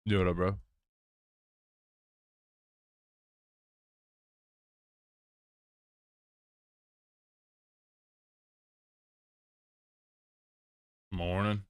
Yo, what up, bro? Morning.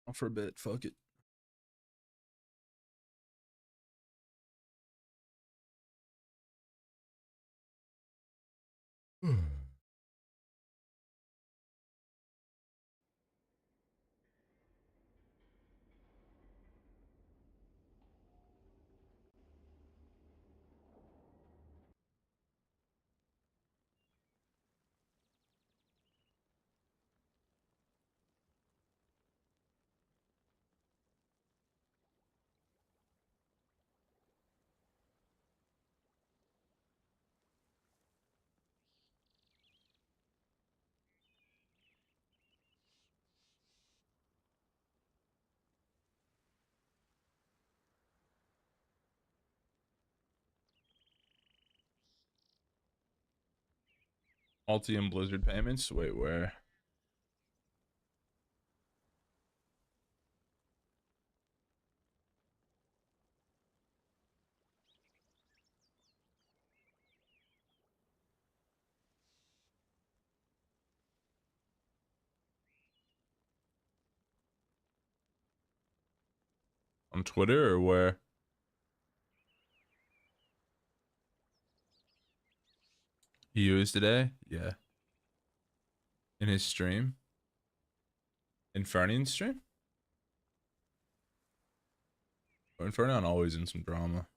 Off for a bit. Fuck it. Multi and Blizzard payments. Wait, where? On Twitter or where? He used today? Yeah. In his stream? Infernian's stream? Infernian always in some drama.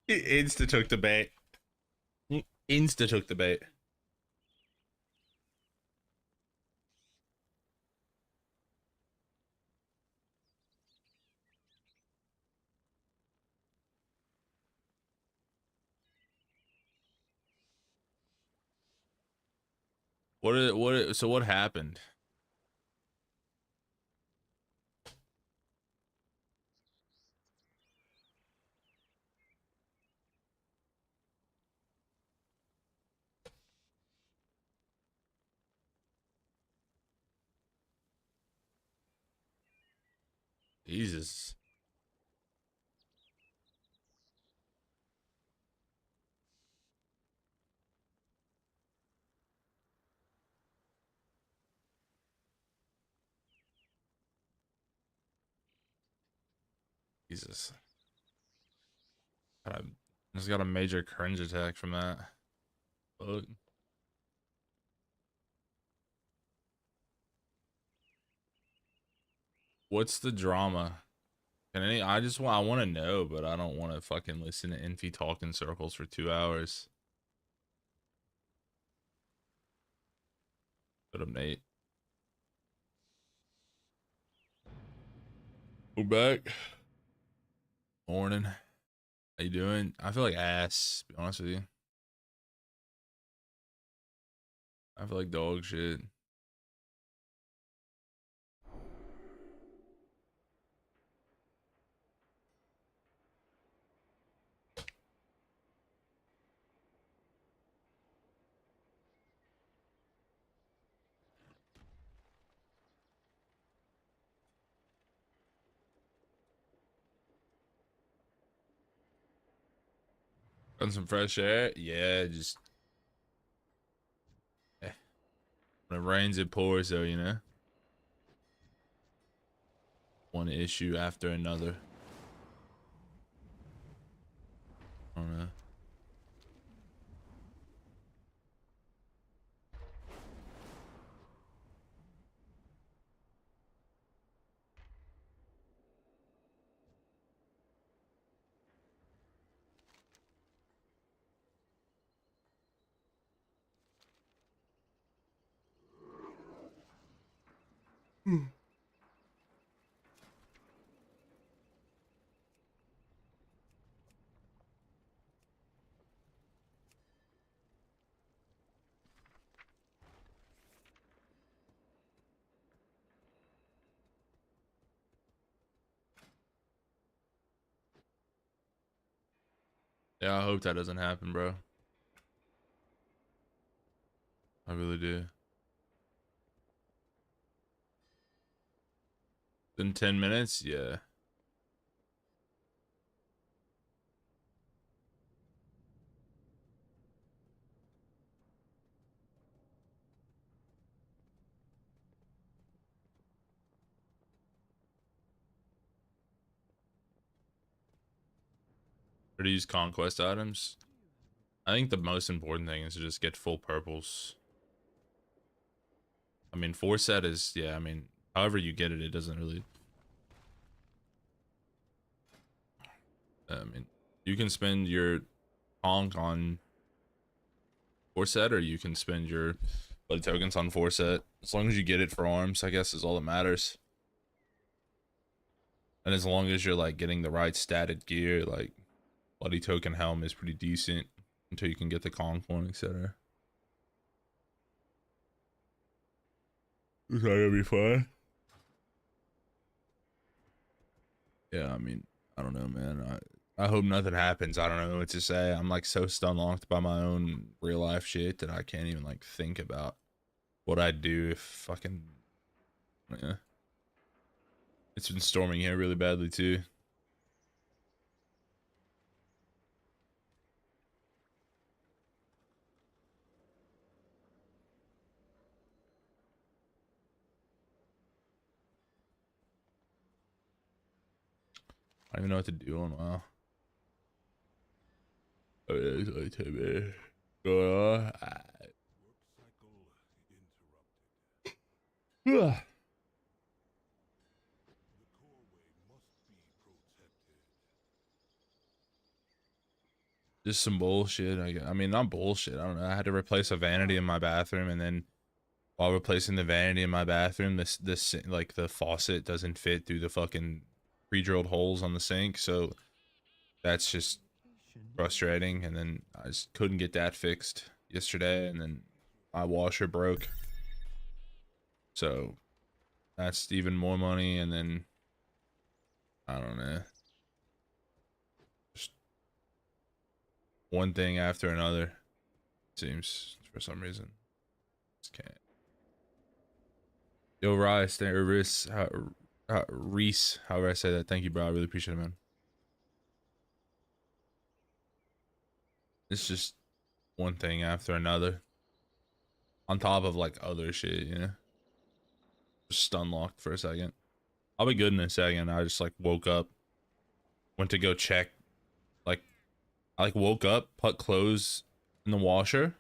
Insta took the bait. Insta took the bait. So what happened? Jesus. Jesus. I just got a major cringe attack from that. Fuck. What's the drama? I want to know, but I don't want to fucking listen to Infi talk in circles for 2 hours. But I'm Nate. We're back. Morning. How you doing? I feel like ass, to be honest with you. I feel like dog shit. Got some fresh air? Yeah, just when it rains, it pours, though, you know? One issue after another. I don't know. Yeah, I hope that doesn't happen, bro. I really do. In 10 minutes? Yeah. Or to use conquest items. I think the most important thing is to just get full purples. I mean, 4 set is, yeah, I mean, however you get it, it doesn't really. I mean, you can spend your honk on 4 set, or you can spend your blood tokens on 4 set. As long as you get it for arms, I guess, is all that matters. And as long as you're like getting the right statted gear, like bloody token helm is pretty decent until you can get the conk one, etc. Is that gonna be fun? Yeah, I mean, I don't know, man. I hope nothing happens. I don't know what to say. I'm like so stun locked by my own real life shit that I can't even like think about what I'd do if fucking, yeah. It's been storming here really badly too. I don't even know what to do on WoW. Oh, yeah, it's only 10 minutes. Going on. Just some bullshit. I mean, not bullshit. I don't know. I had to replace a vanity in my bathroom, and then while replacing the vanity in my bathroom, this like the faucet doesn't fit through the fucking pre-drilled holes on the sink, so that's just frustrating. And then I just couldn't get that fixed yesterday, and then my washer broke, so that's even more money. And then I don't know, just one thing after another. Seems for some reason. Just can't. Yo, Rice, Reese, however I say that. Thank you, bro. I really appreciate it, man. It's just one thing after another, on top of like other shit, you know. Just stun locked for a second. I'll be good in a second. I just like woke up, went to go check. Like I like woke up, put clothes in the washer,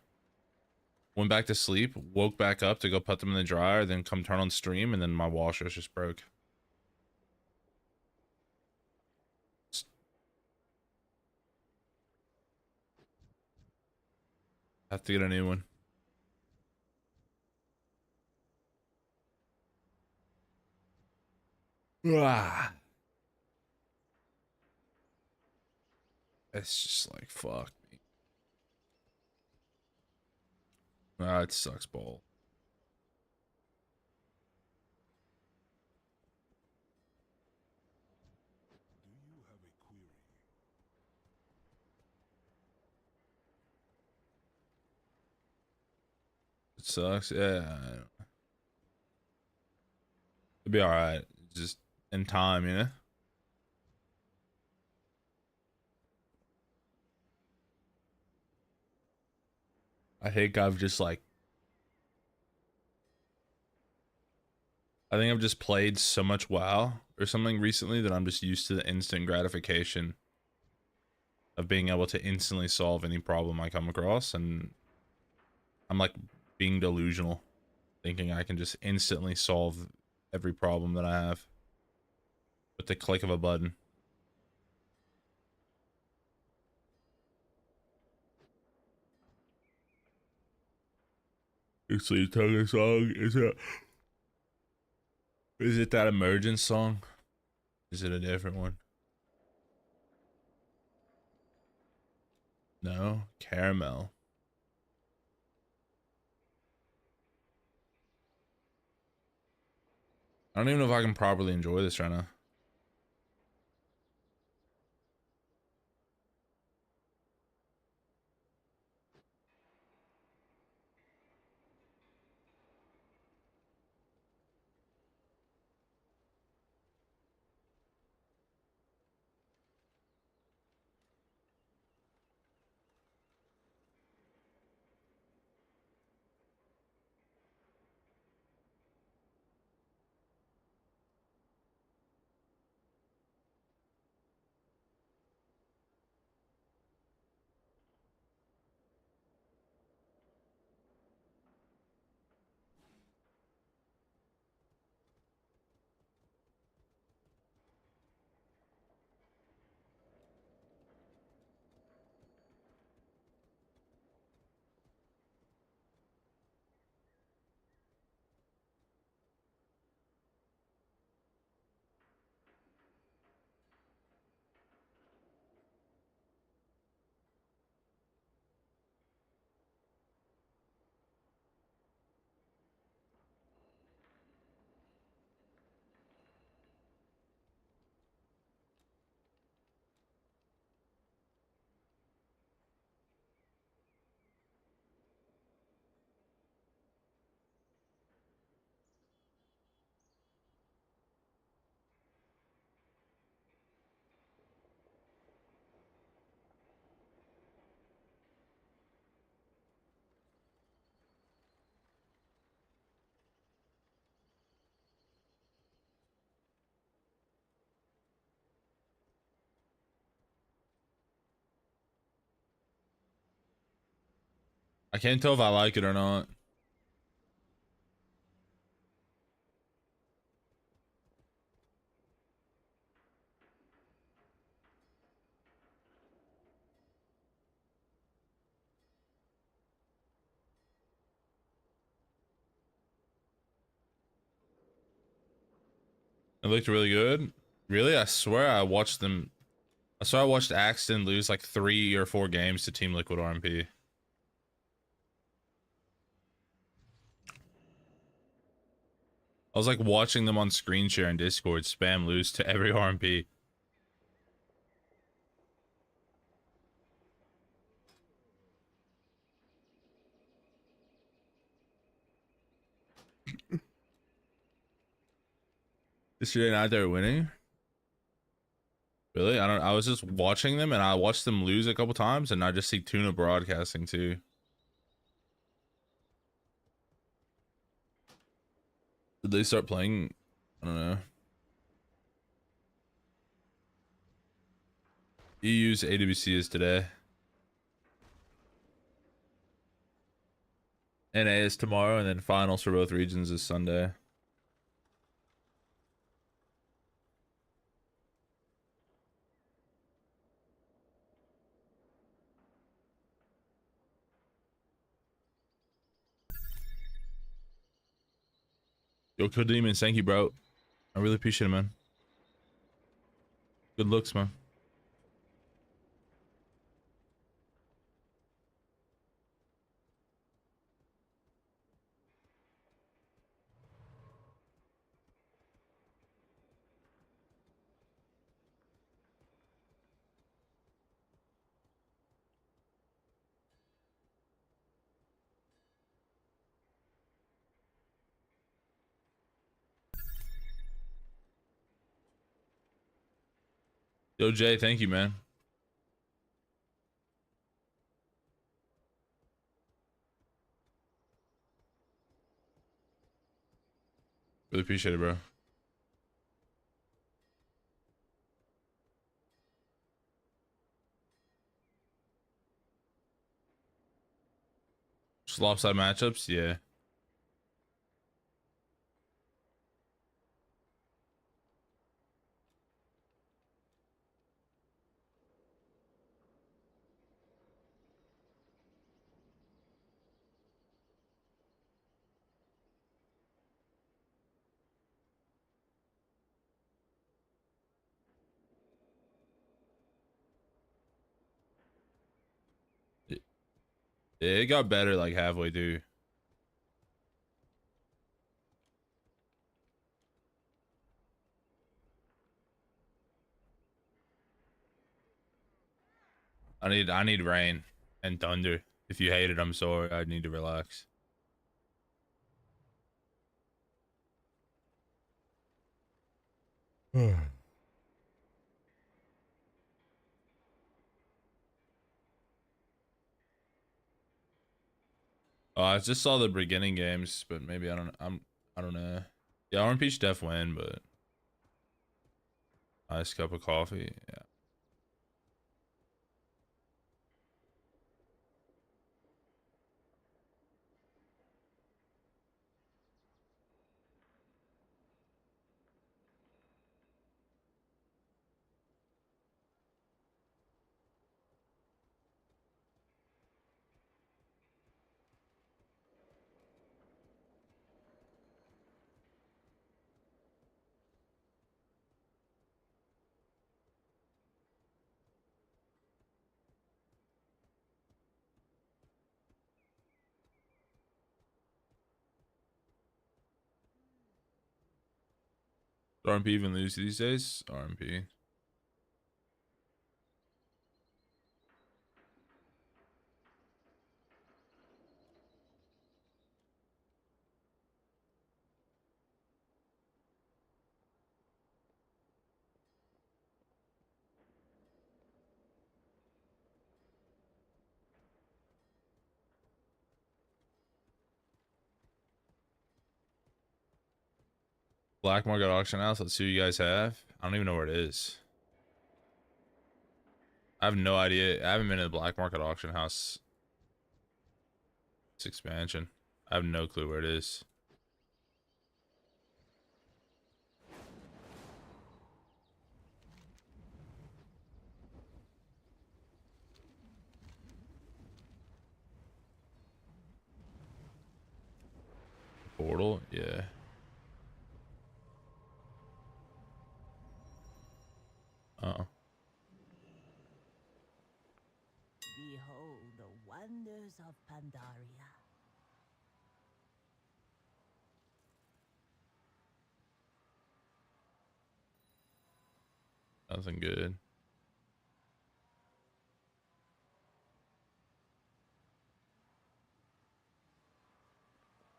went back to sleep, woke back up to go put them in the dryer, then come turn on stream, and then my washer's just broke. Have to get a new one. Ah. It's just like fuck me. Ah, it sucks ball. It sucks. Yeah. It'll be alright. Just in time, you know? I think I've just like I think I've just played so much WoW or something recently that I'm just used to the instant gratification of being able to instantly solve any problem I come across, and I'm like being delusional, thinking I can just instantly solve every problem that I have with the click of a button. It's the Tugger song. Is it that Emergence song? Is it a different one? No, Caramel. I don't even know if I can properly enjoy this right now. I can't tell if I like it or not. It looked really good. Really? I swear I watched them. I swear I watched Axton lose like 3 or 4 games to Team Liquid RMP. I was like watching them on screen share in Discord spam lose to every RMP. This year not they're winning. Really? I was just watching them and I watched them lose a couple times and I just see Tuna broadcasting too. Did they start playing? I don't know. EU's AWC is today. NA is tomorrow and then finals for both regions is Sunday. Yo, Code Demons, thank you, bro. I really appreciate it, man. Good looks, man. Yo, Jay, thank you, man. Really appreciate it, bro. Just lopsided matchups, yeah. It got better like halfway through. I need rain and thunder. If you hate it, I'm sorry. I need to relax. Oh, I just saw the beginning games, but maybe I don't know. Yeah, Orange Peach def win, but nice cup of coffee. Yeah. Does RMP even lose these days? RMP. Black market auction house. Let's see what you guys have. I don't even know where it is. I have no idea. I haven't been in the black market auction house. This expansion. I have no clue where it is. Portal? Yeah. Oh. Behold the wonders of Pandaria. Nothing good.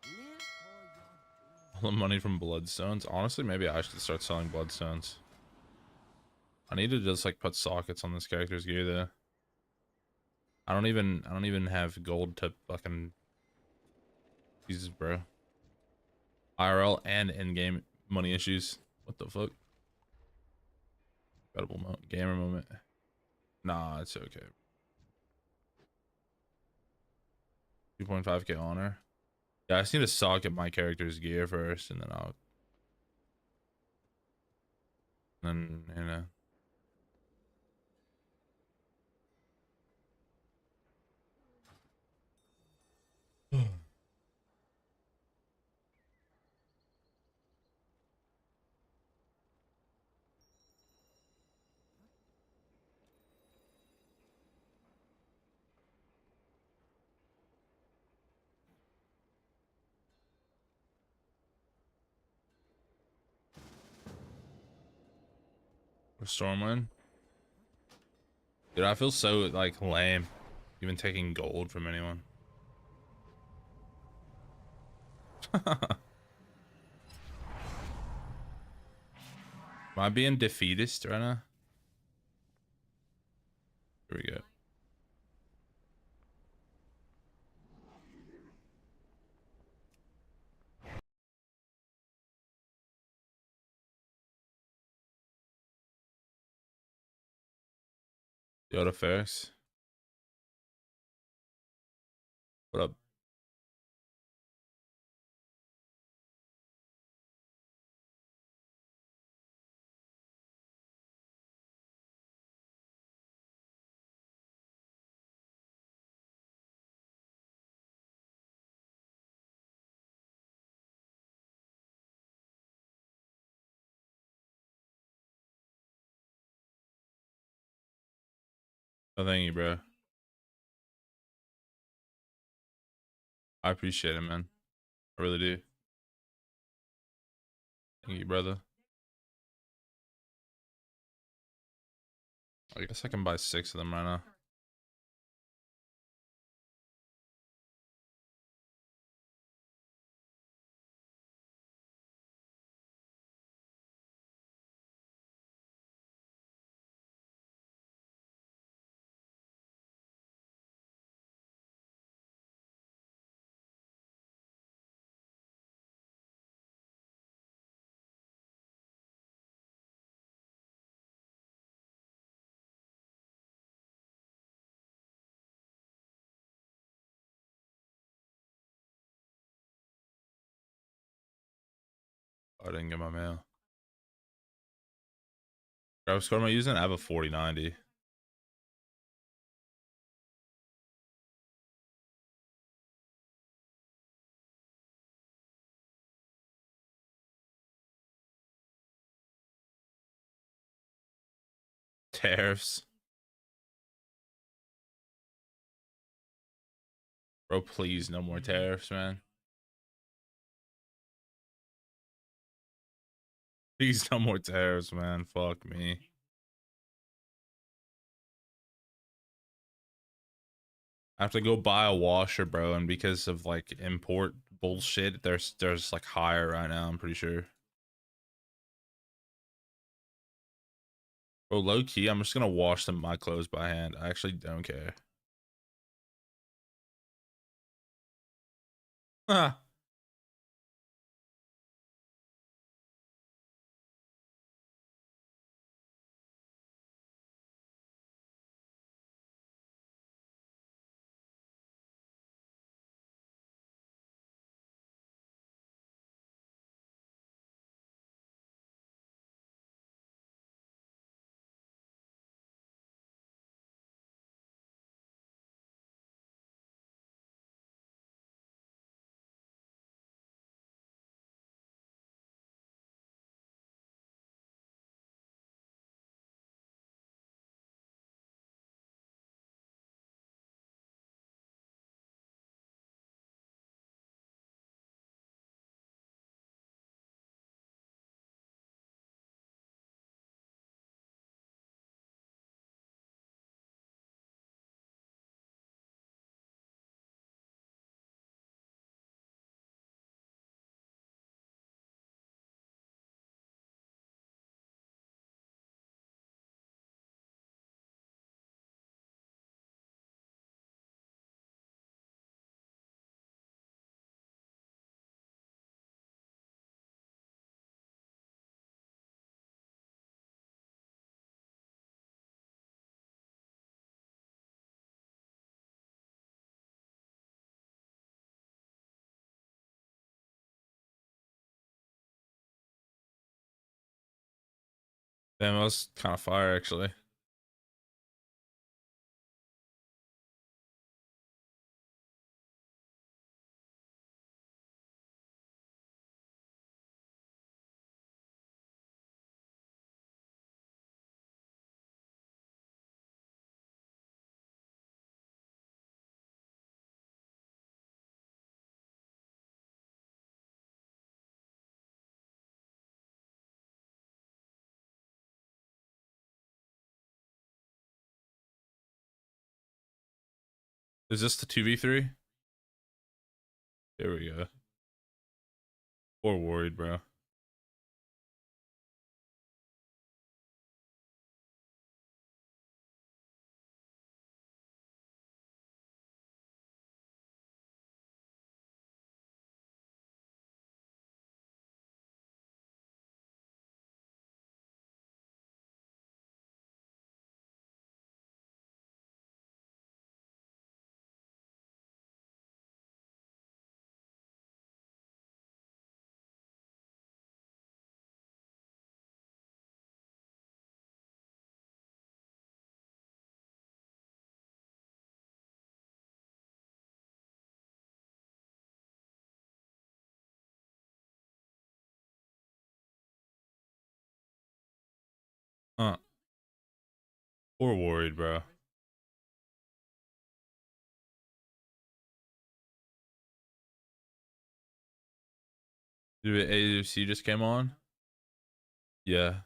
Live for your dreams. All the money from bloodstones. Honestly, maybe I should start selling bloodstones. I need to just like put sockets on this character's gear though. I don't even have gold to fucking Jesus, bro. IRL and in-game money issues. What the fuck? Incredible moment. Gamer moment. Nah, it's okay. 2.5k honor. Yeah, I just need to socket my character's gear first, and then I'll. Then Stormwind. Dude, I feel so like lame, even taking gold from anyone. Am I being defeatist right now? Here we go. Yoda Ferris. What up? Oh, thank you, bro. I appreciate it, man. I really do. Thank you, brother. I guess I can buy 6 of them right now. I didn't get my mail. What score am I using? I have a 4090. Tariffs. Bro, please, no more tariffs, man. Please, no more tariffs, man. Fuck me. I have to go buy a washer, bro, and because of like import bullshit, there's like higher right now, I'm pretty sure. Bro, low key, I'm just gonna wash my clothes by hand. I actually don't care. Ah, Damn, that was kind of fire actually. Is this the 2v3? There we go. Or worried, bro. Huh. Or worried, bro. Did AFC just came on? Yeah.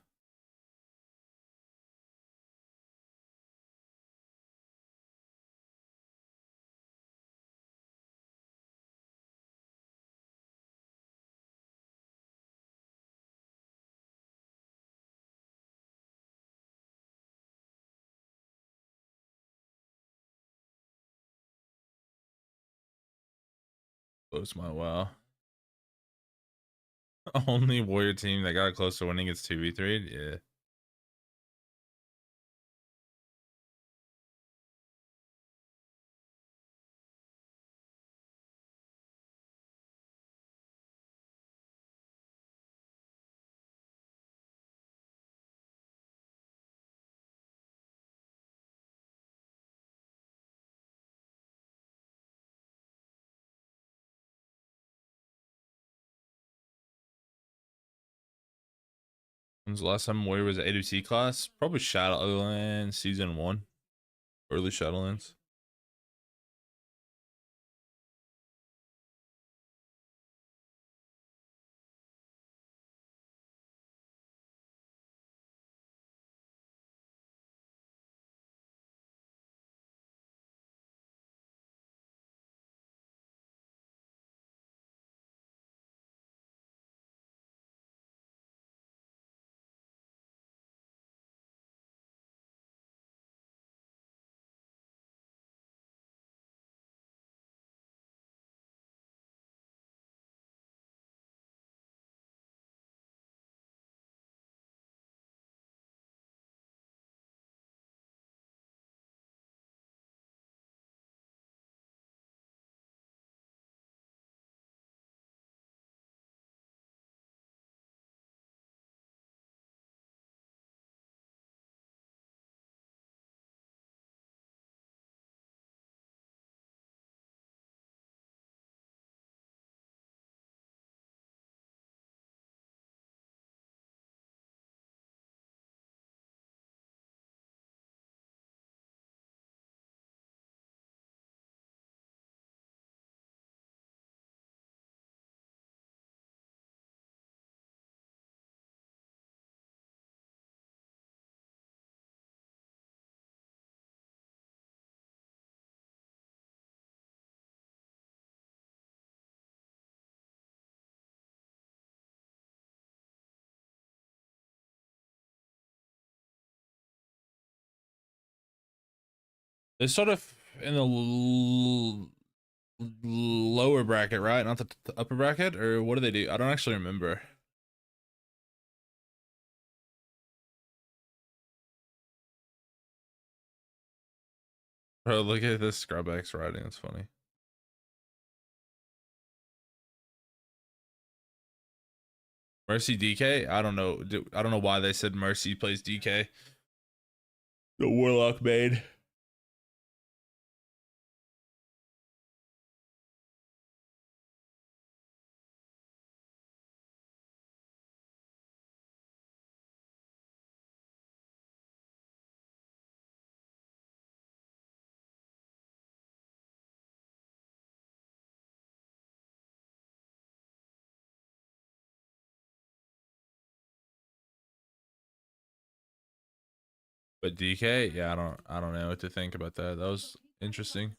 Close my wow. Only warrior team that got close to winning its 2v3? Yeah. When's the last time warrior was at ADC class? Probably Shadowlands season 1. Early Shadowlands. They're sort of in the lower bracket, right? Not the upper bracket? Or what do they do? I don't actually remember. Bro, look at this Scrubx writing. It's funny. Mercy DK. I don't know. I don't know why they said Mercy plays DK. The Warlock main. But DK, yeah, I don't know what to think about that. That was interesting.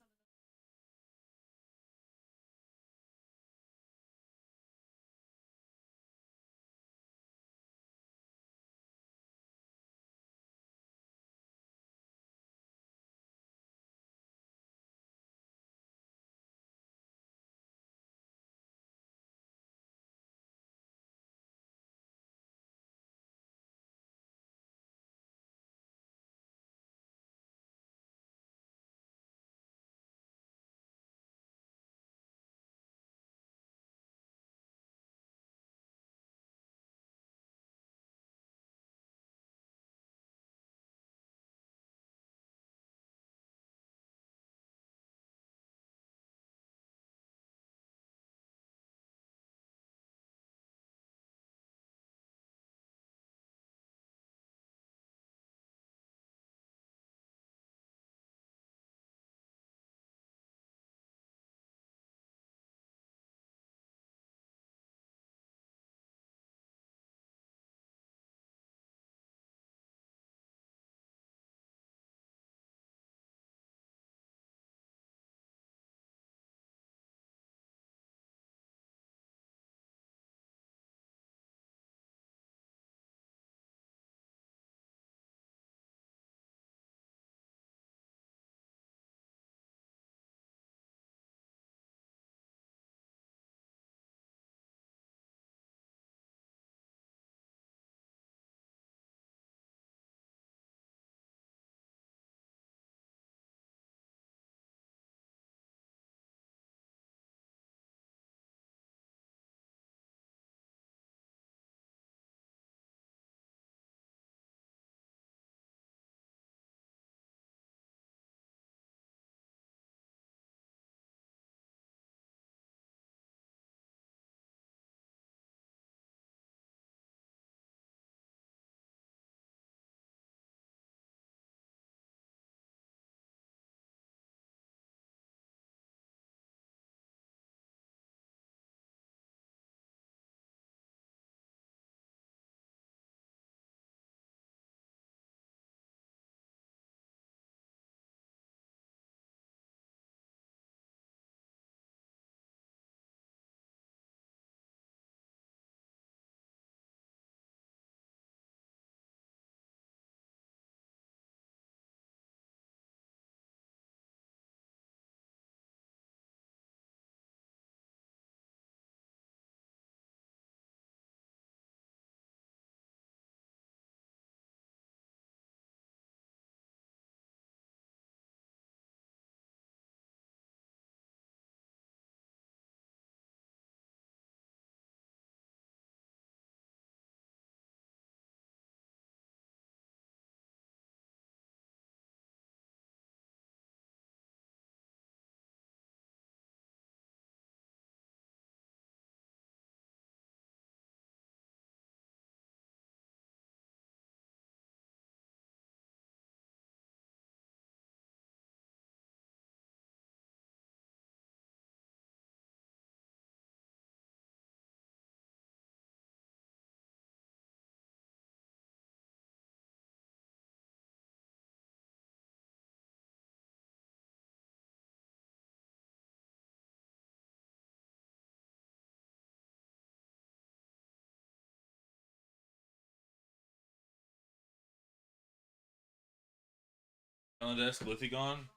On the desk, Lithy gone.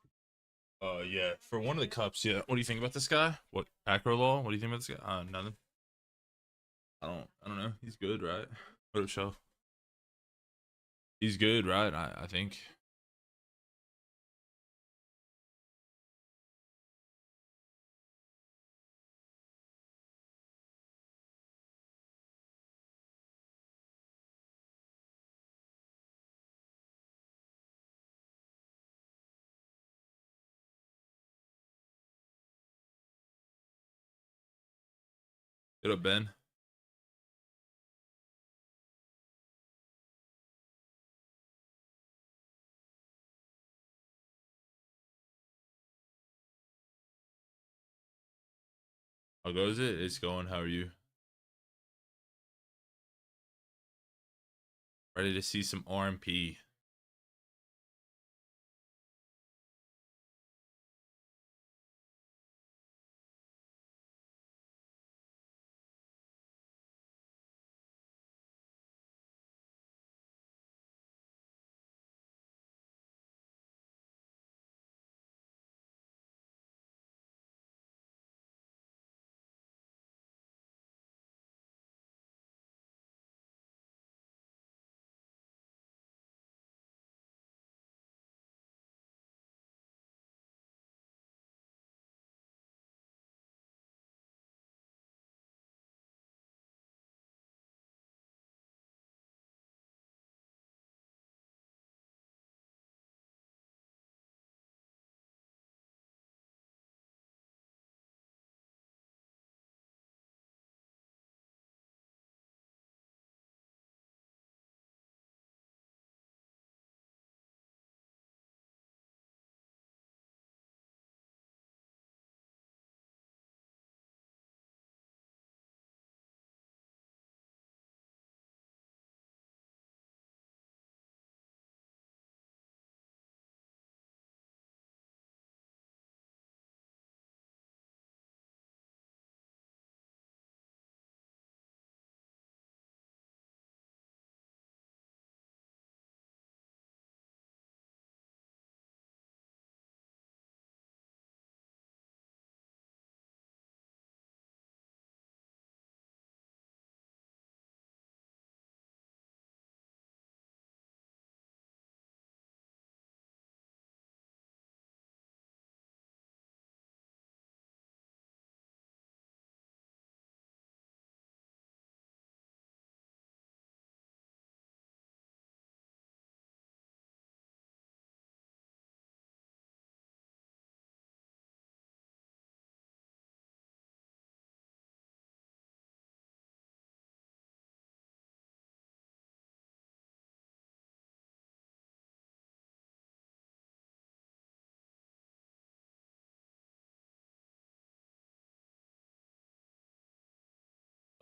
Yeah, for one of the cups. Yeah. What do you think about this guy? What Acro Law? What do you think about this guy? Nothing. I don't know. He's good, right? What up, show? He's good, right? I think. Could have been. How goes it? It's going. How are you? Ready to see some RMP.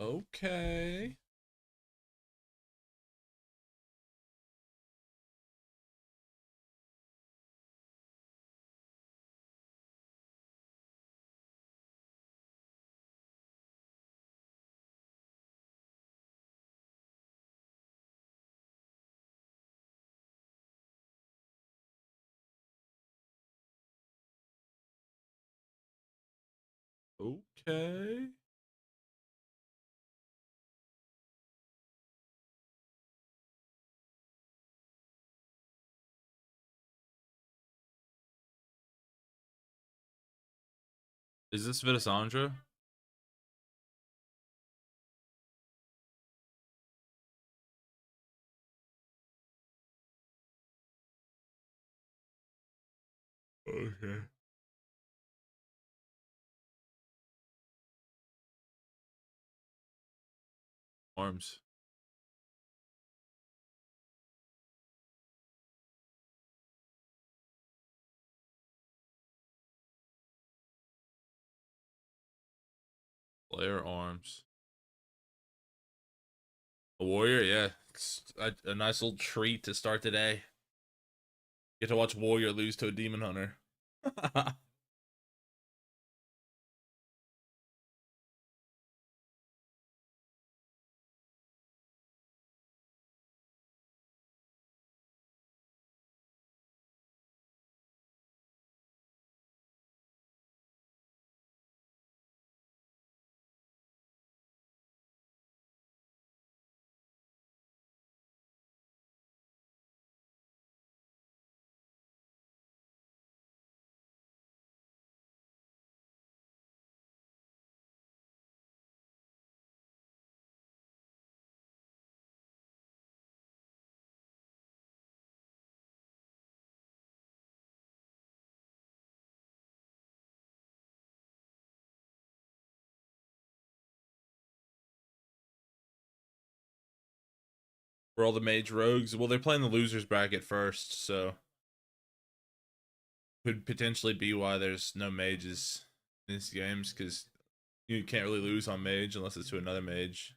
Okay. Okay. Is this Vidasandra? Okay. Arms. Player arms. A warrior, yeah. It's a nice little treat to start the day. Get to watch warrior lose to a demon hunter. for all the mage rogues. Well, they're playing the losers bracket first, so could potentially be why there's no mages in these games, because you can't really lose on mage unless it's to another mage.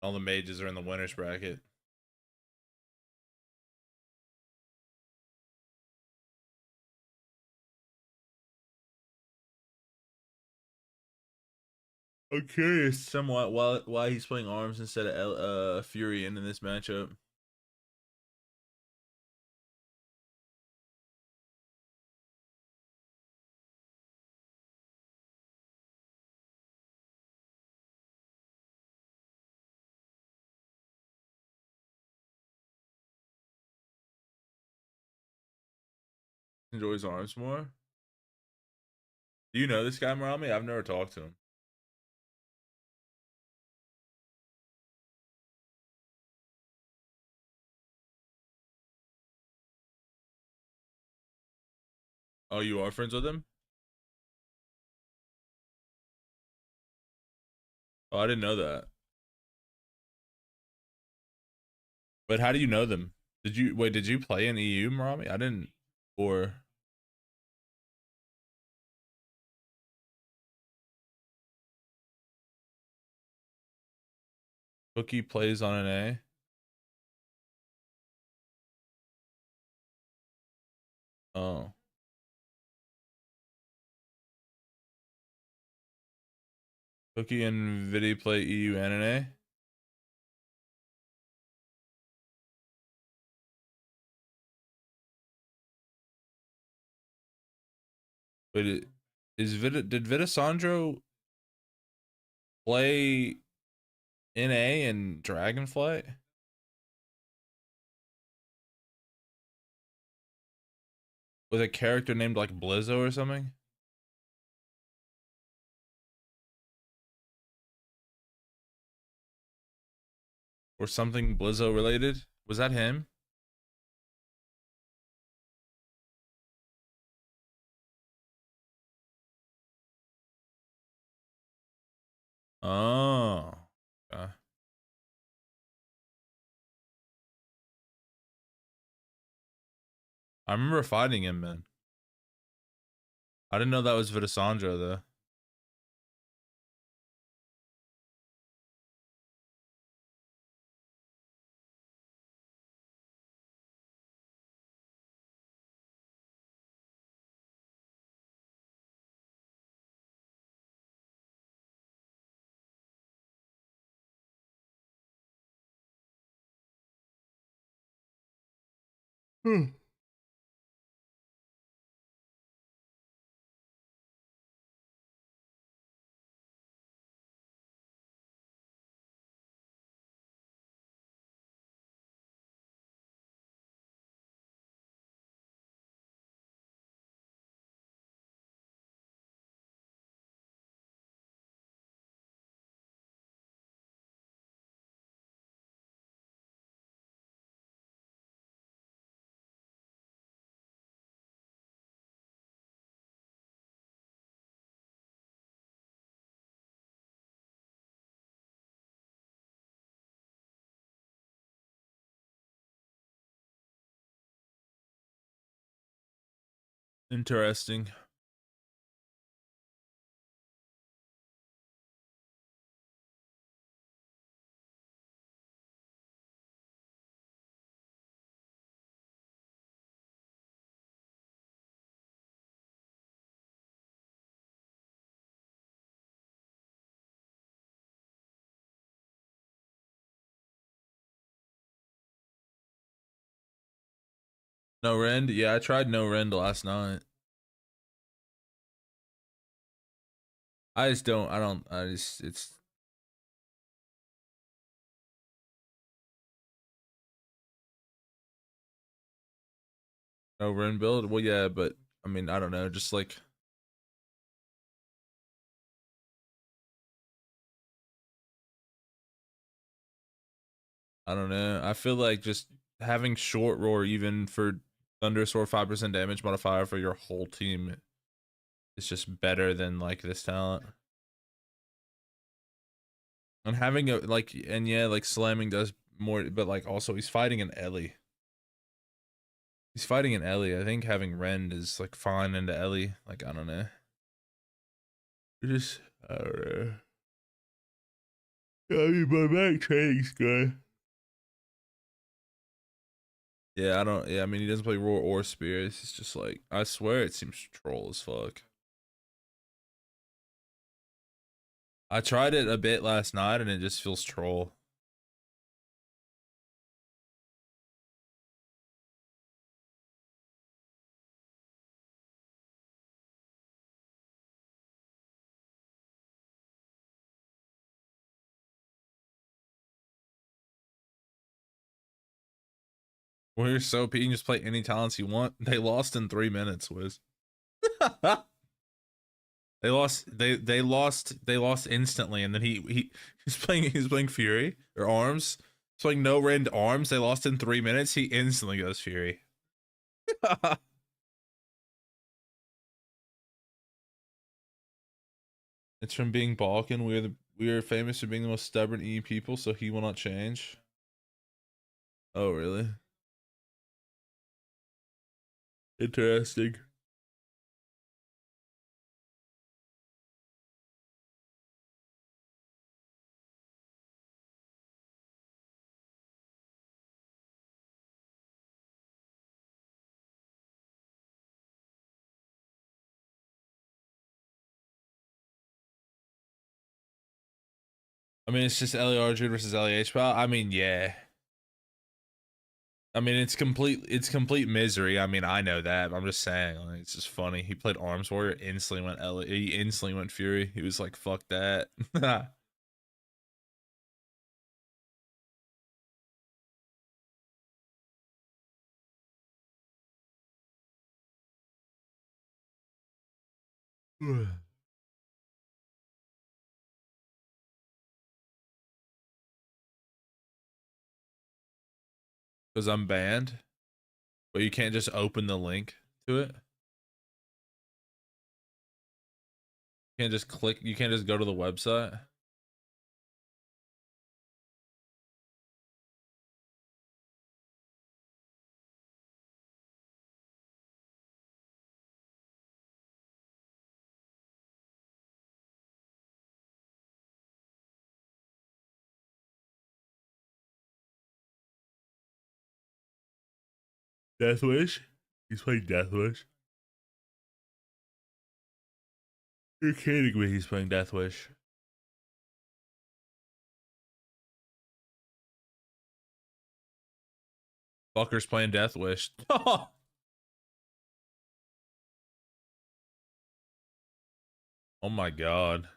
All the mages are in the winners bracket. I'm curious somewhat why he's playing arms instead of Fury in this matchup. Enjoys arms more. Do you know this guy, Marami? I've never talked to him. Oh, you are friends with him? Oh, I didn't know that. But how do you know them? Did you wait? Did you play in EU, Marami? I didn't. Or Cookie plays on an A. Oh, Cookie and Vidi play EU and an A. But did Vitasandro play NA and Dragonflight with a character named like Blizzo or something? Or something Blizzo related? Was that him? Oh. Okay. I remember fighting him, man. I didn't know that was Vitasandro though. Hmm. Interesting. No rend? Yeah, I tried no rend last night. I just it's no rend build. Well, yeah, but I mean, I don't know, just like I don't know. I feel like just having short roar even for Thunderous Roar 5% damage modifier for your whole team is just better than like this talent. And having a like and yeah, like slamming does more, but like also he's fighting an Ellie. He's fighting an Ellie. I think having Rend is like fine into Ellie. Like I don't know. Just I don't know. I mean, my back training's good. Yeah, I don't. Yeah, I mean, he doesn't play Roar or Spirits. It's just like I swear it seems troll as fuck. I tried it a bit last night and it just feels troll. We're so P, you can just play any talents you want. They lost in 3 minutes, Wiz. They lost instantly, and then he's playing Fury or Arms. He's playing no rend Arms. They lost in 3 minutes. He instantly goes Fury. It's from being Balkan. We are famous for being the most stubborn E people, so he will not change. Oh really? Interesting. I mean, it's just Ellie Arjun versus Ellie H. I mean, yeah. I mean, it's complete misery. I mean, I know that. But I'm just saying, like, it's just funny. He played Arms Warrior, instantly went Ellie. He instantly went Fury. He was like, "Fuck that." Because I'm banned, but you can't just open the link to it. You can't just click. You can't just go to the website. Death Wish. He's playing Death Wish. You're kidding me. He's playing Death Wish. Fucker's playing Death Wish. Oh my god.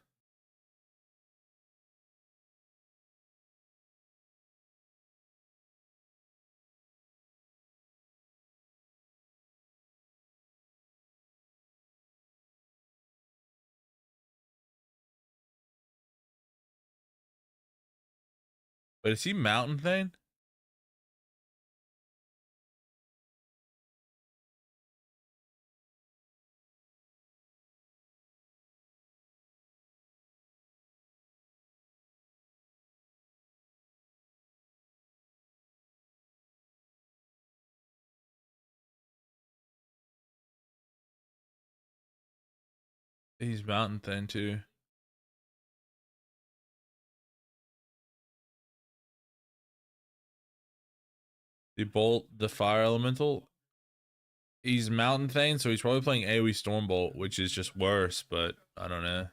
But is he Mountain Thane? He's Mountain Thane too. The Bolt, the Fire Elemental. He's Mountain Thane, so he's probably playing AoE Stormbolt, which is just worse, but I don't know.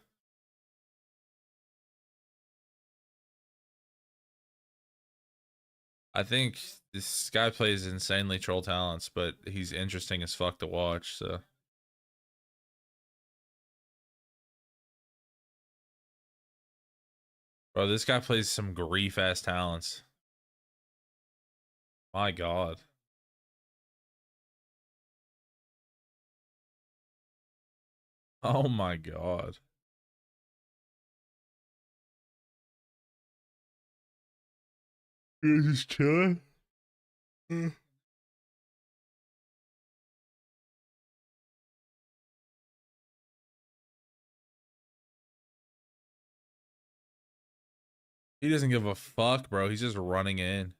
I think this guy plays insanely troll talents, but he's interesting as fuck to watch, so. Bro, this guy plays some grief ass talents. My god. Oh my god. You're just chilling? Mm. He doesn't give a fuck, bro. He's just running in.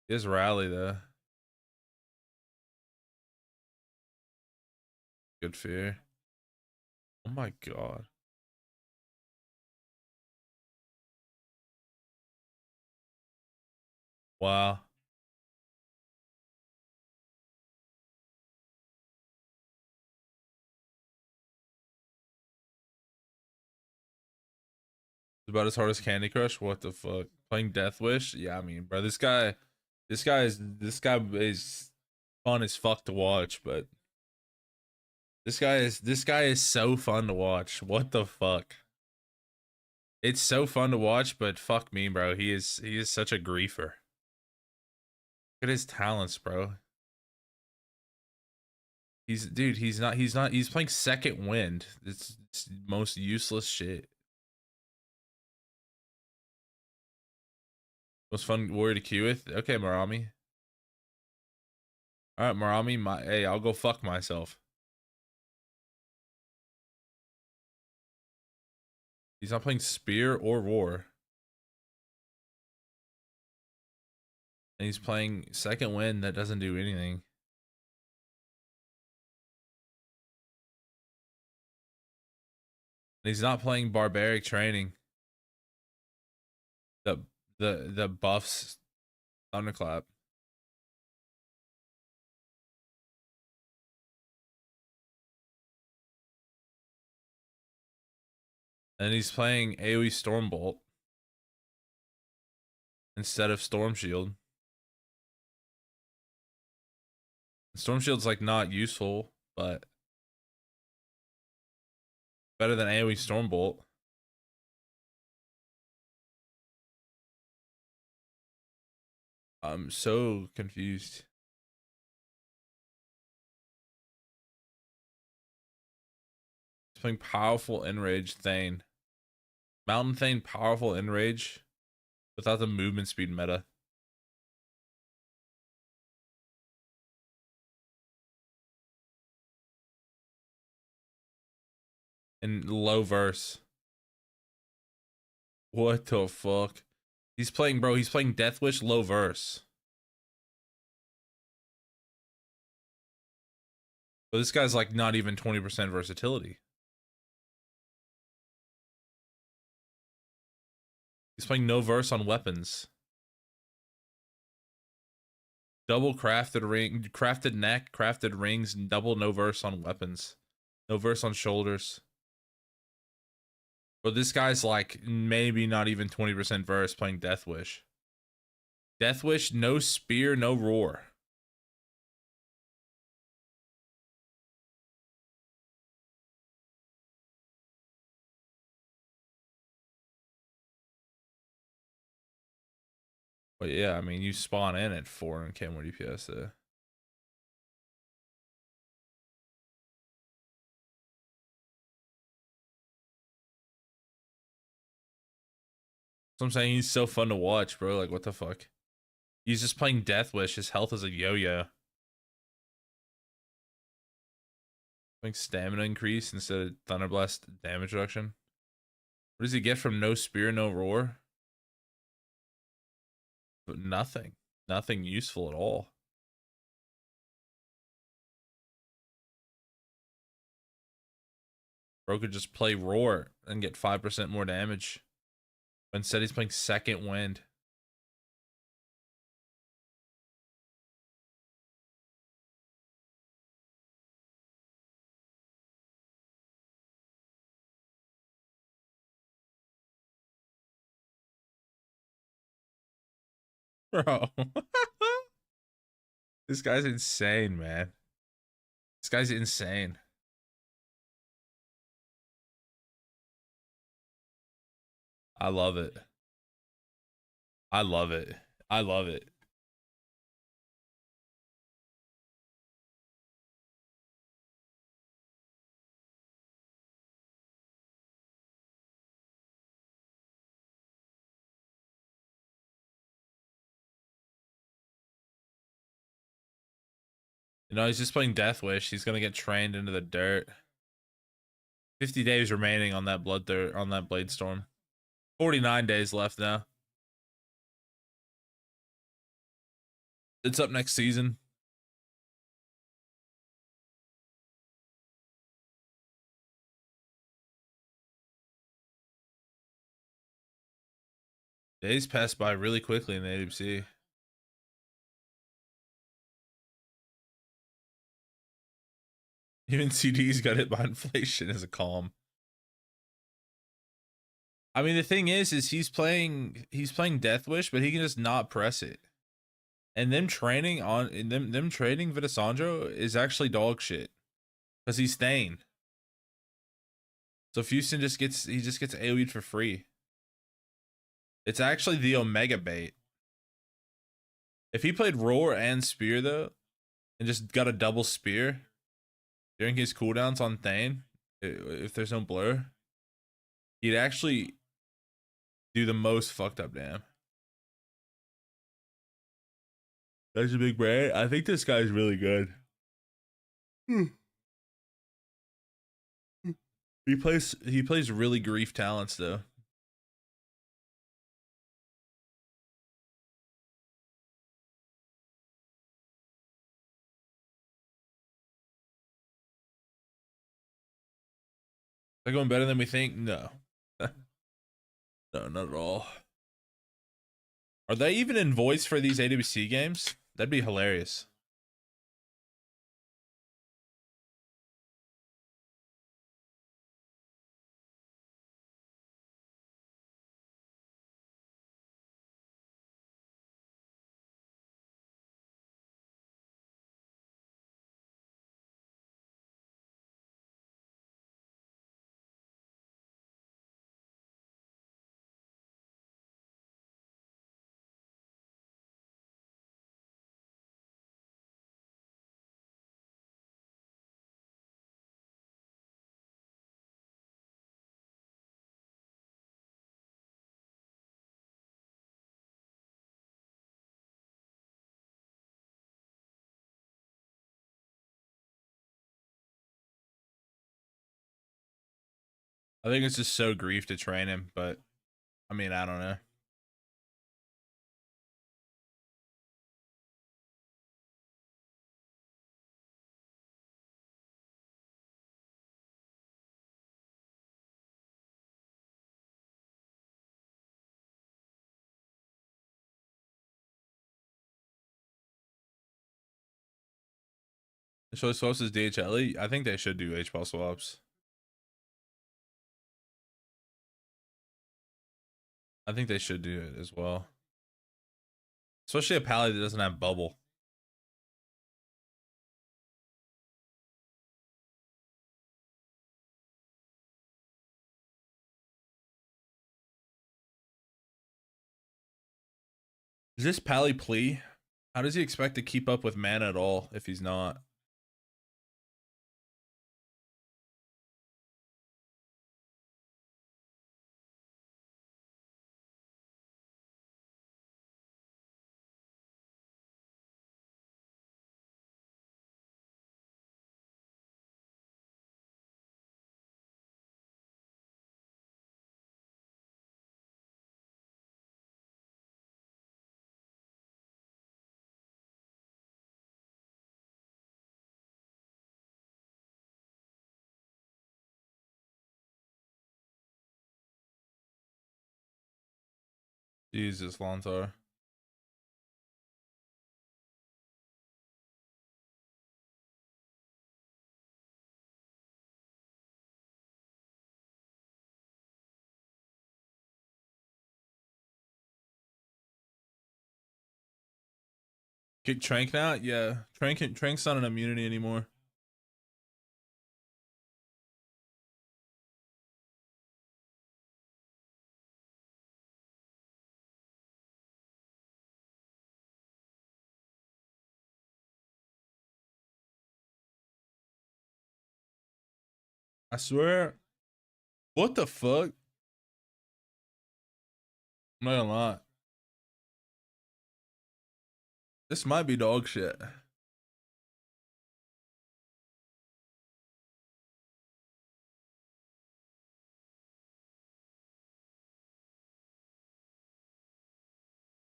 His rally though. Good fear. Oh my god. Wow. It's about as hard as Candy Crush. What the fuck? Playing Death Wish? Yeah, I mean, bro, this guy is fun as fuck to watch, but this guy is so fun to watch. What the fuck? It's so fun to watch, but fuck me, bro. He is such a griefer. Look at his talents, bro. He's playing second wind. It's most useless shit. Most fun warrior to queue with. Okay, Marami. All right, Marami. Hey, I'll go fuck myself. He's not playing spear or roar, and he's playing second wind that doesn't do anything. And he's not playing barbaric training. The the buffs thunderclap. And he's playing AoE Stormbolt instead of Storm Shield. Storm Shield's like not useful, but better than AoE Stormbolt. I'm so confused. He's playing powerful Enrage Thane. Mountain Thane, powerful Enrage without the movement speed meta. And low verse. What the fuck? He's playing, bro. He's playing Death Wish low verse. But this guy's like not even 20% versatility. He's playing no verse on weapons. Double crafted ring, crafted neck, crafted rings, and double no verse on weapons. No verse on shoulders. But this guy's like maybe not even 20% verse playing Death Wish. Death Wish, no spear, no roar. But yeah, I mean, you spawn in at 4 and can't more DPS there. So I'm saying he's so fun to watch, bro. Like, what the fuck? He's just playing Death Wish. His health is a yo-yo. Like stamina increase instead of Thunderblast damage reduction. What does he get from no spear, no roar? But nothing. Nothing useful at all. Bro could just play roar and get 5% more damage. But instead he's playing second wind. Bro. This guy's insane, man. This guy's insane. I love it. I love it. I love it. You know, he's just playing Death Wish. He's gonna get trained into the dirt. 50 days remaining on that on that blade storm. 49 days left now. It's up next season. Days pass by really quickly in the AWC. Even CDs got hit by inflation as a calm. I mean, the thing is he's playing Death Wish, but he can just not press it. And them training Vitasandro is actually dog shit. Because he's staying. So Houston just gets AoE'd for free. It's actually the Omega bait. If he played Roar and Spear though, and just got a double spear during his cooldowns on Thane, if there's no blur, he'd actually do the most fucked up damn. That's a big brain. I think this guy's really good. He plays really grief talents though. They're going better than we think? No. No, not at all. Are they even in voice for these AWC games? That'd be hilarious. I think it's just so grief to train him, but I mean, I don't know. So swaps is DHL. I think they should do H-ball swaps. I think they should do it as well. Especially a pally that doesn't have bubble. Is this pally plea? How does he expect to keep up with mana at all if he's not? Jesus, Lontar. Kick Trank now? Yeah. Trank's not an immunity anymore. I swear. What the fuck? I'm not gonna lie. This might be dog shit.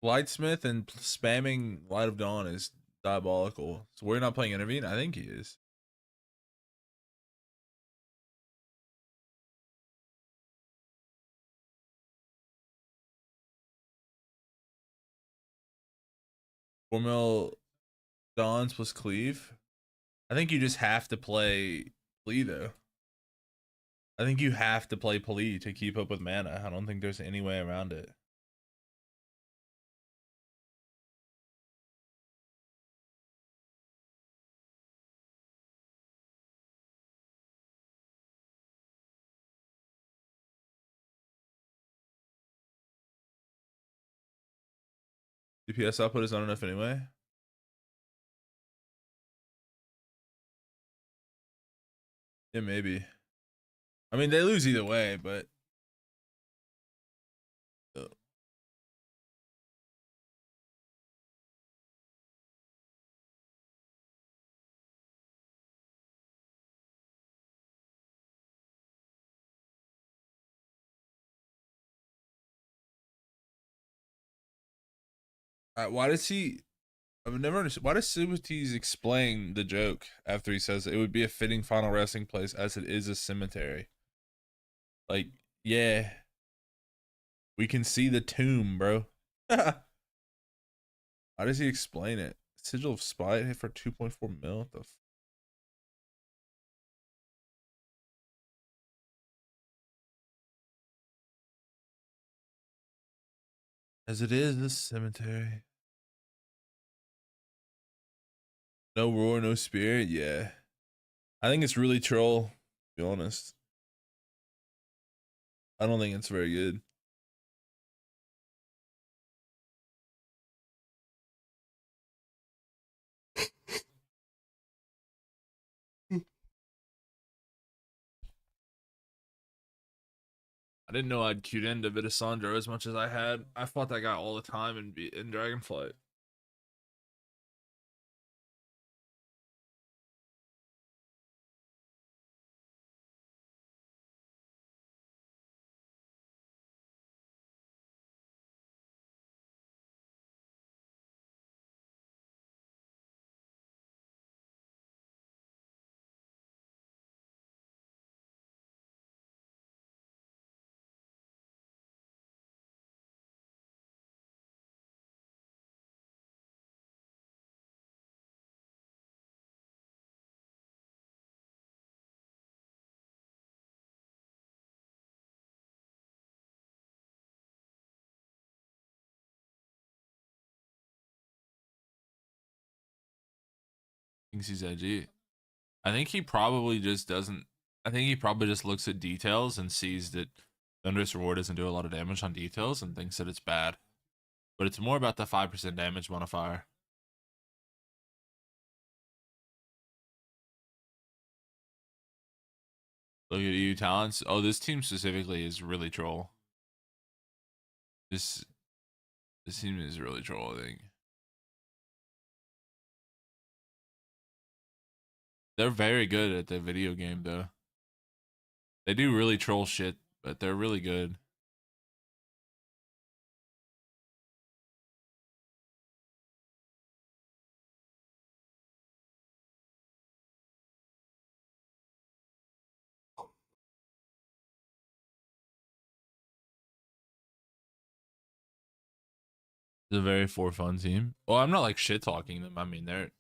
Lightsmith and spamming Light of Dawn is diabolical. So we're not playing Intervene? I think he is. Formel Dawns plus Cleave. I think you just have to play Plea though. I think you have to play Plea to keep up with mana. I don't think there's any way around it. DPS output is not enough anyway. Yeah, maybe. I mean, they lose either way, but why does he? I've never understood. Why does Subatees explain the joke after he says it would be a fitting final resting place as it is a cemetery? Like, yeah, we can see the tomb, bro. Why does he explain it? Sigil of Spite hit for 2.4 mil. What the as it is this cemetery. No roar, no spirit. Yeah, I think it's really troll. To be honest, I don't think it's very good. I didn't know I'd queued into Vitasandro as much as I had. I fought that guy all the time in Dragonflight. Thinks he's edgy. I think he probably just doesn't. I think he probably just looks at details and sees that Thunderous Reward doesn't do a lot of damage on details and thinks that it's bad. But it's more about the 5% damage modifier. Look at EU talents. Oh, this team specifically is really troll. This this team is really troll, I think. They're very good at the video game though. They do really troll shit, but they're really good. It's a very for fun team. Well, I'm not like shit talking them. I mean, they're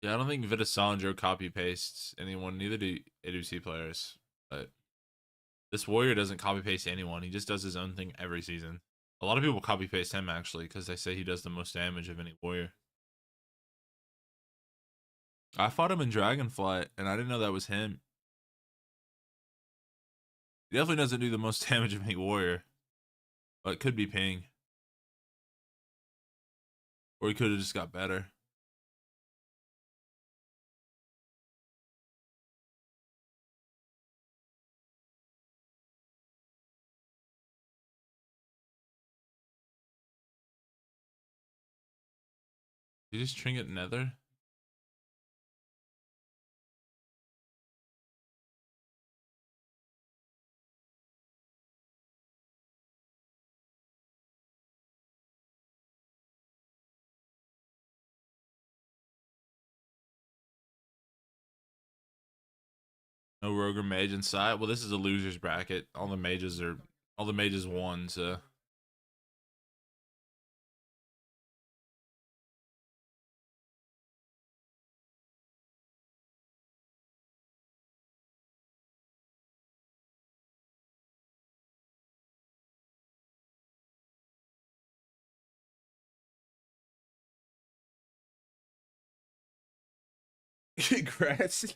yeah. I don't think Vitasandro copy pastes anyone. Neither do ADC players. But this warrior doesn't copy paste anyone. He just does his own thing every season. A lot of people copy paste him actually because they say he does the most damage of any warrior. I fought him in Dragonflight and I didn't know that was him. He definitely doesn't do the most damage of any warrior. But it could be ping. Or he could have just got better. You just trinket nether? No rogue or mage inside. Well, this is a losers bracket. All the mages won, so congrats.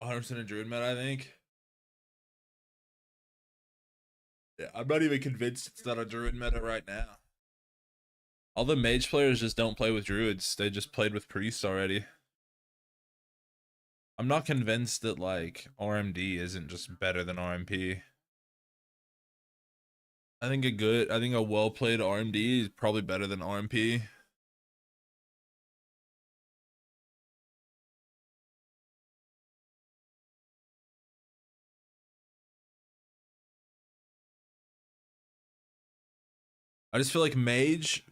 100% a druid meta, I think. Yeah, I'm not even convinced it's not a druid meta right now. All the mage players just don't play with druids. They just played with priests already. I'm not convinced that like RMD isn't just better than RMP. I think a well played RMD is probably better than RMP. I just feel like mage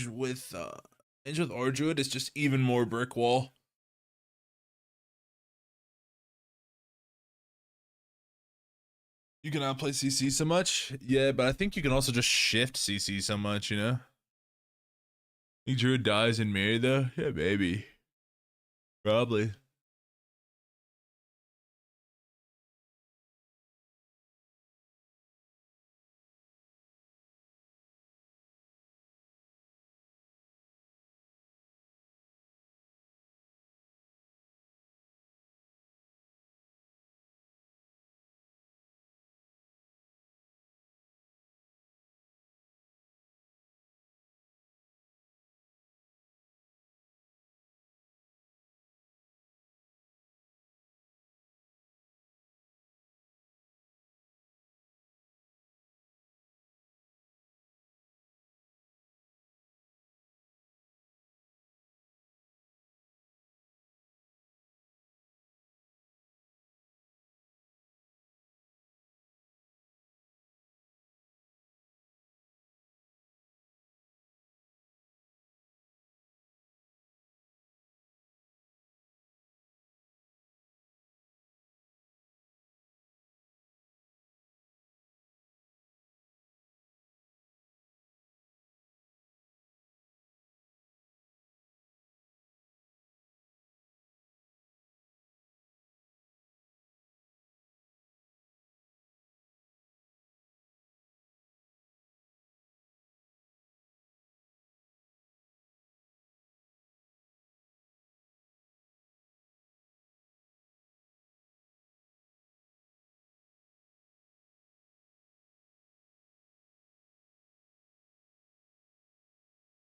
with R druid is just even more brick wall. You can outplay CC so much. Yeah, but I think you can also just shift CC so much, you know? Think Druid dies in Mirror though? Yeah, maybe. Probably.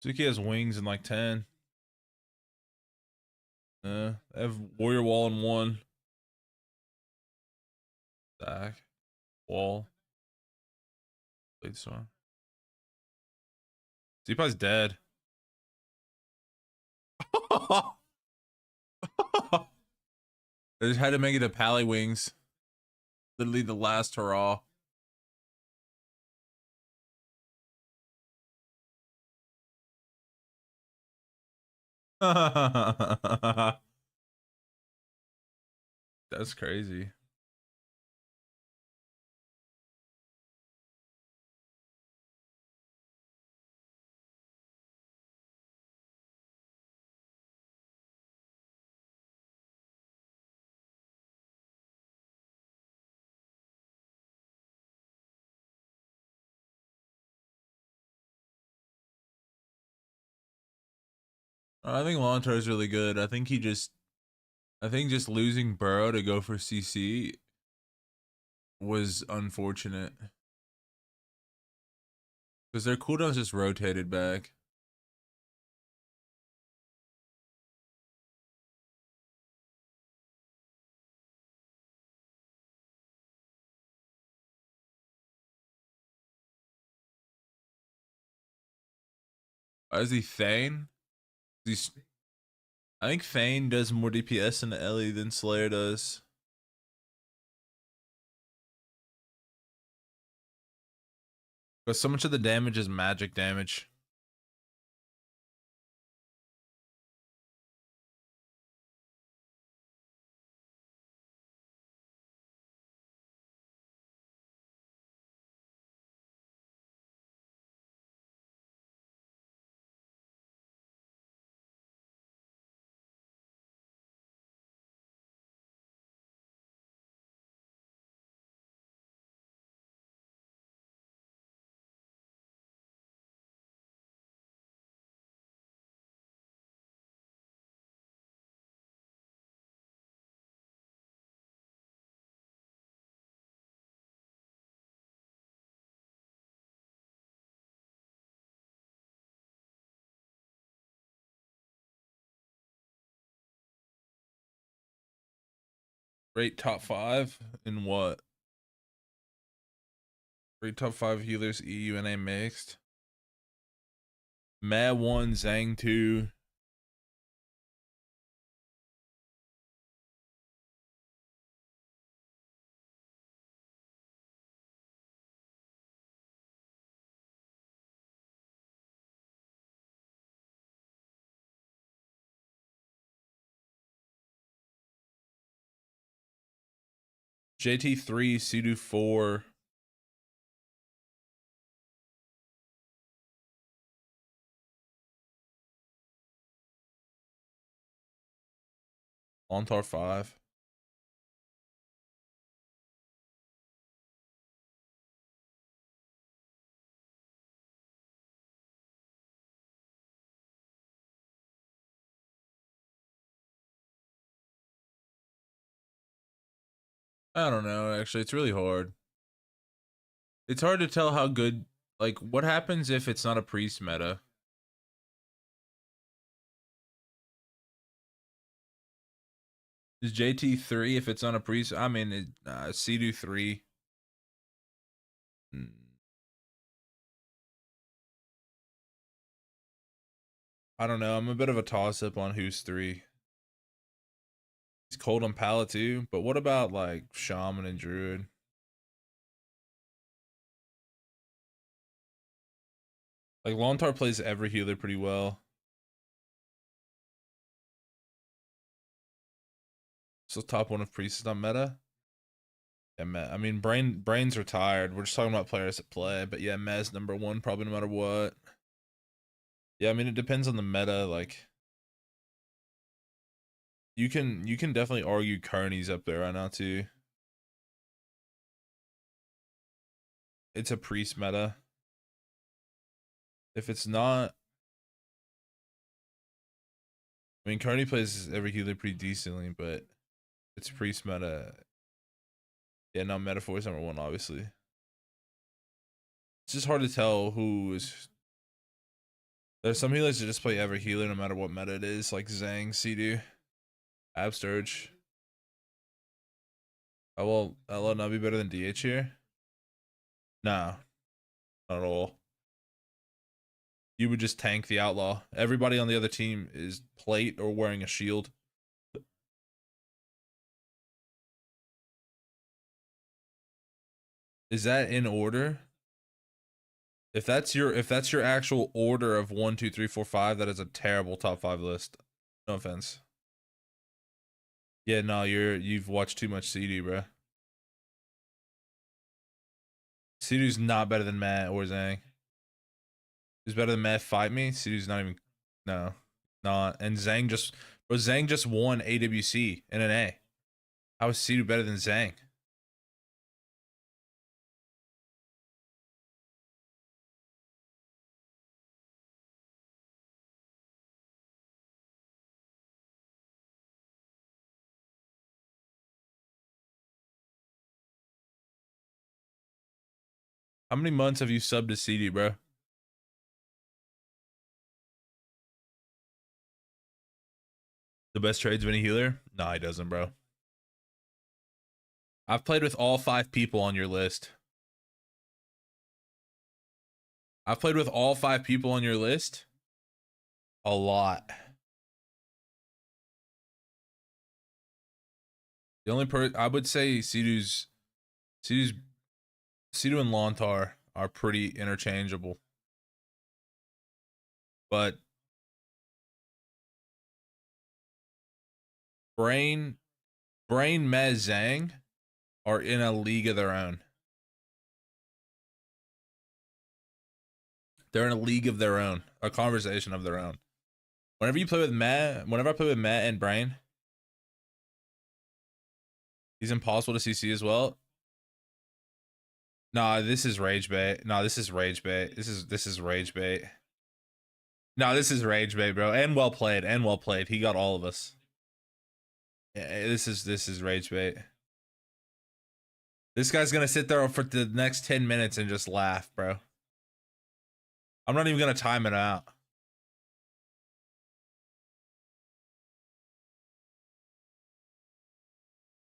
Suki has wings in like 10. They have Warrior Wall in 1. Stack. Wall. Blade Storm. Zeepai's dead. They just had to make it a Pally Wings. Literally the last hurrah. That's crazy. I think Lontar is really good. I think just losing Burrow to go for CC was unfortunate. Because their cooldowns just rotated back. Is he Thane? He's. I think Thane does more DPS in the Ellie than Slayer does. But so much of the damage is magic damage. Rate top 5 in what? Rate top 5 healers EU and A mixed. Mad 1, Zhang 2. JT 3, Sudo 4. Lontar 5. I don't know, actually, it's really hard. It's hard to tell how good, like, what happens if it's not a priest meta? Is JT 3 if it's on a priest? I mean, Sidu 3. I don't know. I'm a bit of a toss up on who's 3. He's cold on Pala too, but what about like Shaman and Druid? Like Lontar plays every healer pretty well. So top 1 of Priest is not meta. Yeah, I mean, brains are tired. We're just talking about players that play, but yeah, Mez number 1 probably no matter what. Yeah, I mean it depends on the meta. Like you can definitely argue Kearney's up there right now too. It's a priest meta. If it's not, I mean, Kearney plays every healer pretty decently, but it's priest meta. Yeah, no, Metaphor is number 1, obviously. It's just hard to tell who is. There's some healers that just play every healer no matter what meta it is, like Zhang, Sidu, Absturge. Will not be better than DH here? Nah, not at all. You would just tank the outlaw. Everybody on the other team is plate or wearing a shield. Is that in order? If that's your actual order of 1, 2, 3, 4, 5, that is a terrible top 5 list. No offense. Yeah, no, you've watched too much CD, bro. CD's not better than Matt or Zhang. Who's better than Matt? Fight me. CD's not even. No, not. And Zhang just won AWC in an A. How is Sidu better than Zhang? How many months have you subbed to CD, bro? The best trades of any healer? Nah, he doesn't, bro. I've played with all 5 people on your list. I've played with all 5 people on your list. A lot. The only I would say Sidu's Sidu and Lontar are pretty interchangeable. But Brain, Mez, Zhang are in a league of their own. They're in a league of their own, a conversation of their own. Whenever you play with Matt, whenever I play with Matt and Brain, he's impossible to CC as well. Nah, this is rage bait. Nah, this is rage bait. This is rage bait. Nah, this is rage bait, bro. And well played. And well played. He got all of us. Yeah, this is rage bait. This guy's gonna sit there for the next 10 minutes and just laugh, bro. I'm not even gonna time it out.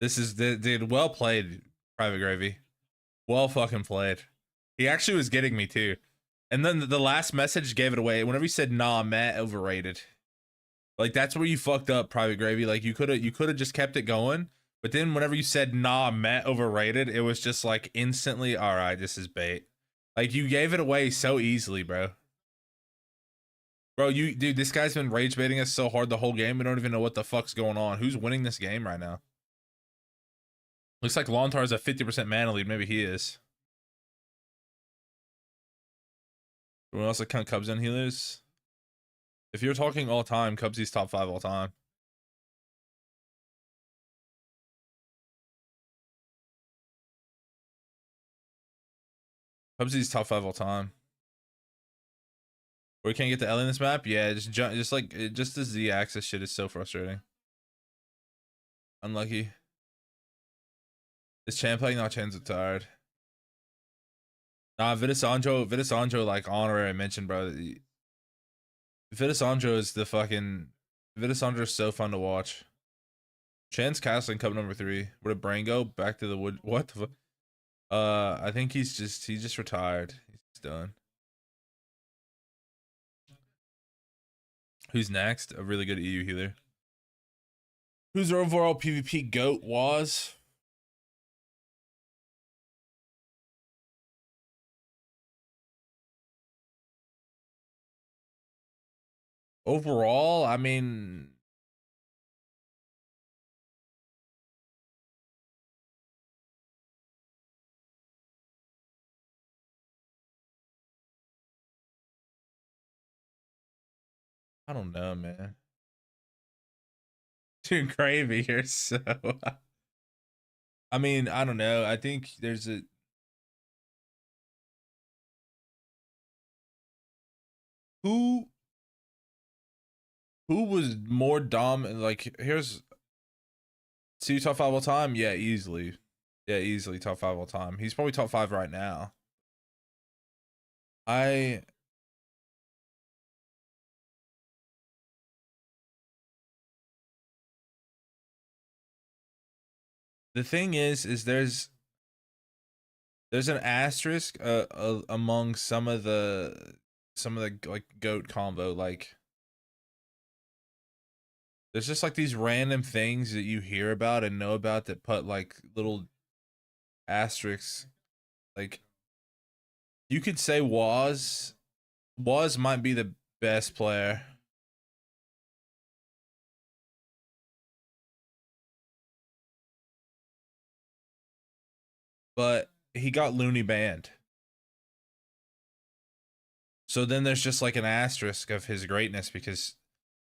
This is, dude, well played, Private Gravy. Well fucking played. He actually was getting me too. And then the last message gave it away. Whenever he said, nah, Matt overrated. Like, that's where you fucked up, Private Gravy. Like, you could have just kept it going. But then whenever you said, nah, Matt overrated, it was just like instantly, all right, this is bait. Like, you gave it away so easily, bro. Bro, dude, this guy's been rage baiting us so hard the whole game. We don't even know what the fuck's going on. Who's winning this game right now? Looks like Lontar's a 50% mana lead. Maybe he is. Everyone else that count Cubs and healers? If you're talking all time, Cubsy's top 5 all time. Cubsy's top 5 all time. Or we can't get the L in this map? Yeah, just like just the Z axis shit is so frustrating. Unlucky. Is Chan playing? No, Chan's tired. Nah, Vitasandro like honorary mention, bro. Vitasandro is the fucking Vitasandro is so fun to watch. Chan's castling cup number 3. Where did Brain go? Back to the wood. What the fuck? I think he's just retired. He's done. Who's next? A really good EU healer. Who's our overall PvP GOAT was? Overall, I mean, I don't know, man. Dude, Gravy, you're so. I mean, I don't know. I think there's a. Who was more dominant? Like, here's. See, top 5 all time? Yeah, easily. Yeah, easily top 5 all time. He's probably top 5 right now. I. The thing is there's an asterisk among some of the like GOAT combo. Like, there's just like these random things that you hear about and know about that put like little asterisks. Like, you could say Waz might be the best player, but he got Looney banned. So then there's just like an asterisk of his greatness because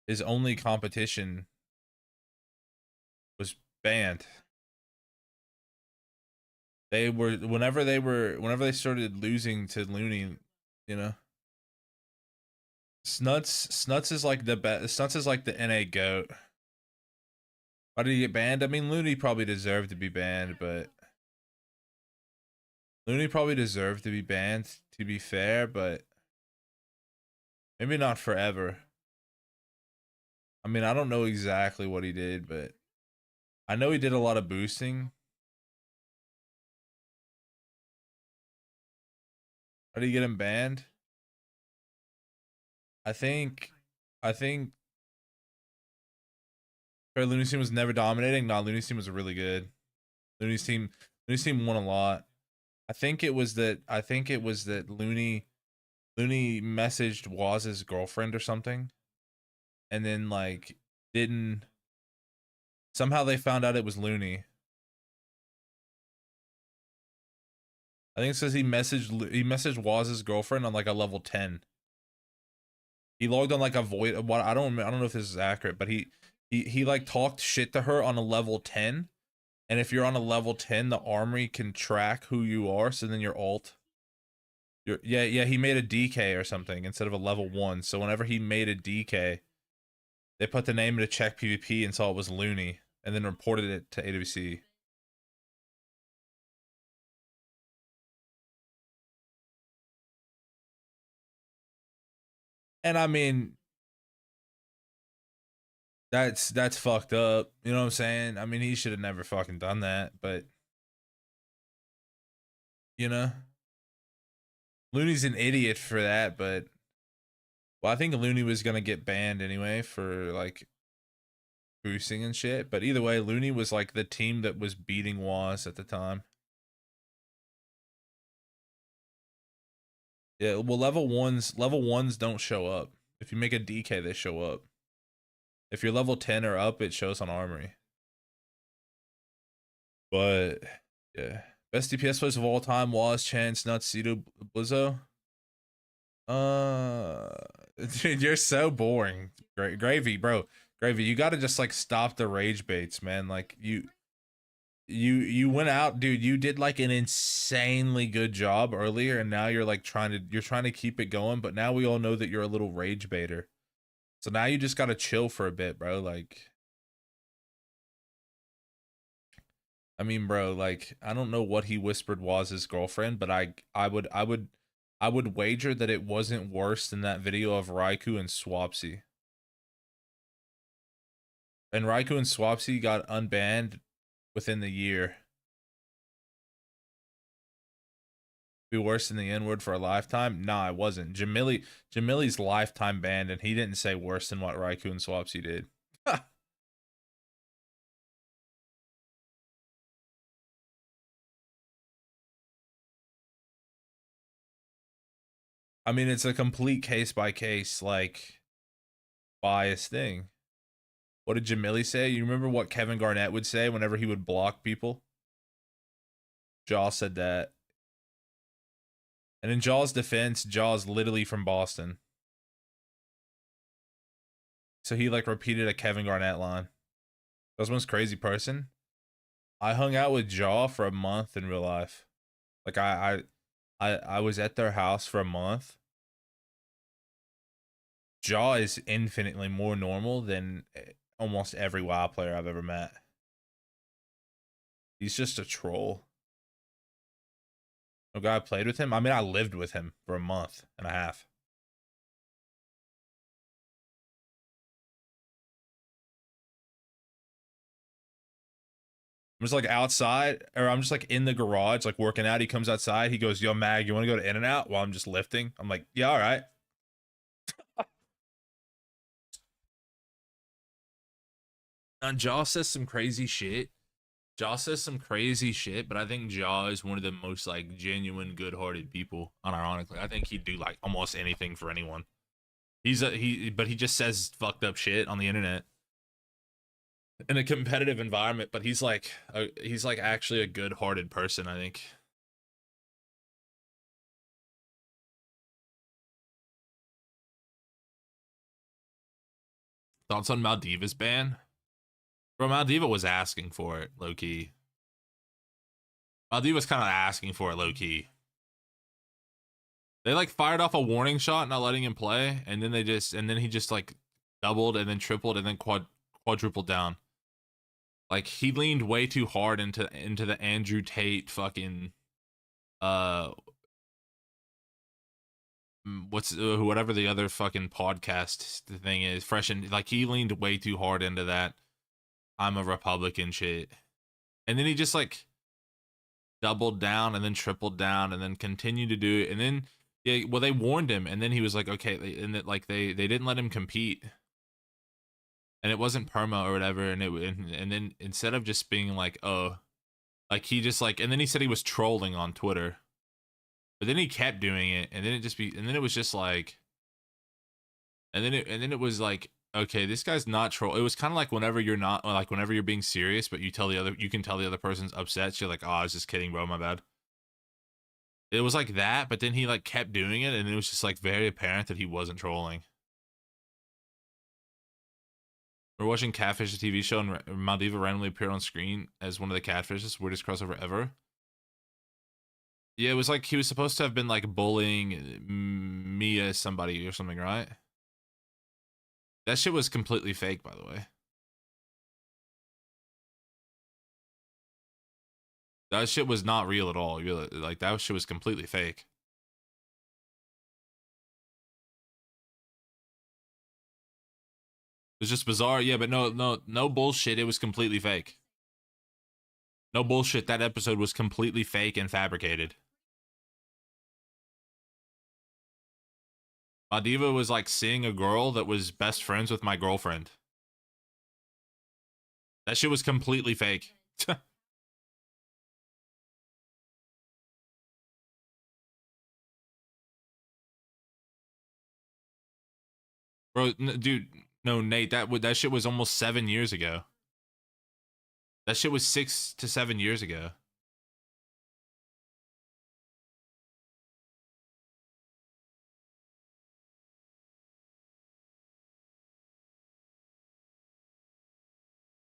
his only competition was banned. Whenever they started losing to Looney, you know. Snuts is like the best. Snuts is like the NA GOAT. Why did he get banned? I mean, Looney probably deserved to be banned, but Looney probably deserved to be banned, to be fair, but maybe not forever. I mean, I don't know exactly what he did, but I know he did a lot of boosting. How did he get him banned? I think Looney Team was never dominating. Nah, Looney Team was really good. Looney Team won a lot. I think it was that Looney messaged Waz's girlfriend or something, and then like didn't somehow they found out it was Looney. I think it says he messaged Waz's girlfriend on like a level 10. He logged on like a void. What I don't know if this is accurate, but he like talked shit to her on a level 10. And if you're on a level 10, the armory can track who you are. So then your alt. Yeah, he made a DK or something instead of a level 1. So whenever he made a DK, they put the name into check PvP and saw it was Looney, and then reported it to AWC. And I mean, that's fucked up. You know what I'm saying? I mean, he should have never fucking done that, but you know, Looney's an idiot for that, but well, I think Looney was gonna get banned anyway for like boosting and shit. But either way, Looney was like the team that was beating Waz at the time. Yeah, well, level ones don't show up. If you make a DK, they show up. If you're level 10 or up, it shows on Armory. But yeah, best DPS players of all time: Waz, Chance, Nuts, Cito, Blizzo. Dude, you're so boring. Gravy, bro. Gravy, you gotta just like stop the rage baits, man. Like you went out, dude. You did like an insanely good job earlier, and now you're like trying to keep it going. But now we all know that you're a little rage baiter. So now you just gotta chill for a bit, bro. Like, I mean, bro, like I don't know what he whispered was his girlfriend, but I would wager that it wasn't worse than that video of Raikou and Swapsy. And Raikou and Swapsy got unbanned within the year. Be worse than the N-word for a lifetime? Nah, it wasn't. Jamili's lifetime banned, and he didn't say worse than what Raikou and Swapsy did. I mean, it's a complete case by case, like, bias thing. What did Jamili say? You remember what Kevin Garnett would say whenever he would block people? Jaw said that. And in Jaw's defense, Jaw's literally from Boston. So he like repeated a Kevin Garnett line. That's the most crazy person. I hung out with Jaw for a month in real life. Like I was at their house for a month. Jaw is infinitely more normal than almost every WoW player I've ever met. He's just a troll. No guy played with him. I mean, I lived with him for a month and a half. I'm just like outside, or I'm just like in the garage, like working out. He comes outside. He goes, "Yo, Mag, you want to go to In-N-Out?" While I'm just lifting. I'm like, "Yeah, all right." And Jaw says some crazy shit. Jaw says some crazy shit, but I think Jaw is one of the most like genuine, good-hearted people. Unironically, I think he'd do like almost anything for anyone. But he just says fucked up shit on the internet in a competitive environment. But he's like actually a good-hearted person, I think. Thoughts on Maldiva's ban? Bro, Maldiva was asking for it, low key. Maldiva's kind of asking for it, low key. They like fired off a warning shot, not letting him play, and then he just like doubled and then tripled and then quadrupled down. Like he leaned way too hard into the Andrew Tate fucking whatever the other fucking podcast thing is, fresh, and like he leaned way too hard into that I'm a Republican shit. And then he just like doubled down and then tripled down and then continued to do it. And then Yeah, well, they warned him, and then he was like, okay, and that like they didn't let him compete, and it wasn't perma or whatever, and then instead of just being like, oh, like he just like, and then he said he was trolling on Twitter, but then he kept doing it, and then it was just like, and then it was like, okay, this guy's not troll. It was kind of like whenever you're not like whenever you're being serious, but you can tell the other person's upset. So you're like, oh, I was just kidding, bro, my bad. It was like that, but then he like kept doing it, and it was just like very apparent that he wasn't trolling. We're watching Catfish, a TV show, and Maldiva randomly appeared on screen as one of the catfishes. Weirdest crossover ever. Yeah, it was like he was supposed to have been like bullying Mia somebody or something, right? That shit was completely fake, by the way. That shit was not real at all. Like that shit was completely fake. It was just bizarre. Yeah, but no bullshit. It was completely fake. No bullshit. That episode was completely fake and fabricated. Maldiva was like seeing a girl that was best friends with my girlfriend. That shit was completely fake. Bro, dude, no, Nate, that shit was almost 7 years ago. That shit was 6 to 7 years ago.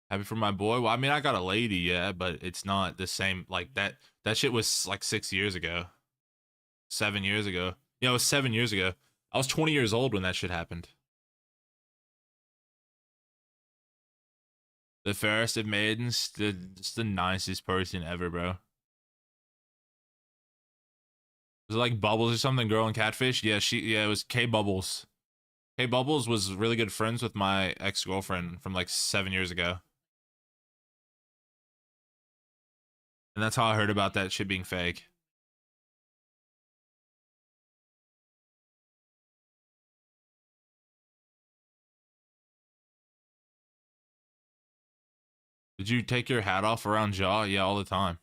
Happy for my boy. Well, I mean, I got a lady, yeah, but it's not the same. Like that. That shit was like 6 years ago, 7 years ago. Yeah, it was 7 years ago. I was 20 years old when that shit happened. The fairest of maidens, just the nicest person ever, bro. Was it like Bubbles or something? Girl and Catfish? Yeah, it was K Bubbles. K Bubbles was really good friends with my ex girlfriend from like 7 years ago, and that's how I heard about that shit being fake. Did you take your hat off around Jaw? Yeah, all the time.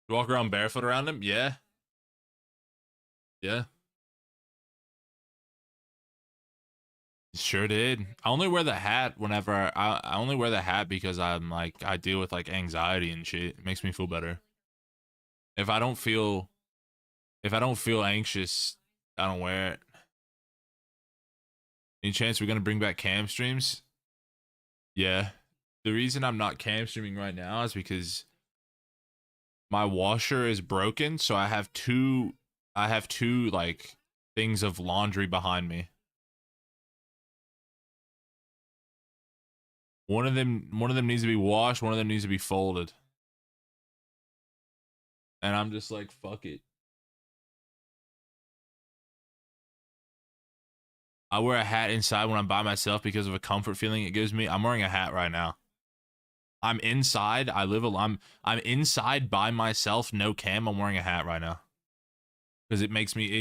You walk around barefoot around him? Yeah, yeah. Sure did. I only wear the hat whenever I only wear the hat because I'm like I deal with like anxiety and shit. It makes me feel better. If I don't feel if I don't feel anxious, I don't wear it. Any chance we're gonna bring back cam streams? Yeah. The reason I'm not cam streaming right now is because my washer is broken, so I have two like things of laundry behind me. One of them needs to be washed, one of them needs to be folded. And I'm just like, fuck it. I wear a hat inside when I'm by myself because of a comfort feeling it gives me. I'm wearing a hat right now. I'm inside. I'm inside by myself, no cam. I'm wearing a hat right now because it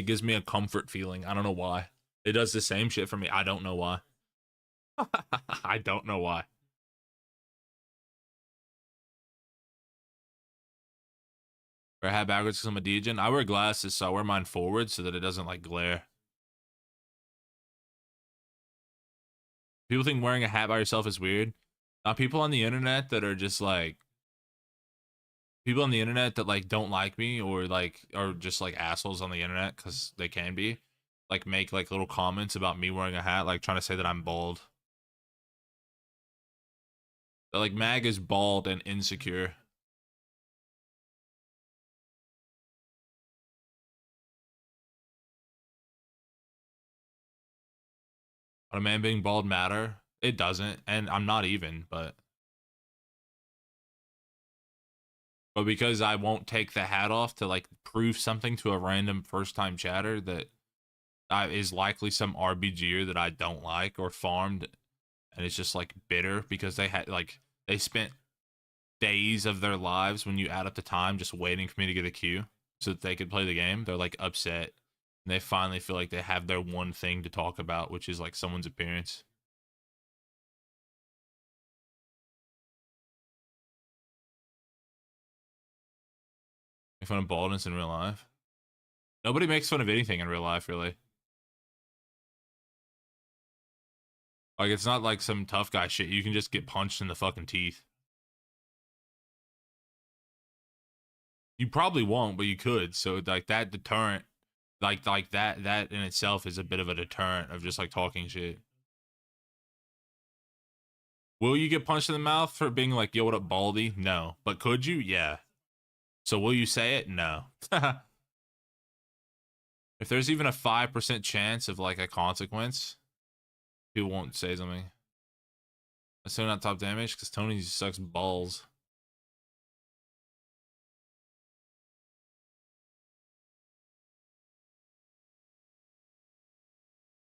gives me a comfort feeling. I don't know why. It does the same shit for me. I don't know why. I don't know why. Wear a hat backwards because I'm a DJ. I wear glasses, so I wear mine forward so that it doesn't like glare. People think wearing a hat by yourself is weird. People on the internet that are just like people on the internet that like don't like me or like are just like assholes on the internet because they can be like make like little comments about me wearing a hat, like trying to say that I'm bald. But, like Mag is bald and insecure. On a man being bald matter? It doesn't, and I'm not even, but because I won't take the hat off to like prove something to a random first time chatter that is likely some RBGer that I don't like or farmed, and it's just like bitter because they had like they spent days of their lives when you add up the time just waiting for me to get a queue so that they could play the game. They're like upset, and they finally feel like they have their one thing to talk about, which is like someone's appearance. Make fun of baldness in real life. Nobody makes fun of anything in real life, really. Like, it's not like some tough guy shit. You can just get punched in the fucking teeth. You probably won't, but you could. So, like, that deterrent, like that in itself is a bit of a deterrent of just, like, talking shit. Will you get punched in the mouth for being like, yo, what up, Baldy? No. But could you? Yeah. So, will you say it? No. If there's even a 5% chance of, like, a consequence, people won't say something. That's still not top damage because Tony sucks balls.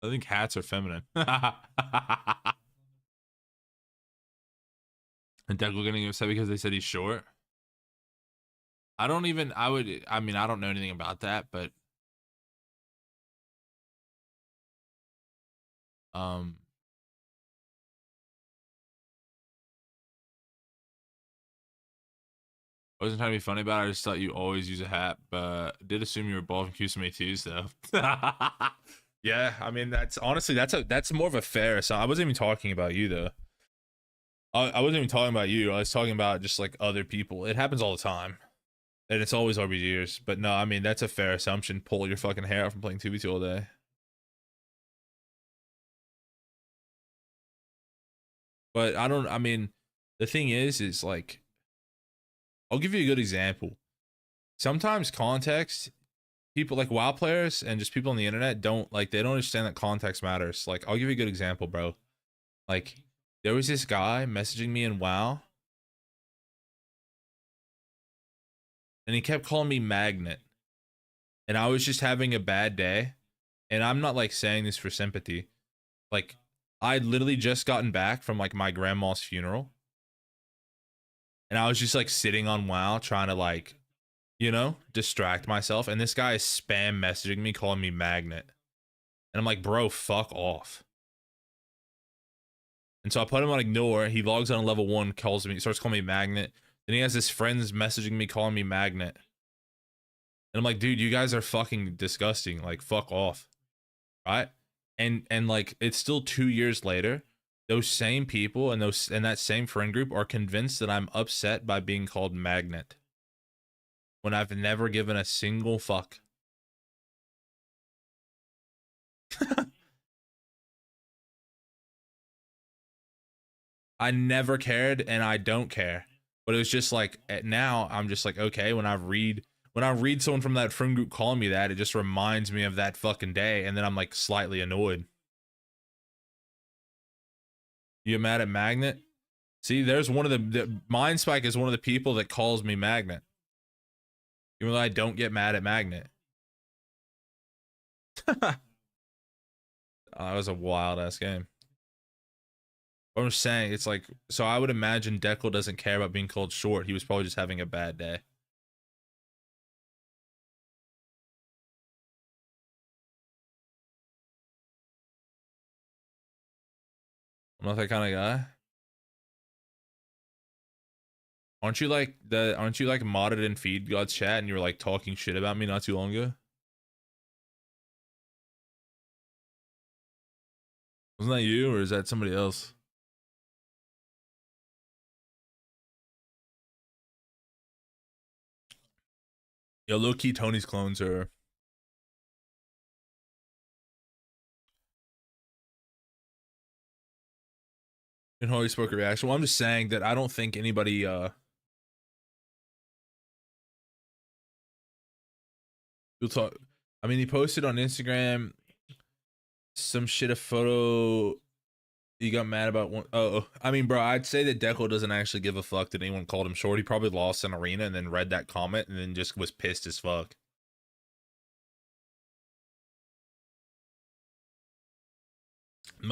I think hats are feminine. And Deckle getting upset because they said he's short. I don't even, I mean, I don't know anything about that, but, um, I wasn't trying to be funny about it. I just thought you always use a hat, but did assume you were bald from QSMA2s though. Yeah, I mean, that's honestly, that's more of a fair. So I wasn't even talking about you though. I wasn't even talking about you. I was talking about just like other people. It happens all the time. And it's always RBGers. But no, I mean, that's a fair assumption. Pull your fucking hair out from playing 2v2 all day. But I mean, the thing is like, I'll give you a good example. Sometimes context, people like WoW players and just people on the internet they don't understand that context matters. Like, I'll give you a good example, bro. Like, there was this guy messaging me in WoW, and he kept calling me Magnet. And I was just having a bad day. And I'm not like saying this for sympathy. Like, I'd literally just gotten back from like my grandma's funeral. And I was just like sitting on WoW trying to like, distract myself. And this guy is spam messaging me, calling me Magnet. And I'm like, bro, fuck off. And so I put him on ignore. He logs on level 1, calls me, starts calling me Magnet. Then he has his friends messaging me, calling me Magnet. And I'm like, dude, you guys are fucking disgusting. Like, fuck off. Right? And like, it's still 2 years later. Those same people and that same friend group are convinced that I'm upset by being called Magnet. When I've never given a single fuck. I never cared and I don't care. But it was just like now I'm just like, okay, when I read someone from that friend group calling me that, it just reminds me of that fucking day, and then I'm like slightly annoyed. You mad at Magnet? See, there's one of the Mind Spike is one of the people that calls me Magnet. Even though I don't get mad at Magnet. That was a wild ass game. I'm just saying, it's like, so I would imagine Deckel doesn't care about being called short. He was probably just having a bad day. I'm not that kind of guy. Aren't you like modded in Feed God's chat and you were like talking shit about me not too long ago? Wasn't that you or is that somebody else? Yo, low key Tony's clones are in Holy Spoke reaction. Well, I'm just saying that I don't think anybody will talk. I mean, he posted on Instagram Some shit, a photo you got mad about one. Oh, I mean, bro, I'd say that Deco doesn't actually give a fuck that anyone called him short. He probably lost an arena and then read that comment and then just was pissed as fuck.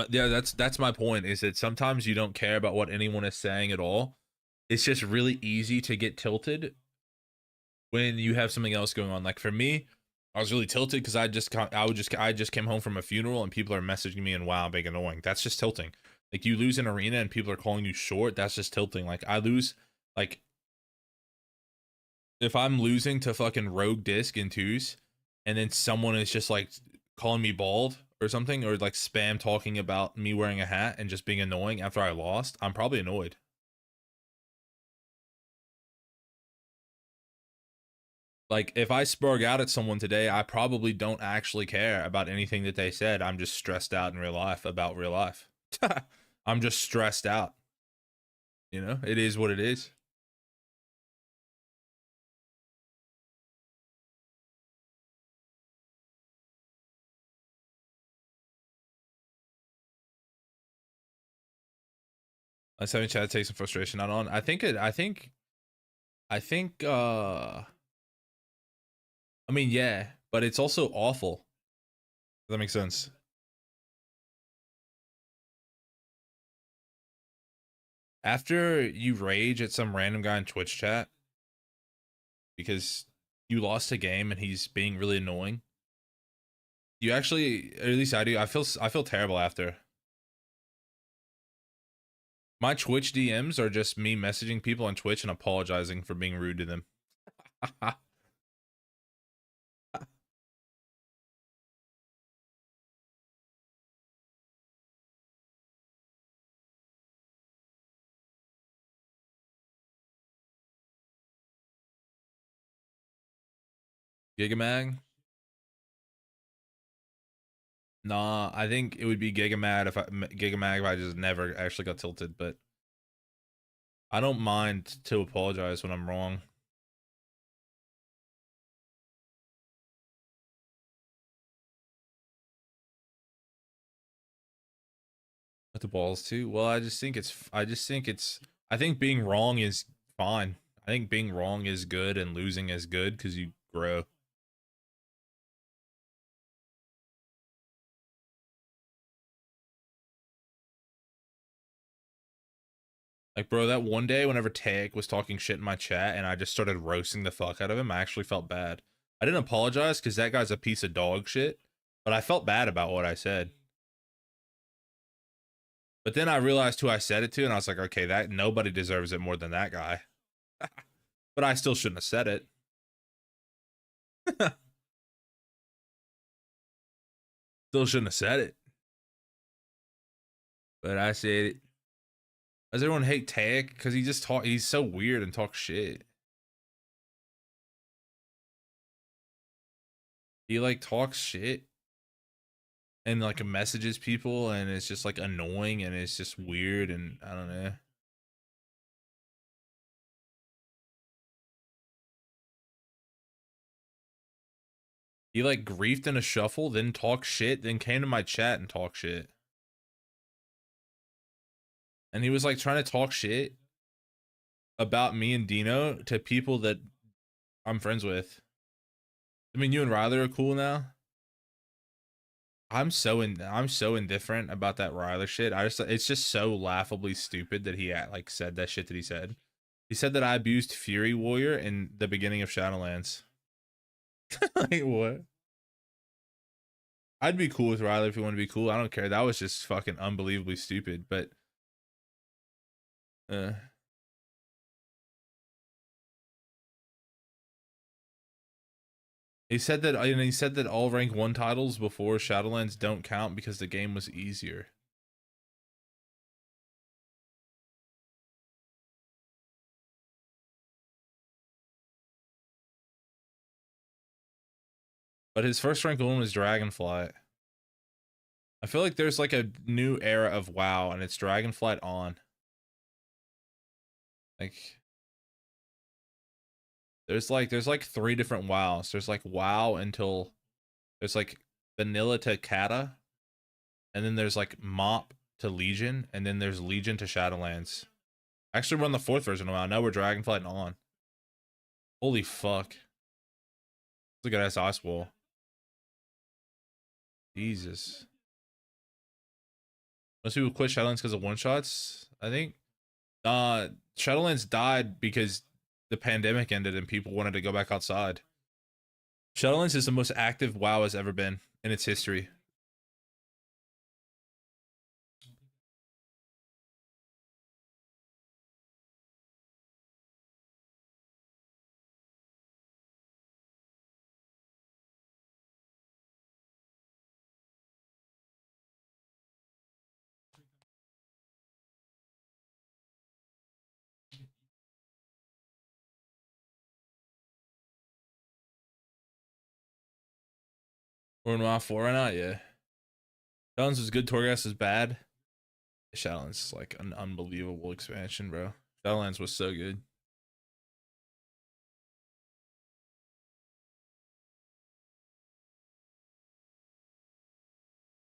Yeah, that's my point, is that sometimes you don't care about what anyone is saying at all. It's just really easy to get tilted when you have something else going on. Like for me, I was really tilted because I just came home from a funeral and people are messaging me and wow, big annoying. That's just tilting. Like you lose an arena and people are calling you short. That's just tilting. Like I lose, like if I'm losing to fucking Rogue Disc in twos, and then someone is just like calling me bald or something, or like spam talking about me wearing a hat and just being annoying after I lost, I'm probably annoyed. Like if I spurg out at someone today, I probably don't actually care about anything that they said. I'm just stressed out in real life about real life. I'm just stressed out. You know, it is what it is. I was having chat take some frustration out on. I think I mean, yeah, but it's also awful. Does that make sense? After you rage at some random guy in Twitch chat because you lost a game and he's being really annoying, you actually, or at least I do, I feel terrible after. My Twitch DMs are just me messaging people on Twitch and apologizing for being rude to them. Gigamag? Nah, I think it would be Gigamag if I just never actually got tilted, but I don't mind to apologize when I'm wrong. With the balls too. Well, I think being wrong is fine. I think being wrong is good and losing is good because you grow. Like, bro, that one day whenever Tag was talking shit in my chat and I just started roasting the fuck out of him, I actually felt bad. I didn't apologize because that guy's a piece of dog shit, but I felt bad about what I said. But then I realized who I said it to, and I was like, okay, that nobody deserves it more than that guy. But I still shouldn't have said it. Still shouldn't have said it. But I said it. Does everyone hate Tag? Because he's so weird and talks shit. He like talks shit and like messages people and it's just like annoying and it's just weird and I don't know. He like griefed in a shuffle, then talked shit, then came to my chat and talked shit. And he was like trying to talk shit about me and Dino to people that I'm friends with. I mean, you and Riley are cool now. I'm so indifferent about that Riley shit. It's just so laughably stupid that he like said that shit that he said. He said that I abused Fury Warrior in the beginning of Shadowlands. Like what? I'd be cool with Riley if you want to be cool. I don't care. That was just fucking unbelievably stupid. But uh, he said that all rank 1 titles before Shadowlands don't count because the game was easier. But his first rank 1 was Dragonflight. I feel like there's like a new era of WoW and it's Dragonflight on. Like there's like 3 different WoWs. There's like WoW until there's like vanilla to Kata, and then there's like Mop to Legion, and then there's Legion to Shadowlands. I actually run the 4th version a while. Now we're Dragonflight on. Holy fuck. Look at that ice wall. Jesus. Most people quit Shadowlands because of one-shots, I think. Shadowlands died because the pandemic ended and people wanted to go back outside. Shadowlands is the most active WoW has ever been in its history. We're in WoW 4 right now, yeah. Shadowlands was good, Torghast was bad. Shadowlands is like an unbelievable expansion, bro. Shadowlands was so good.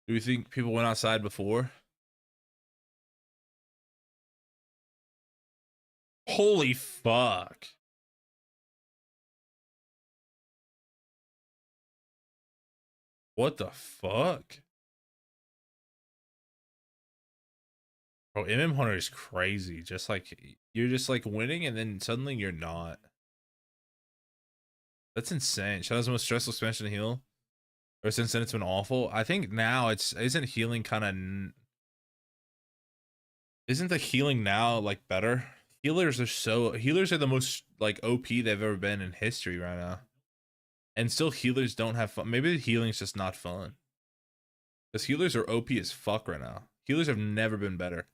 Do we think people went outside before? Holy fuck. What the fuck? Bro, MM Hunter is crazy. Just like you're just like winning and then suddenly you're not. That's insane. Shadow's the most stressful expansion to heal. Or since then it's been awful. I think now isn't healing kind of isn't the healing now like better? Healers are the most like OP they've ever been in history right now. And still healers don't have fun. Maybe the healing's just not fun. Because healers are OP as fuck right now. Healers have never been better.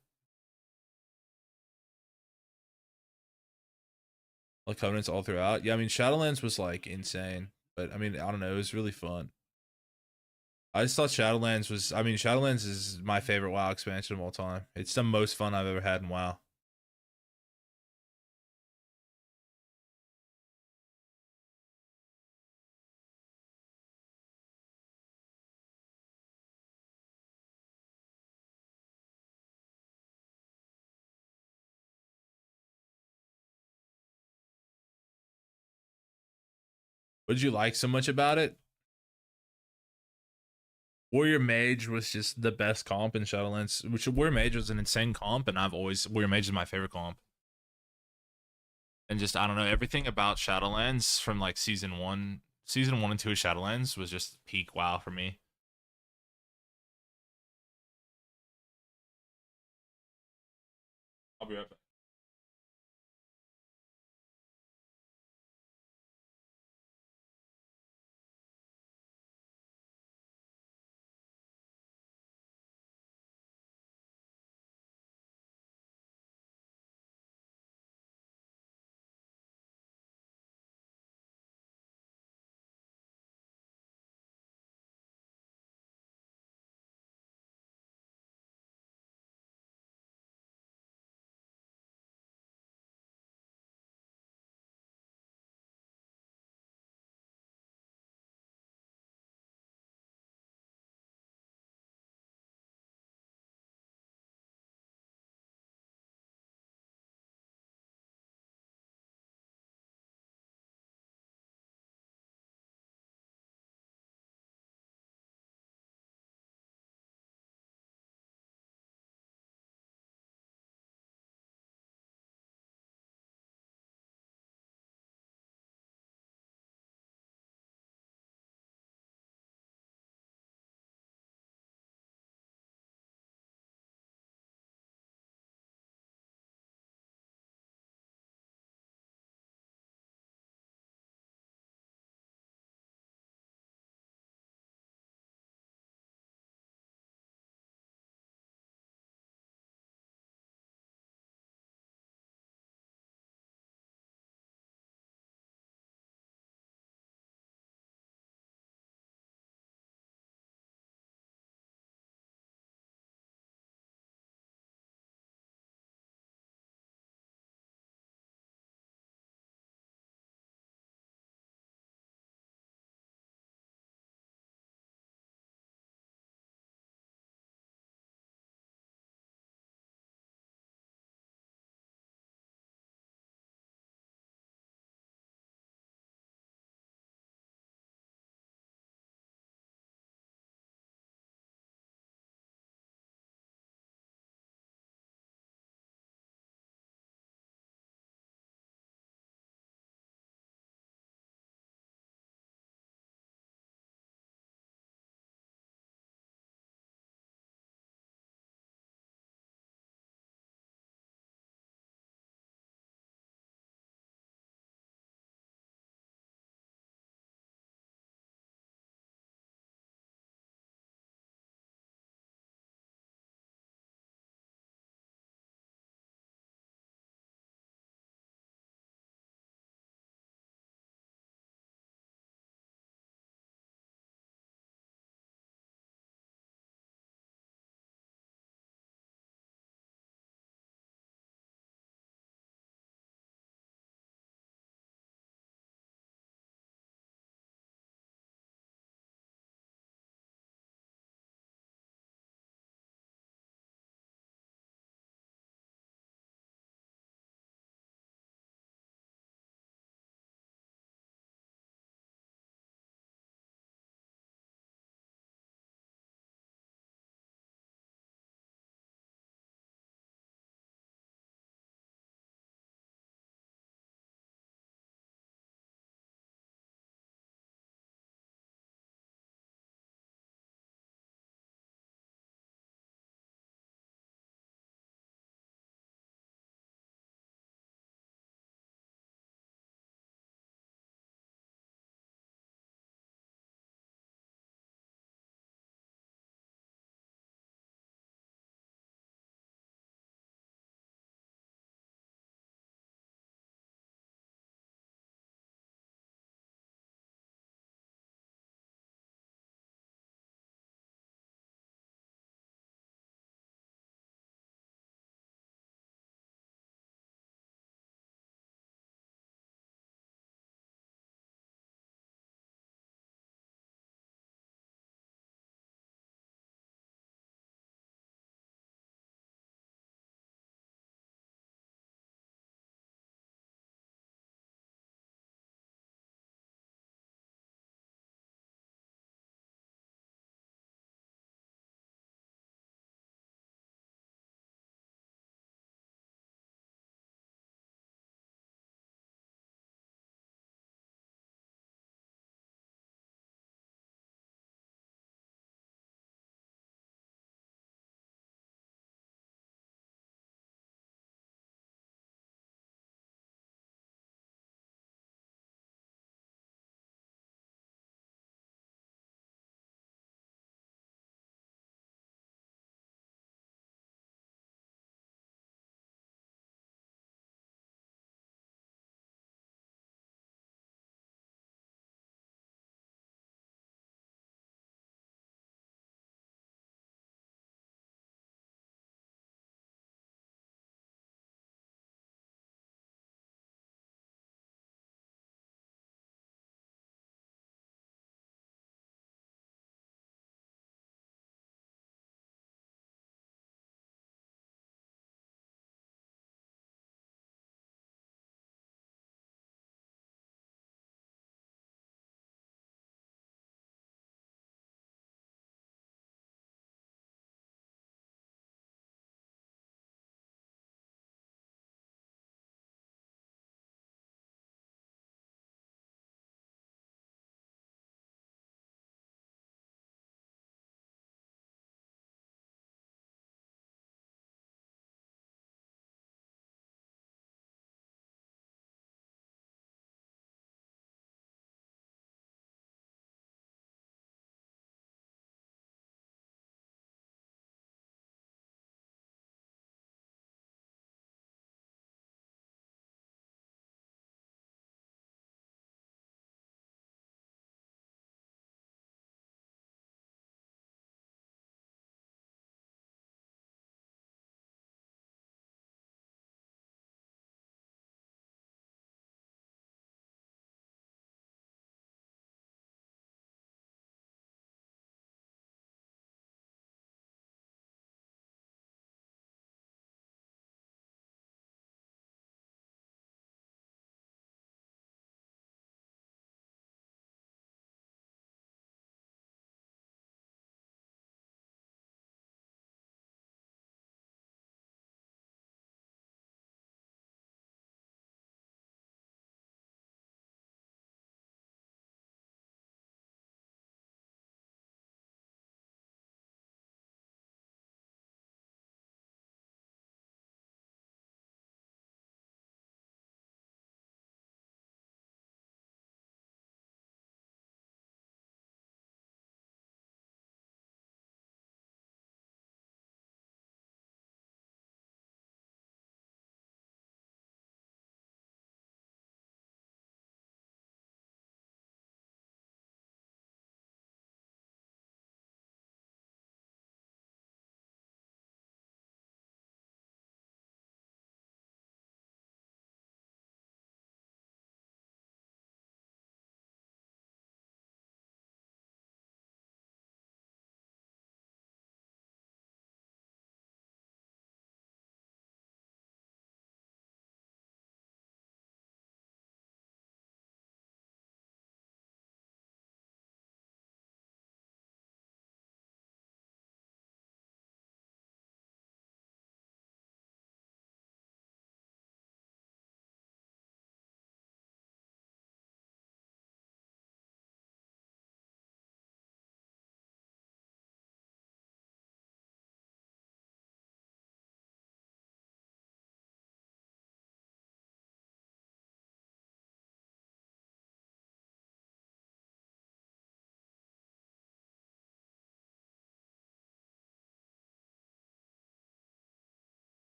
Like Covenants all throughout. Yeah, I mean Shadowlands was like insane. But I mean, I don't know, it was really fun. I just thought Shadowlands was Shadowlands is my favorite WoW expansion of all time. It's the most fun I've ever had in WoW. What did you like so much about it? Warrior Mage was just the best comp in Shadowlands. Which Warrior Mage was an insane comp, and Warrior Mage is my favorite comp. And just I don't know, everything about Shadowlands from like season one and two of Shadowlands was just peak WoW for me. I'll be right back.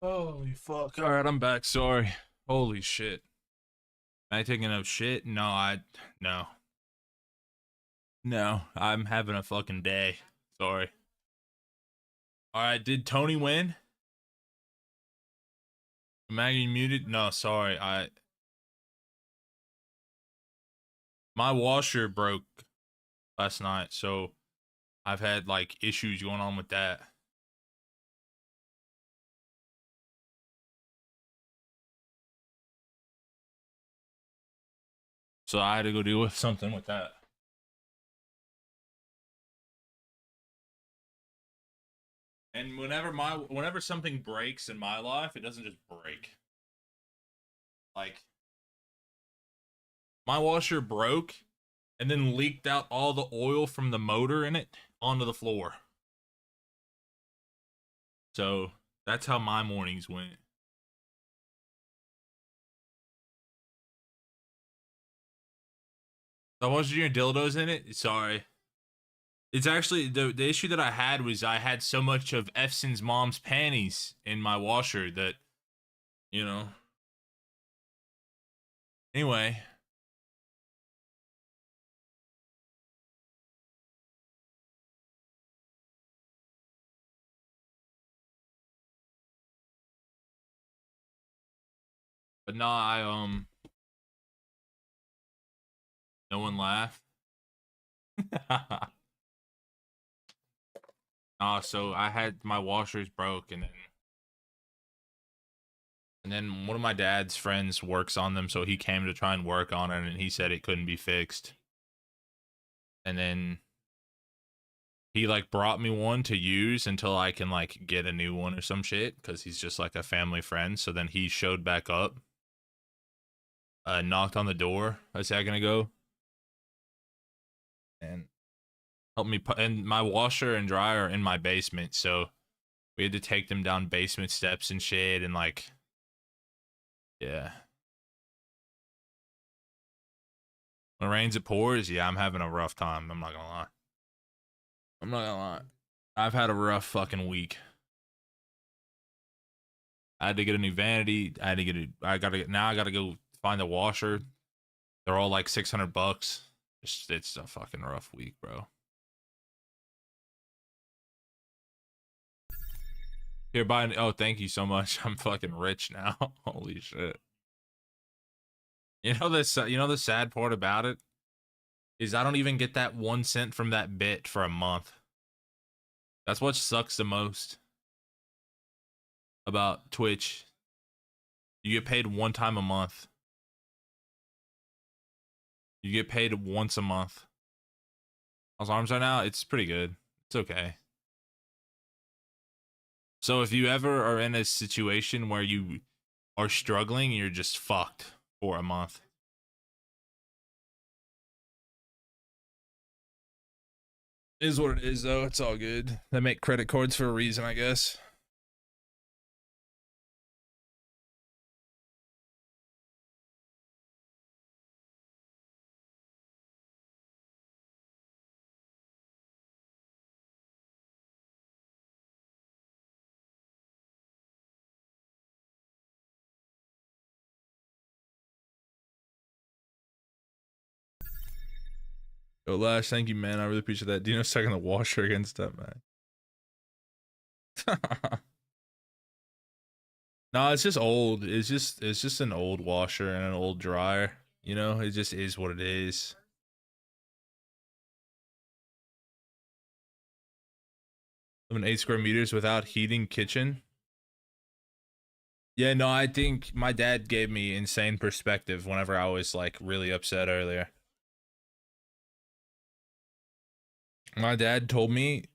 Holy fuck. All right, I'm back. Sorry. Holy shit. Am I taking a shit? No. No, I'm having a fucking day. Sorry. All right, did Tony win? Maggie muted? No, sorry. My washer broke last night, so I've had like issues going on with that. So I had to go deal with something with that. And whenever something breaks in my life, it doesn't just break. Like my washer broke and then leaked out all the oil from the motor in it onto the floor. So that's how my mornings went. I washed your dildos in it. Sorry. It's actually the issue that I had was I had so much of Efson's mom's panties in my washer that, you know. Anyway, but no, no one laughed. So I had my washers broke, and then one of my dad's friends works on them, so he came to try and work on it, and he said it couldn't be fixed. And then he like brought me one to use until I can like get a new one or some shit, because he's just like a family friend. So then he showed back up, knocked on the door a second ago, and helped me put. And my washer and dryer are in my basement, so we had to take them down basement steps and shit, and like, yeah. When it rains, it pours. Yeah, I'm having a rough time. I'm not gonna lie. I'm not gonna lie. I've had a rough fucking week. I had to get a new vanity. I gotta go find a washer. They're all like $600. It's a fucking rough week, bro. Here, buy. Oh, thank you so much. I'm fucking rich now. Holy shit. You know this. You know the sad part about it is I don't even get that 1 cent from that bit for a month. That's what sucks the most about Twitch. You get paid one time a month. You get paid once a month. How's arms right now? It's pretty good. It's okay. So if you ever are in a situation where you are struggling, you're just fucked for a month. It is what it is, though. It's all good. They make credit cards for a reason, I guess. Yo, Lash, thank you, man. I really appreciate that. Dino second the washer against that, man. No, it's just old. It's just an old washer and an old dryer. You know, it just is what it is. Living 8 square meters without heating kitchen. Yeah, no, I think my dad gave me insane perspective whenever I was like really upset earlier. My dad told me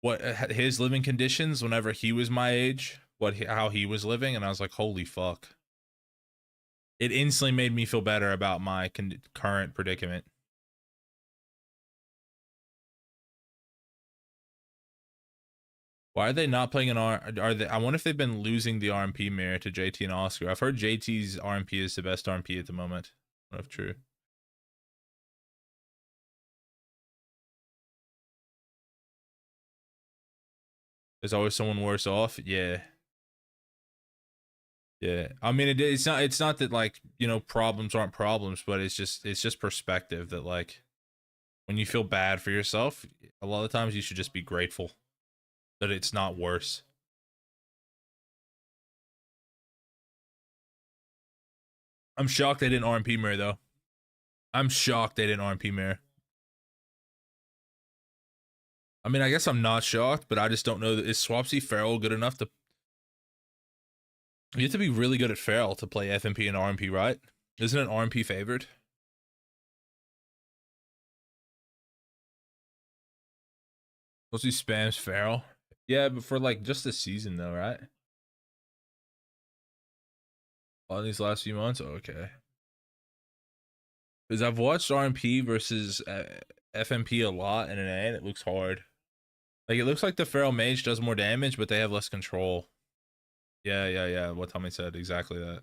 what his living conditions whenever he was my age, how he was living, and I was like, holy fuck. It instantly made me feel better about my current predicament. Why are they not playing an R? Are they? I wonder if they've been losing the RMP mirror to JT and Oscar. I've heard JT's RMP is the best RMP at the moment. I don't know if true. There's always someone worse off. Yeah. Yeah. I mean, it's not that like, you know, problems aren't problems, but it's just perspective that like when you feel bad for yourself, a lot of times you should just be grateful that it's not worse. I'm shocked they didn't RMP mirror though. I'm shocked they didn't RMP mirror. I mean, I guess I'm not shocked, but I just don't know that is Swapsy Feral good enough to. You have to be really good at Feral to play FMP and RMP, right? Isn't an RMP favored? Swapsy spams Feral. Yeah, but for like just a season though, right? On these last few months, okay. Because I've watched RMP versus FMP a lot in an A, and it looks hard. Like it looks like the Feral Mage does more damage, but they have less control. Yeah. What Tommy said, exactly that.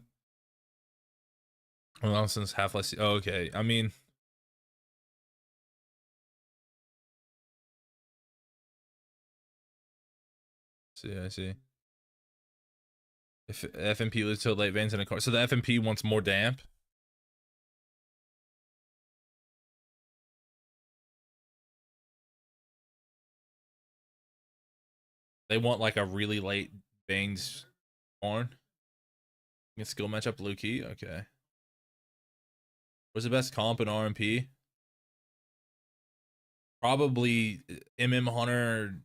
Well, since Half-Life. Oh, okay. I mean, see, I see. If FMP lives till late veins in a car, so the FMP wants more damp. They want like a really late veins corn. Skill matchup low key. Okay. What's the best comp in RMP? Probably MM Hunter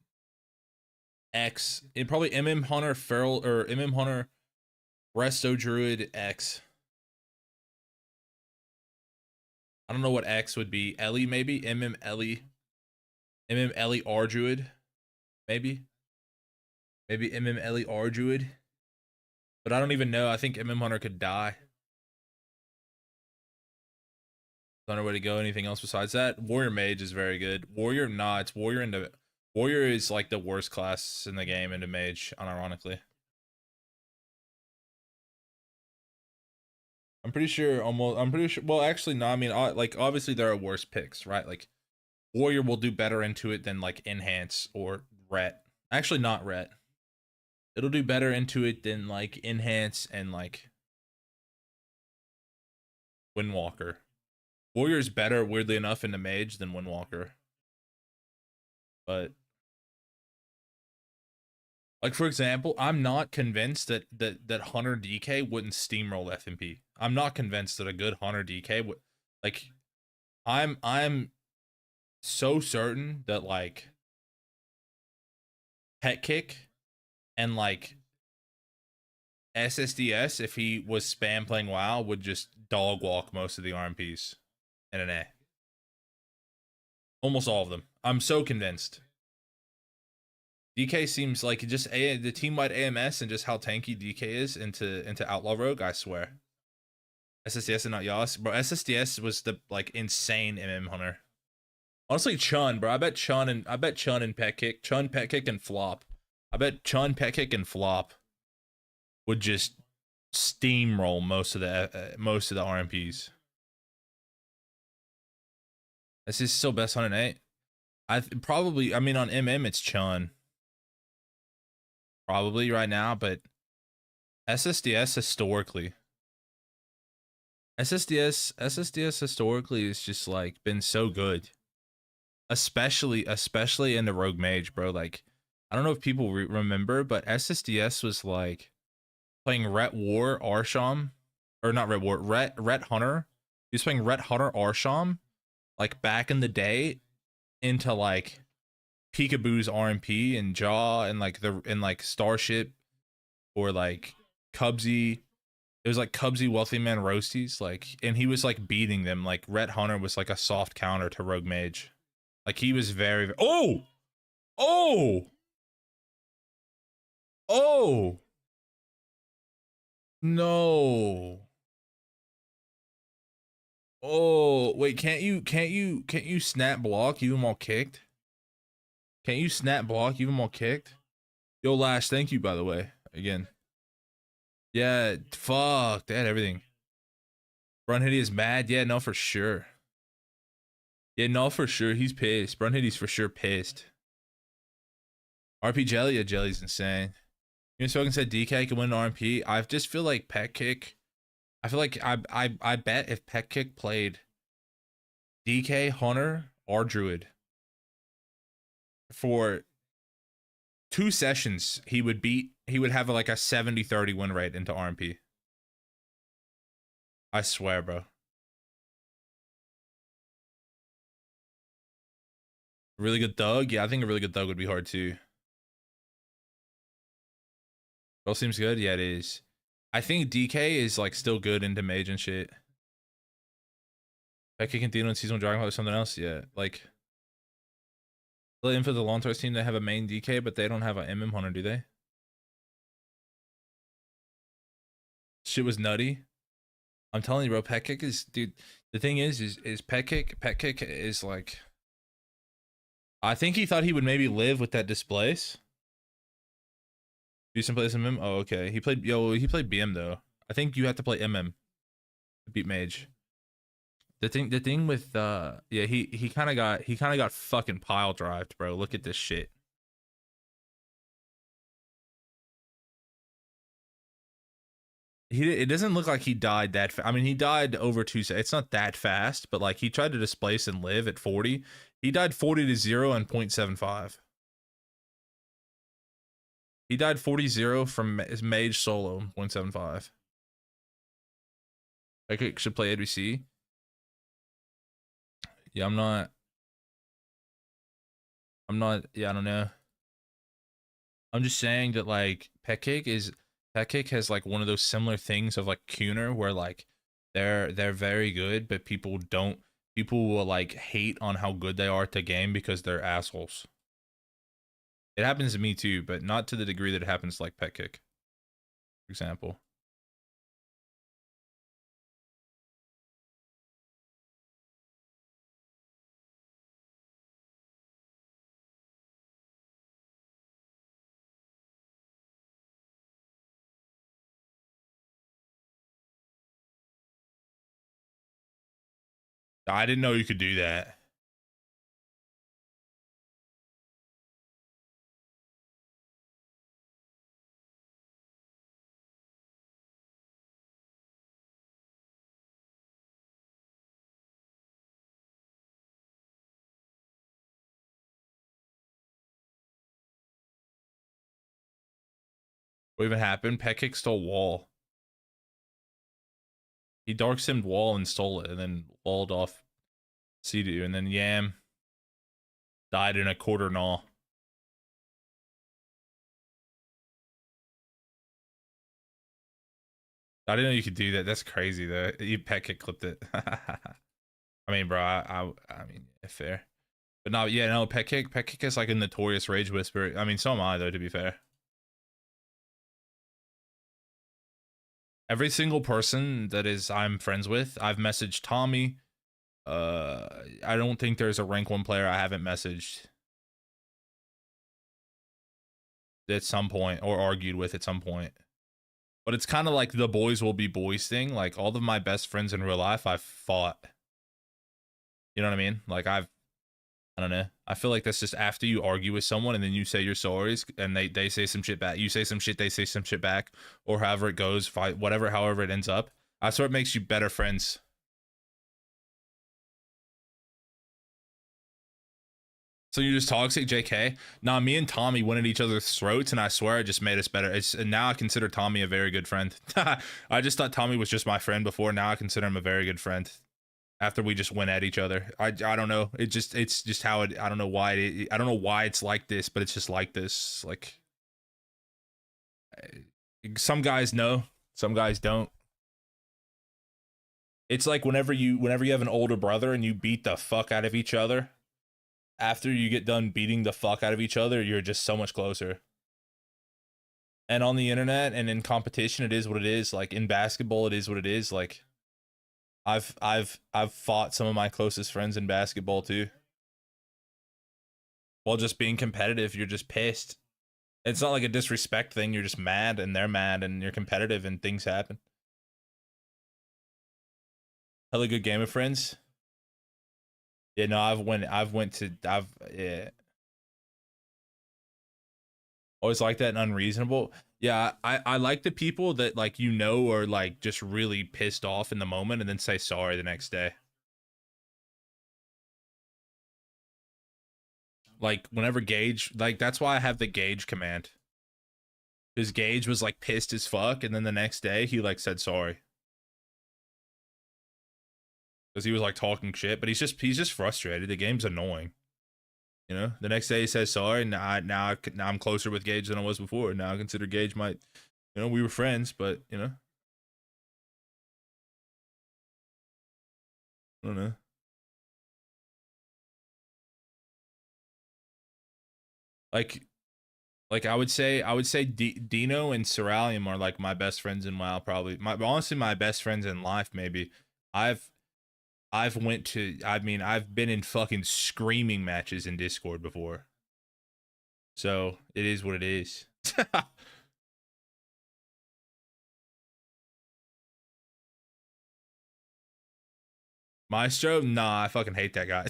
X. It probably MM Hunter Feral or MM Hunter Resto Druid X. I don't know what X would be. Ellie maybe? MM Ellie. MM Ellie R Druid. Maybe. Maybe MM Ellie R Druid. But I don't even know. I think MM Hunter could die. Don't know where to go. Anything else besides that? Warrior Mage is very good. Warrior, nah, it's Warrior into Warrior is like the worst class in the game into Mage, unironically. I'm pretty sure well actually no, I mean like obviously there are worse picks, right? Like Warrior will do better into it than like Enhance or Ret. Actually not Ret. It'll do better into it than like Enhance and like Windwalker. Warrior's better, weirdly enough, in the Mage than Windwalker. But like for example, I'm not convinced that Hunter DK wouldn't steamroll FMP. I'm not convinced that a good Hunter DK would like I'm so certain that like Pet Kick and like SSDS, if he was spam playing WoW, would just dog walk most of the RMPs in an A. Almost all of them. I'm so convinced. DK seems like just the team-wide AMS and just how tanky DK is into Outlaw Rogue, I swear. SSDS and not Yas. Bro, SSDS was the like insane MM Hunter. Honestly, Chun, bro. I bet Chun and Pet Kick. Chun, Pet Kick, and Flop. I bet Chun, Pet Kick, and Flop would just steamroll most of the RMPs. This is still best 108. I mean on MM it's Chun. Probably right now, but SSDS historically. SSDS historically is just like been so good. Especially in the Rogue Mage, bro. Like I don't know if people remember, but SSDS was like playing Ret War Arsham, or not Ret War, Ret Hunter. He was playing Ret Hunter Arsham, like back in the day, into like Peekaboo's RMP and Jaw and like Starship or like Cubsy. It was like Cubsy Wealthy Man Roasties, like, and he was like beating them. Like Ret Hunter was like a soft counter to Rogue Mage. Like he was very oh oh no. Oh, wait, can't you snap block even while kicked? Can't you snap block even while kicked? Yo, Lash, thank you by the way. Again. Yeah, fuck. They had everything. Brunhitty is mad. Yeah, no, for sure. Yeah, no, for sure. He's pissed. Brunhitty's for sure pissed. RP Jelly, yeah, Jelly's insane. You know, Spoken said DK can win an RP. I just feel like Pet Kick. I feel like I bet if Pet Kick played DK, Hunter, or Druid for 2 sessions, he would have like a 70-30 win rate into RMP. I swear, bro. Really good thug? Yeah, I think a really good thug would be hard too. Both seems good? Yeah, it is. I think DK is like still good into mage and shit. Pet Kick and Dino in season 1 Dragon Ball or something else? Yeah, like for the Long Tours team, they have a main DK, but they don't have an MM Hunter, do they? Shit was nutty. I'm telling you, bro, Pet Kick is, dude. The thing is Pet Kick is like, I think he thought he would maybe live with that displace. Decent plays MM. Oh, okay. He played BM though. I think you have to play MM to beat Mage. The thing with yeah, he kind of got fucking pile drived, bro. Look at this shit. It doesn't look like he died that I mean, he died over 2 seconds. It's not that fast, but like he tried to displace and live at 40. He died 40-0 and 0.75. He died 40-0 from his mage solo 0.75. I should play ABC. Yeah, I'm not. Yeah, I don't know. I'm just saying that like Pet Kick has like one of those similar things of like Kuner where like they're very good, but people will like hate on how good they are at the game because they're assholes. It happens to me too, but not to the degree that it happens to like Pet Kick, for example. I didn't know you could do that. What even happened? Pet Kick stole wall. He dark simmed wall and stole it, and then walled off C2, and then Yam died in a quarter gnaw. I didn't know you could do that. That's crazy though. You Pet Kick clipped it. I mean, bro, I mean, fair. But no, yeah, no, Pet Kick is like a notorious rage whisperer. I mean, so am I though, to be fair. Every single person that is I'm friends with, I've messaged Tommy. I don't think there's a rank 1 player I haven't messaged at some point or argued with at some point. But it's kind of like the boys will be boys thing. Like all of my best friends in real life, I've fought. You know what I mean? Like I don't know. I feel like that's just after you argue with someone and then you say your sorries and they say some shit back. You say some shit, they say some shit back, or however it goes, fight, whatever, however it ends up. That's what makes you better friends. So you're just toxic, JK? Nah, me and Tommy went at each other's throats, and I swear it just made us better. And now I consider Tommy a very good friend. I just thought Tommy was just my friend before. Now I consider him a very good friend. After we just went at each other, I don't know. It's just how it. I don't know why I don't know why it's like this, but it's just like this. Like some guys know, some guys don't. It's like whenever you have an older brother and you beat the fuck out of each other. After you get done beating the fuck out of each other, you're just so much closer. And on the internet and in competition, it is what it is. Like in basketball, it is what it is. Like I've fought some of my closest friends in basketball too. While just being competitive, you're just pissed. It's not like a disrespect thing. You're just mad and they're mad and you're competitive and things happen. Hella good game of friends. Yeah, no, I've yeah. Always like that and unreasonable. Yeah, I like the people that like are like just really pissed off in the moment and then say sorry the next day. Like whenever Gage, like that's why I have the Gage command. Because Gage was like pissed as fuck, and then the next day he like said sorry. Because he was like talking shit, but he's just frustrated. The game's annoying. You know, the next day he says sorry. Now I'm closer with Gage than I was before. Now I consider Gage we were friends, but I don't know. Like, I would say Dino and Ceralium are like my best friends in WoW. Probably honestly my best friends in life. Maybe I've I've been in fucking screaming matches in Discord before. So it is what it is. Maestro, nah, I fucking hate that guy.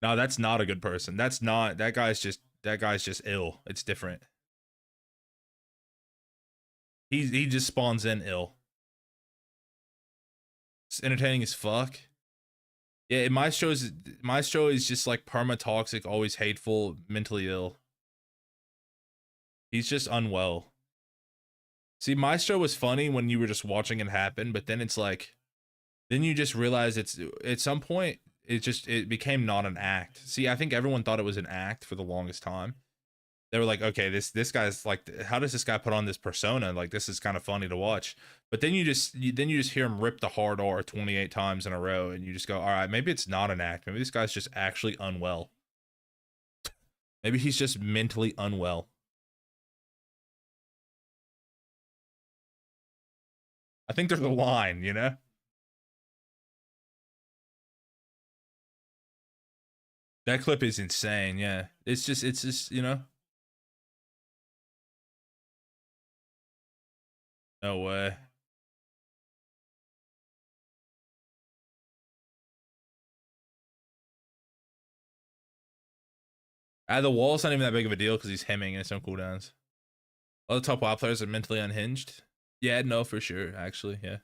No, that's not a good person. That guy's just ill. It's different. He just spawns in ill. It's entertaining as fuck. Yeah, Maestro is just like perma toxic, always hateful, mentally ill. He's just unwell. See, Maestro was funny when you were just watching it happen, but then it's like then you just realize it's at some point it became not an act. See, I think everyone thought it was an act for the longest time. They were like, okay, this guy's like, how does this guy put on this persona? Like, this is kind of funny to watch. But then you just hear him rip the hard R 28 times in a row, and you just go, all right, maybe it's not an act. Maybe this guy's just actually unwell. Maybe he's just mentally unwell. I think there's a line, you know? That clip is insane. Yeah, it's just. No way. The wall's not even that big of a deal because he's hemming and it's no cooldowns. Other top WoW players are mentally unhinged. Yeah, no, for sure. Actually, yeah,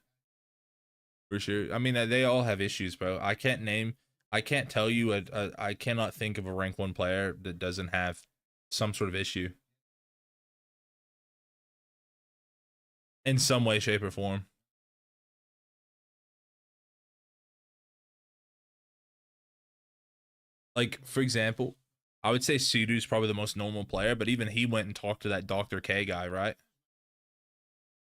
for sure. I mean, they all have issues, bro. I can't tell you. I cannot think of a rank 1 player that doesn't have some sort of issue in some way, shape, or form. Like, for example, I would say Sudo's probably the most normal player, but even he went and talked to that Dr. K guy, right?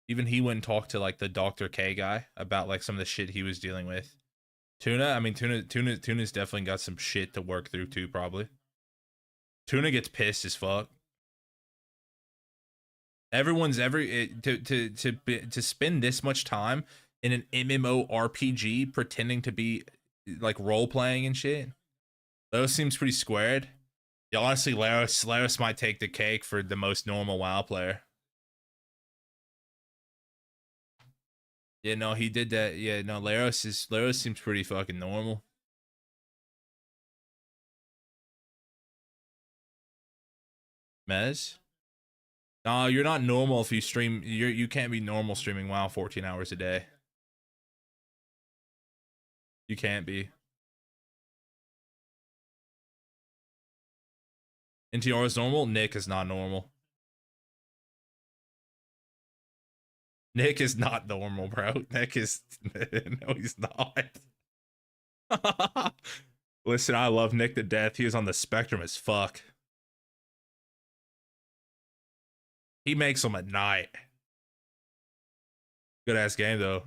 Even he went and talked to like the Dr. K guy about like some of the shit he was dealing with. Tuna, I mean, Tuna's definitely got some shit to work through too, probably. Tuna gets pissed as fuck. Everyone's to spend this much time in an MMORPG pretending to be like role playing and shit. Those seems pretty squared. Yeah, honestly, Laros might take the cake for the most normal WoW player. Yeah, no, he did that. Yeah, no, Laros seems pretty fucking normal. Mez? No, you're not normal if you stream. You can't be normal streaming WoW 14 hours a day. You can't be. NTR is normal. Nick is not normal. Nick is not normal, bro. Nick is no, he's not. Listen, I love Nick to death. He is on the spectrum as fuck. He makes them at night. Good ass game though.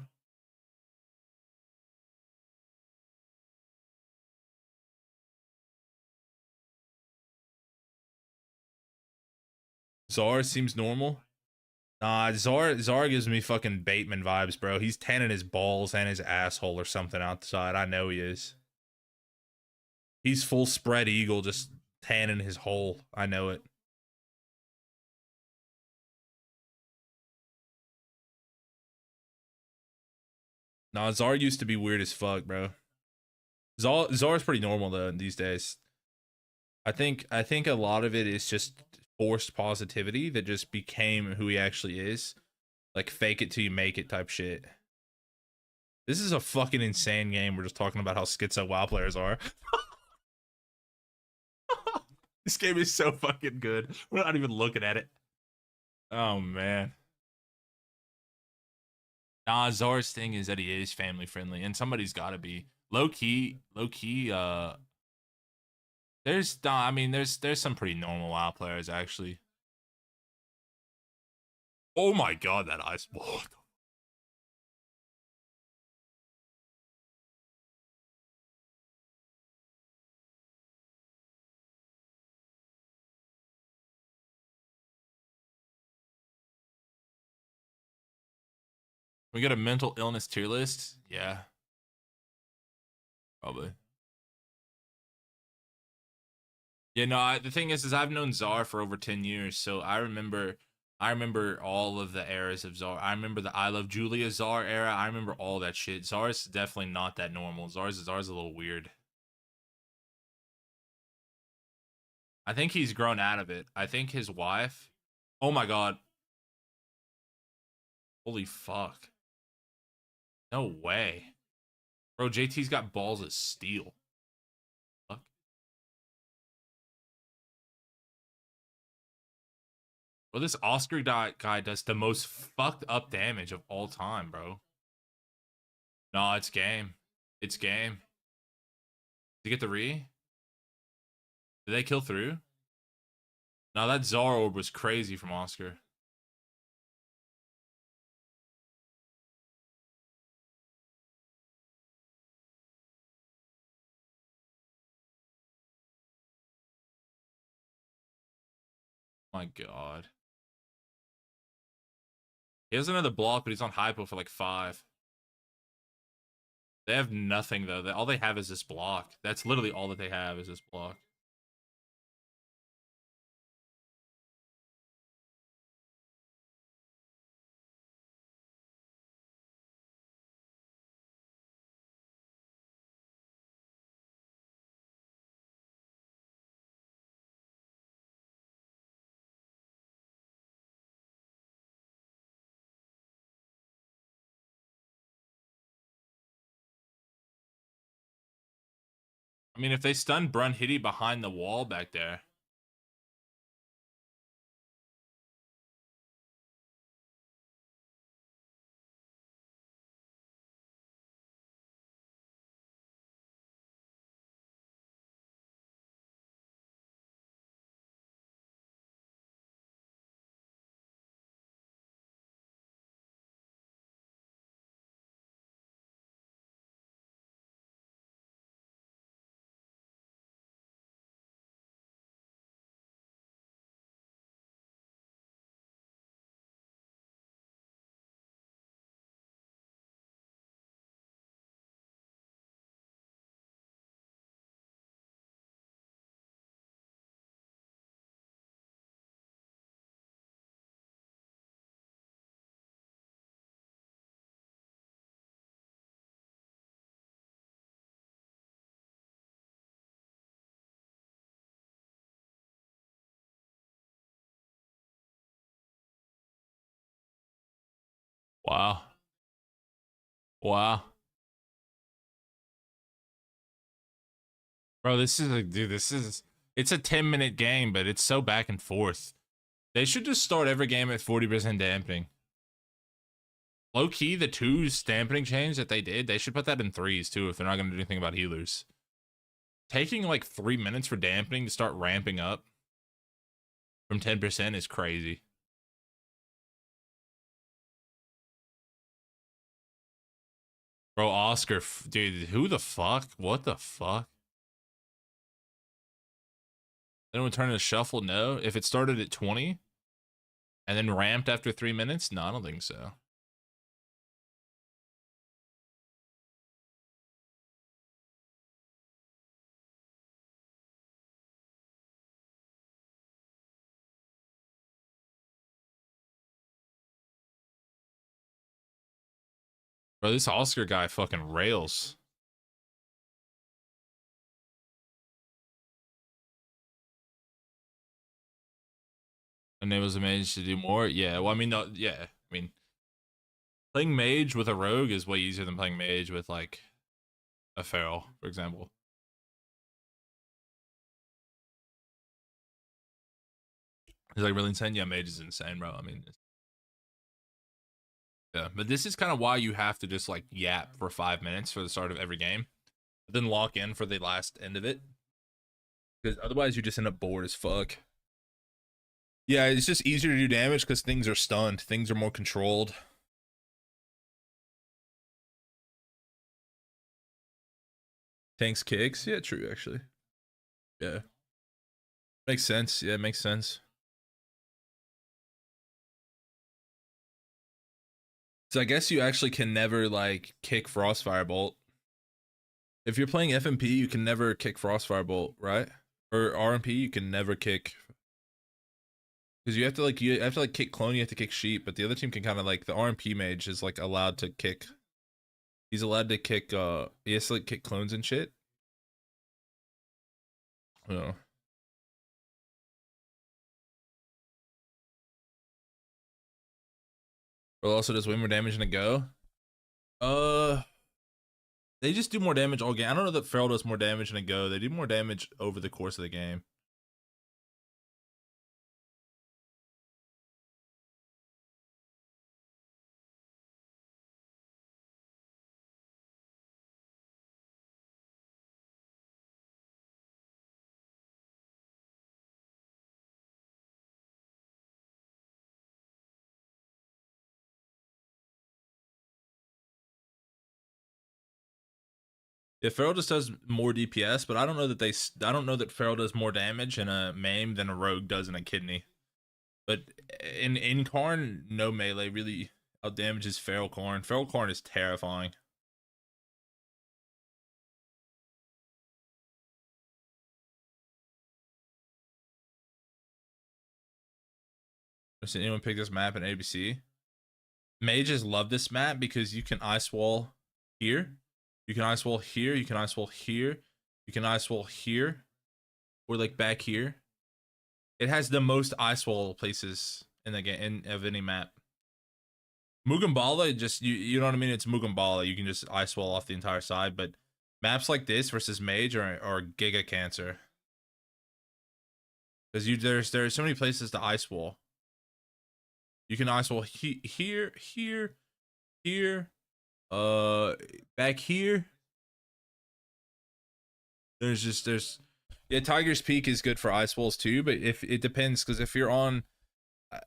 Zara seems normal. Nah, Zara gives me fucking Bateman vibes, bro. He's tanning his balls and his asshole or something outside. I know he is. He's full spread eagle, just tanning his hole. I know it. Nah, Zara used to be weird as fuck, bro. Zara's pretty normal though these days. I think a lot of it is just forced positivity that just became who he actually is. Like fake it till you make it type shit. This is a fucking insane game. We're just talking about how schizo WoW players are. This game is so fucking good. We're not even looking at it. Oh man. Nah, Czar's thing is that he is family friendly, and somebody's got to be low key. Low key. There's, I mean, there's some pretty normal WoW players actually. Oh my god, that ice ball. We got a mental illness tier list. Yeah, probably. Yeah, no. The thing is I've known Czar for over 10 years, so I remember all of the eras of Czar. I remember the I Love Julia Czar era. I remember all that shit. Czar's definitely not that normal. Czar's a little weird. I think he's grown out of it. I think his wife. Oh my god. Holy fuck. No way. Bro, JT's got balls of steel. Fuck. Bro, this Oscar guy does the most fucked up damage of all time, bro. No, it's game. It's game. Did you get the re? Did they kill through? No, that Czar orb was crazy from Oscar. My god. He has another block, but he's on hypo for like 5. They have nothing though. All they have is this block. That's literally all that they have is this block. I mean, if they stun Brun Hitty behind the wall back there. Wow. Wow. Bro, this is like, dude, it's a 10-minute game, but it's so back and forth. They should just start every game at 40% dampening. Low key, the 2's dampening change that they did, they should put that in 3's too if they're not going to do anything about healers. Taking like 3 minutes for dampening to start ramping up from 10% is crazy. Bro, Oscar, dude, who the fuck? What the fuck? Anyone turn to shuffle? No. If it started at 20 and then ramped after 3 minutes, no, I don't think so. Bro, this Oscar guy fucking rails. enables the mage to do more. Yeah, well, I mean, no, yeah, I mean, playing mage with a rogue is way easier than playing mage with like a feral, for example. Is like really insane? Yeah, mage is insane, bro. I mean, yeah, but this is kind of why you have to just like yap for 5 minutes for the start of every game, but then lock in for the last end of it, because otherwise you just end up bored as fuck. Yeah, it's just easier to do damage because things are stunned, things are more controlled. Tanks kicks, yeah, true actually. Yeah, makes sense. Yeah, makes sense. So I guess you actually can never like kick Frostfire Bolt. If you're playing FMP, you can never kick Frostfire Bolt, right? Or RMP, you can never kick, because you have to like kick clone, you have to kick sheep, but the other team can kind of like the RMP mage is like allowed to kick. He's allowed to kick. He has to like kick clones and shit. Oh. But also does way more damage in a go. Uh, they just do more damage all game. I don't know that Feral does more damage in a go. They do more damage over the course of the game. Yeah, Feral just does more DPS, but I don't know that I don't know that Feral does more damage in a maim than a rogue does in a kidney. But in Karn, no melee really out damages Feral Karn. Feral Karn is terrifying. Has anyone pick this map in ABC? Mages love this map because you can ice wall here, you can ice wall here, you can ice wall here, you can ice wall here, or like back here. It has the most ice wall places in the game of any map. Mugambala, just you know what I mean? It's Mugambala. You can just ice wall off the entire side, but maps like this versus Mage are giga cancer. Because there's so many places to ice wall. You can ice wall here, here, here, back here. There's yeah, Tiger's Peak is good for ice walls too, but if it depends, because if you're on,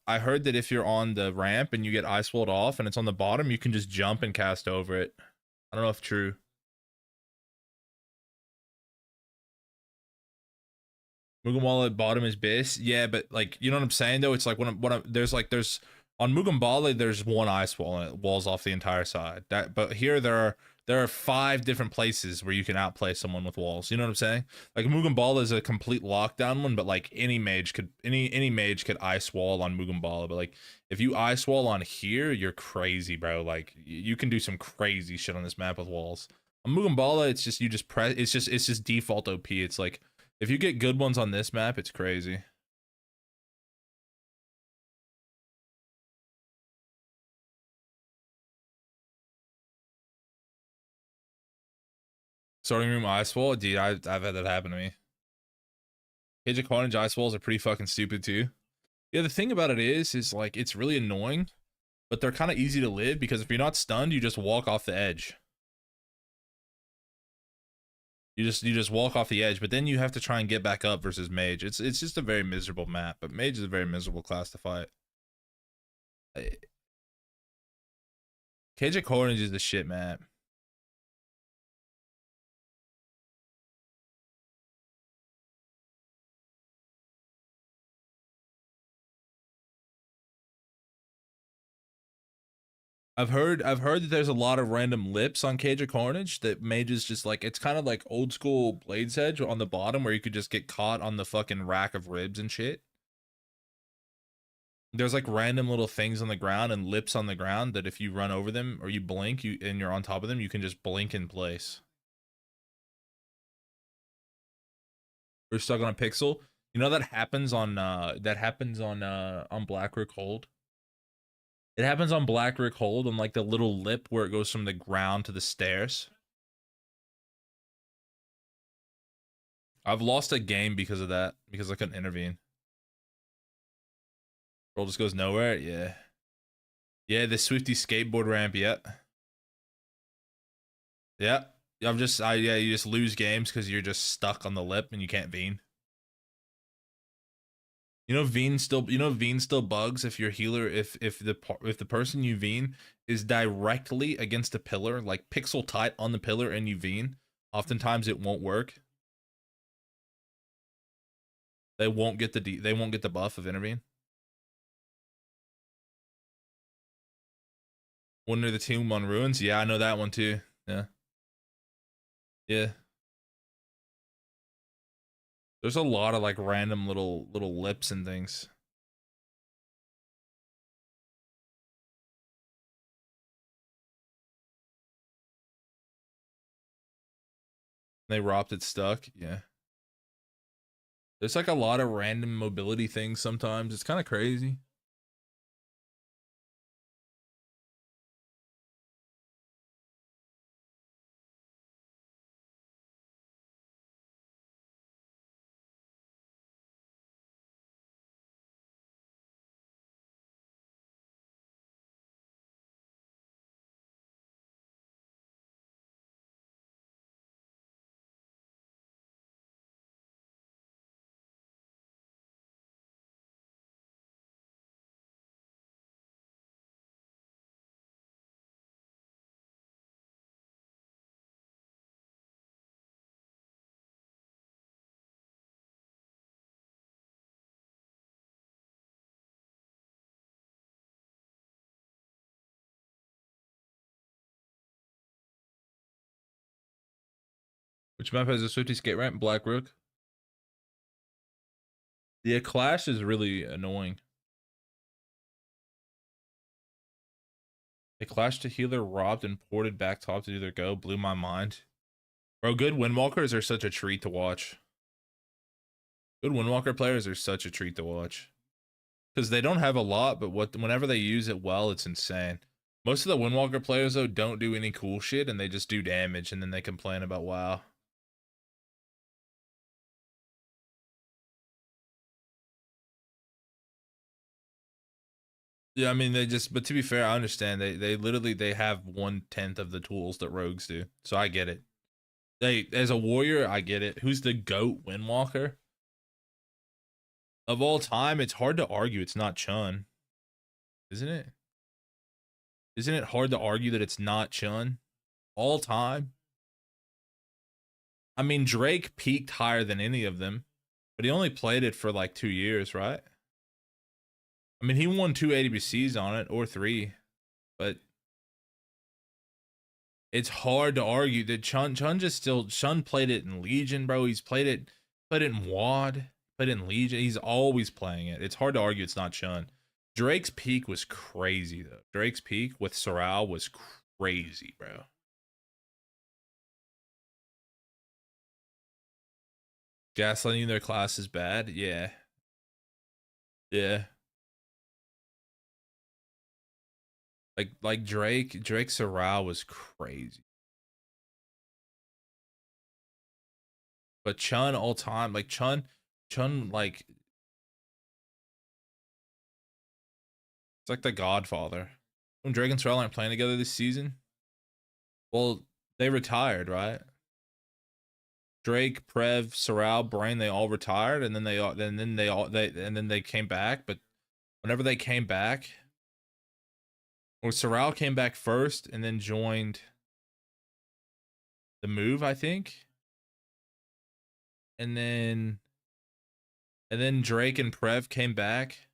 I heard that if you're on the ramp and you get ice walled off and it's on the bottom, you can just jump and cast over it. I don't know if true. Mugambala at bottom is base. Yeah, but like you know what I'm saying though? It's like there's on Mugambala there's one ice wall and it walls off the entire side. But here there are 5 different places where you can outplay someone with walls. You know what I'm saying? Like Mugambala is a complete lockdown one, but like any mage could ice wall on Mugambala. But like if you ice wall on here, you're crazy, bro. Like you can do some crazy shit on this map with walls. On Mugambala, it's just you just press. It's just default OP. It's like if you get good ones on this map, it's crazy. Starting room ice wall, dude, I've had that happen to me. Cage of Carnage ice walls are pretty fucking stupid too. Yeah, the thing about it is like it's really annoying, but they're kind of easy to live because if you're not stunned, you just walk off the edge. You just walk off the edge, but then you have to try and get back up versus Mage. It's just a very miserable map, but Mage is a very miserable class to fight. Cage of Carnage is the shit map. I've heard that there's a lot of random lips on Cage of Carnage that mages just like it's kind of like old school Blade's Edge on the bottom where you could just get caught on the fucking rack of ribs and shit. There's like random little things on the ground and lips on the ground that if you run over them or you blink and you're on top of them, you can just blink in place. We're stuck on a pixel. You know that happens on Black Rook Hold. It happens on Black Rook Hold on like the little lip where it goes from the ground to the stairs. I've lost a game because of that, because I couldn't intervene. Roll just goes nowhere. Yeah. Yeah, the Swifty skateboard ramp. Yeah. Yeah. You just lose games because you're just stuck on the lip and you can't veen. You know Veen still bugs if your healer if the person you Veen is directly against a pillar, like pixel tight on the pillar, and you Veen. Oftentimes it won't work. They won't get the buff of intervene. One near the tomb on ruins. Yeah, I know that one too. Yeah. Yeah. There's a lot of like random little lips and things. They robbed it stuck. Yeah. There's like a lot of random mobility things sometimes. It's kind of crazy. Which map has a Swifty skate ramp? Black Rook. Yeah, Clash is really annoying. A Clash to healer robbed and ported back top to do their go. Blew my mind. Bro, good Windwalkers are such a treat to watch. Good Windwalker players are such a treat to watch. Because they don't have a lot, but whenever they use it well, it's insane. Most of the Windwalker players, though, don't do any cool shit, and they just do damage, and then they complain about WoW. Yeah, I mean, but to be fair, I understand. They literally, they have 1/10 of the tools that rogues do. So I get it. As a warrior, I get it. Who's the GOAT Windwalker? Of all time, it's hard to argue it's not Chun. Isn't it? Isn't it hard to argue that it's not Chun? All time? I mean, Drake peaked higher than any of them, but he only played it for like 2 years, right? I mean, he won 2 ADBCs on it, or 3, but it's hard to argue that Chun played it in Legion, bro. He's played it in WoD, played it in Legion. He's always playing it. It's hard to argue it's not Chun. Drake's peak was crazy though. Drake's peak with Sorrel was crazy, bro. Gaslighting their class is bad. Yeah. Yeah. Like Drake Sorrel was crazy. But Chun all time, like Chun like it's like the Godfather. When Drake and Sorrel aren't playing together this season, well, they retired, right? Drake, Prev, Sorrel, Brain, they all retired, and then they came back. But whenever they came back, or Sorrel came back first, and then joined the Move, I think, and then Drake and Prev came back.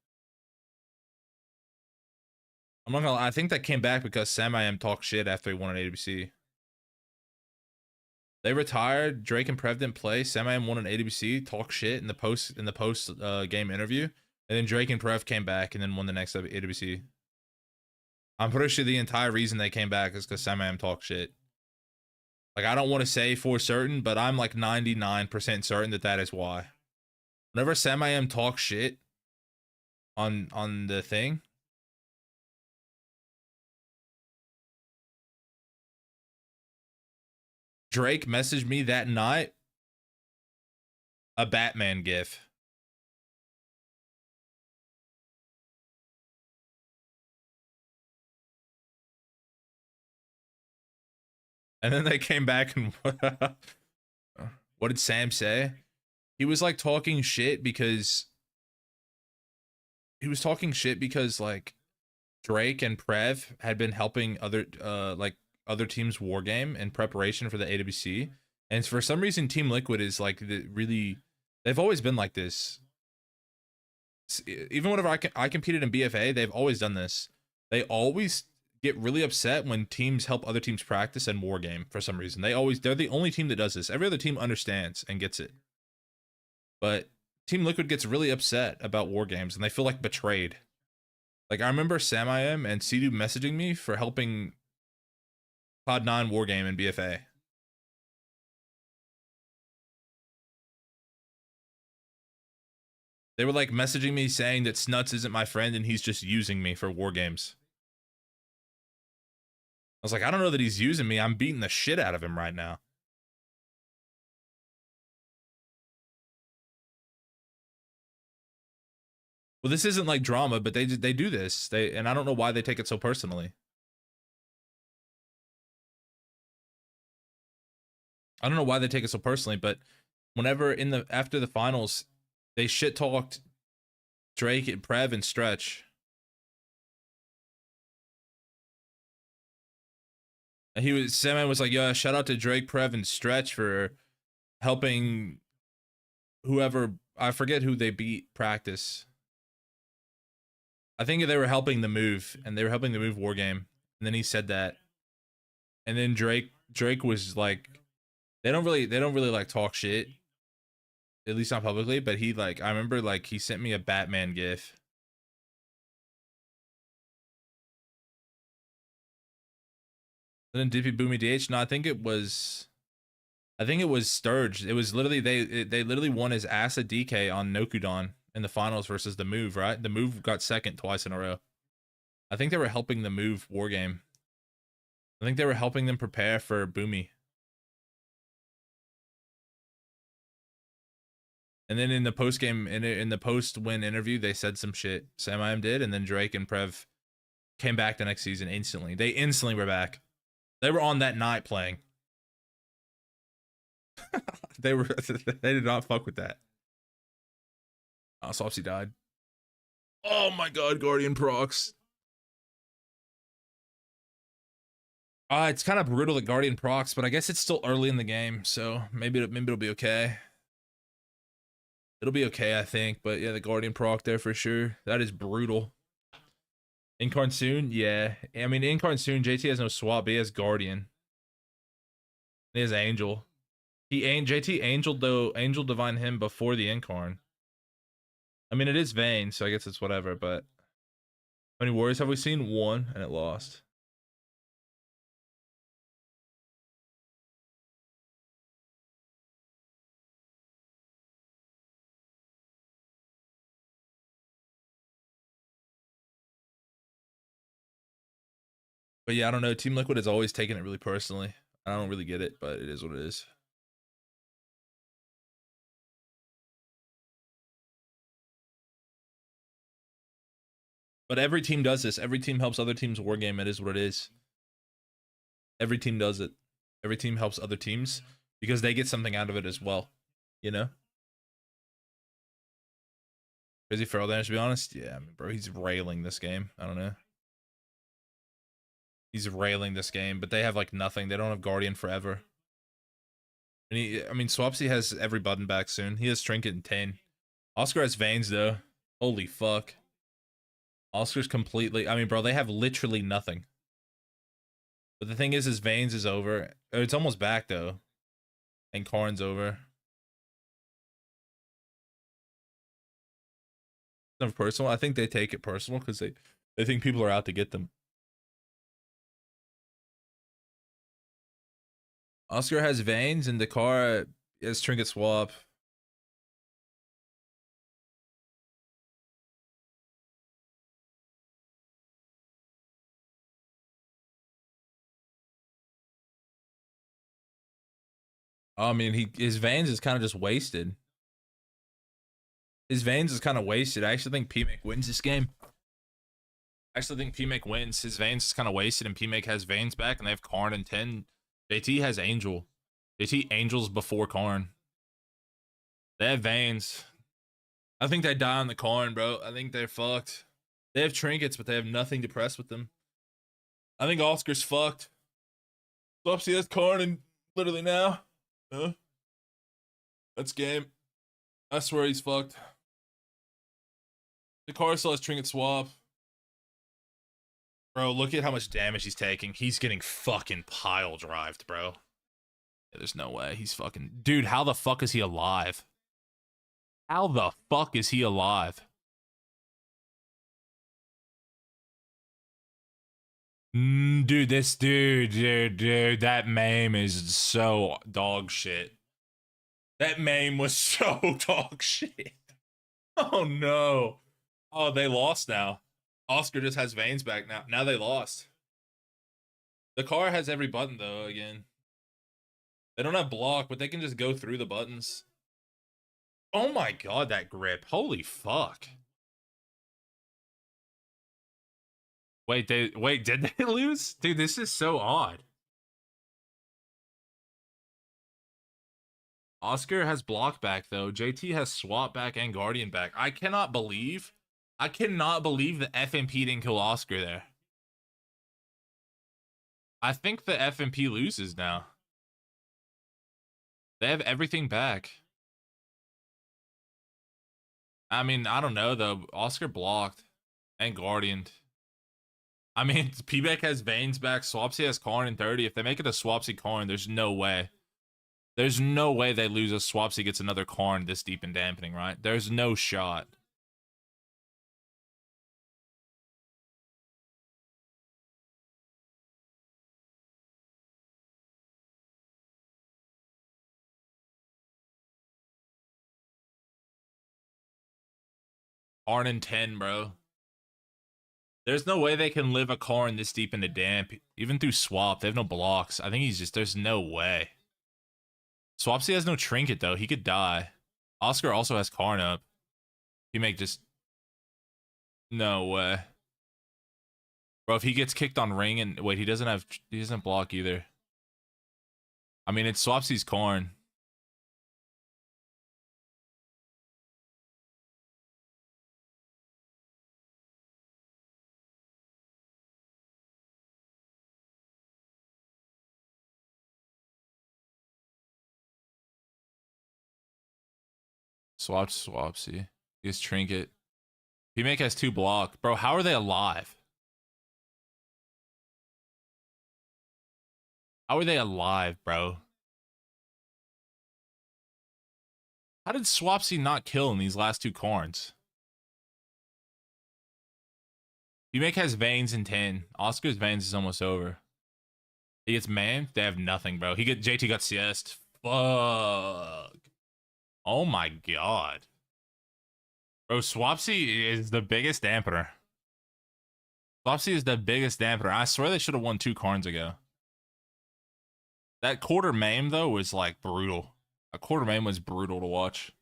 I'm not gonna. I think that came back because Sam talked shit after he won an ADBC. They retired. Drake and Prev didn't play. Sam won an ADBC, talk shit in the post game interview, and then Drake and Prev came back and then won the next ADBC. I'm pretty sure the entire reason they came back is because Sam talked shit. Like, I don't want to say for certain, but I'm like 99% certain that is why. Whenever Sam I am talks shit on the thing, Drake messaged me that night a Batman gif. And then they came back and what did Sam say? He was like talking shit because like Drake and Prev had been helping other teams war game in preparation for the AWC. And for some reason Team Liquid is like they've always been like this. Even whenever I competed in BFA, they've always done this. They always get really upset when teams help other teams practice and war game for some reason. They're the only team that does this. Every other team understands and gets it. But Team Liquid gets really upset about war games and they feel like betrayed. Like I remember Sam I am and Sidu messaging me for helping Pod 9 war game in BFA. They were like messaging me saying that Snuts isn't my friend and he's just using me for war games. I was like, I don't know that he's using me. I'm beating the shit out of him right now. Well, this isn't like drama, but they do this. And I don't know why they take it so personally. I don't know why they take it so personally, but whenever after the finals, they shit talked Drake and Prev and Stretch. And Sam was like, "Yeah, shout out to Drake, Prev, and Stretch for helping whoever, I forget who they beat practice. I think they were helping the move, and they were helping the move war game. And then he said that, and then Drake was like, they don't really like talk shit, at least not publicly. But he like, I remember like he sent me a Batman gif. And then DP Boomy DH. No, I think it was Sturge. It was literally they literally won his ass at DK on Nokudan in the finals versus the move, right? The move got second twice in a row. I think they were helping the move war game. I think they were helping them prepare for Boomy. And then in the post game, in the post win interview, they said some shit. Sam I am did, and then Drake and Prev came back the next season instantly. They instantly were back. They were on that night playing. They did not fuck with that. Oh, Sopsy died. Oh my god, Guardian procs. It's kind of brutal at Guardian procs, but I guess it's still early in the game, so maybe it'll be okay. It'll be okay, I think. But yeah, the Guardian proc there for sure. That is brutal. Incarn soon, yeah. I mean, Incarn soon. JT has no swap, but he has Guardian. He has Angel. JT Angel Divine him before the Incarn. I mean, it is Vayne, so I guess it's whatever. But how many Warriors have we seen? One, and it lost. But yeah, I don't know. Team Liquid has always taken it really personally. I don't really get it, but it is what it is. But every team does this. Every team helps other teams war game. It is what it is. Every team does it. Every team helps other teams because they get something out of it as well. You know? Crazy Feral Damage, to be honest. Yeah, I mean, bro, he's railing this game. I don't know. He's railing this game, but they have like nothing. They don't have Guardian forever. And I mean, Swapsy has every button back soon. He has Trinket and 10. Oscar has Veins though. Holy fuck. Oscar's completely. I mean, bro, they have literally nothing. But the thing is Veins is over. It's almost back though. And Karn's over. Never personal. I think they take it personal because they think people are out to get them. Oscar has Veins and Dakar has Trinket Swap. I mean, his veins is kind of just wasted. His veins is kind of wasted. I actually think PMake wins this game. I actually think PMake wins. His veins is kind of wasted, and PMake has veins back, and they have Karn and 10. JT has Angel. JT Angels before Karn. They have veins. I think they die on the Karn, bro. I think they're fucked. They have trinkets, but they have nothing to press with them. I think Oscar's fucked. Swapsy has Karn and literally now. Huh? That's game. I swear he's fucked. The car still has trinket swap. Bro, look at how much damage he's taking. He's getting fucking pile drived, bro. Yeah, there's no way. He's fucking... Dude, how the fuck is he alive? How the fuck is he alive? Dude, dude, that meme is so dog shit. That meme was so dog shit. Oh no. Oh, they lost now. Oscar just has veins back now. Now they lost. The car has every button though again. They don't have block, but they can just go through the buttons. Oh my god, that grip. Holy fuck. Wait, did they lose? Dude, this is so odd. Oscar has block back though. JT has swap back and guardian back. I cannot believe the FMP didn't kill Oscar there. I think the FMP loses now. They have everything back. I mean, I don't know though. Oscar blocked and guardianed. I mean, P-Beck has veins back. Swapsy has Karn in 30. If they make it a Swapsy Karn, there's no way. There's no way they lose a Swapsy gets another Karn this deep in dampening, right? There's no shot. Karn in 10, bro. There's no way they can live a Karn this deep into damp. Even through swap, they have no blocks. I think he's just, there's no way. Swapsy has no trinket, though. He could die. Oscar also has Karn up. He make just... No way. Bro, if he gets kicked on ring and... Wait, he doesn't block either. I mean, it's Swapsy's Karn. Swapsy. He has trinket. P-Make has 2 block. Bro, how are they alive? How are they alive, bro? How did Swapsy not kill in these last 2 Karns? P-Make has veins in 10. Oscar's veins is almost over. He gets man. They have nothing, bro. JT got siest. Fuck. Oh my god. Bro, Swapsy is the biggest dampener. Swapsy is the biggest dampener. I swear they should have won 2 Karns ago. That quarter mame, though, was like brutal. A quarter mame was brutal to watch.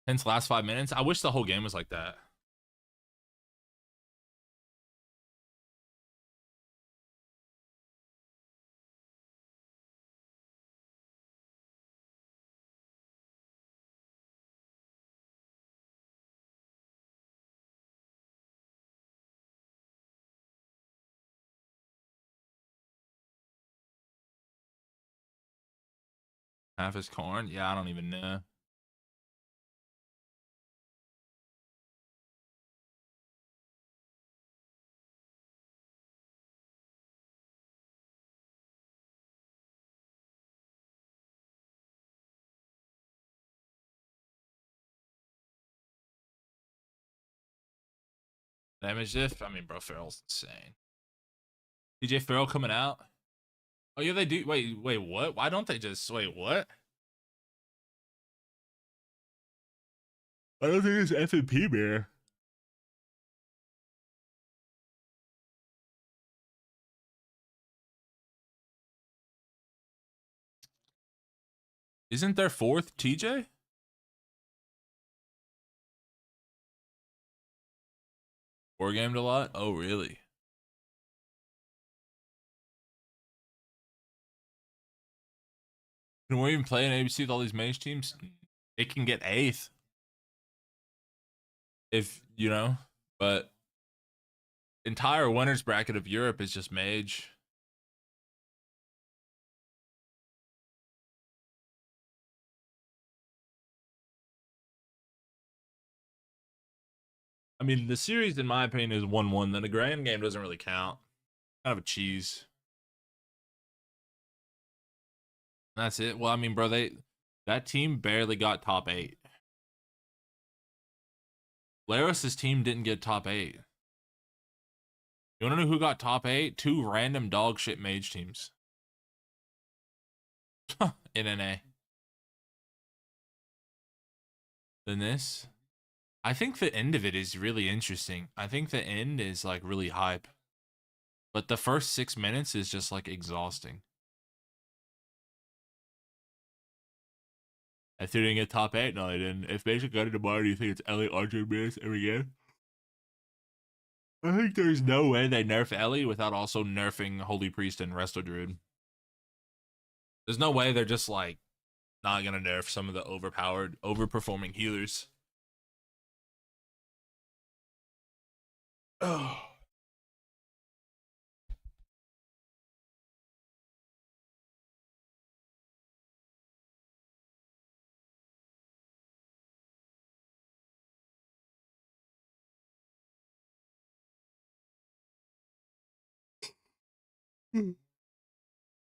Hence last 5 minutes. I wish the whole game was like that. Half his Karn? Yeah, I don't even know. Damage diff? I mean, bro, Farrell's insane. DJ Farrell coming out? Oh, yeah, they do. Wait, what? Why don't they just... Wait, what? I don't think it's FNP, bear. Isn't there fourth TJ? War gamed a lot? Oh, really? And we're even playing ABC with all these mage teams. It can get eighth. If, you know, but entire winners bracket of Europe is just mage. I mean, the series, in my opinion, is 1-1. Then the grand game doesn't really count. Kind of a cheese. That's it. Well, I mean, bro, that team barely got top 8. Laris's team didn't get top 8. You want to know who got top 8? 2 random dog shit mage teams. In NA. Then this. I think the end of it is really interesting. I think the end is like really hype. But the first 6 minutes is just like exhausting. If they didn't get top 8, no, they didn't. If Basic got it tomorrow, do you think it's Ellie Archer minutes every game? I think there's no way they nerf Ellie without also nerfing Holy Priest and Resto Druid. There's no way they're just like not gonna nerf some of the overpowered, overperforming healers. Oh.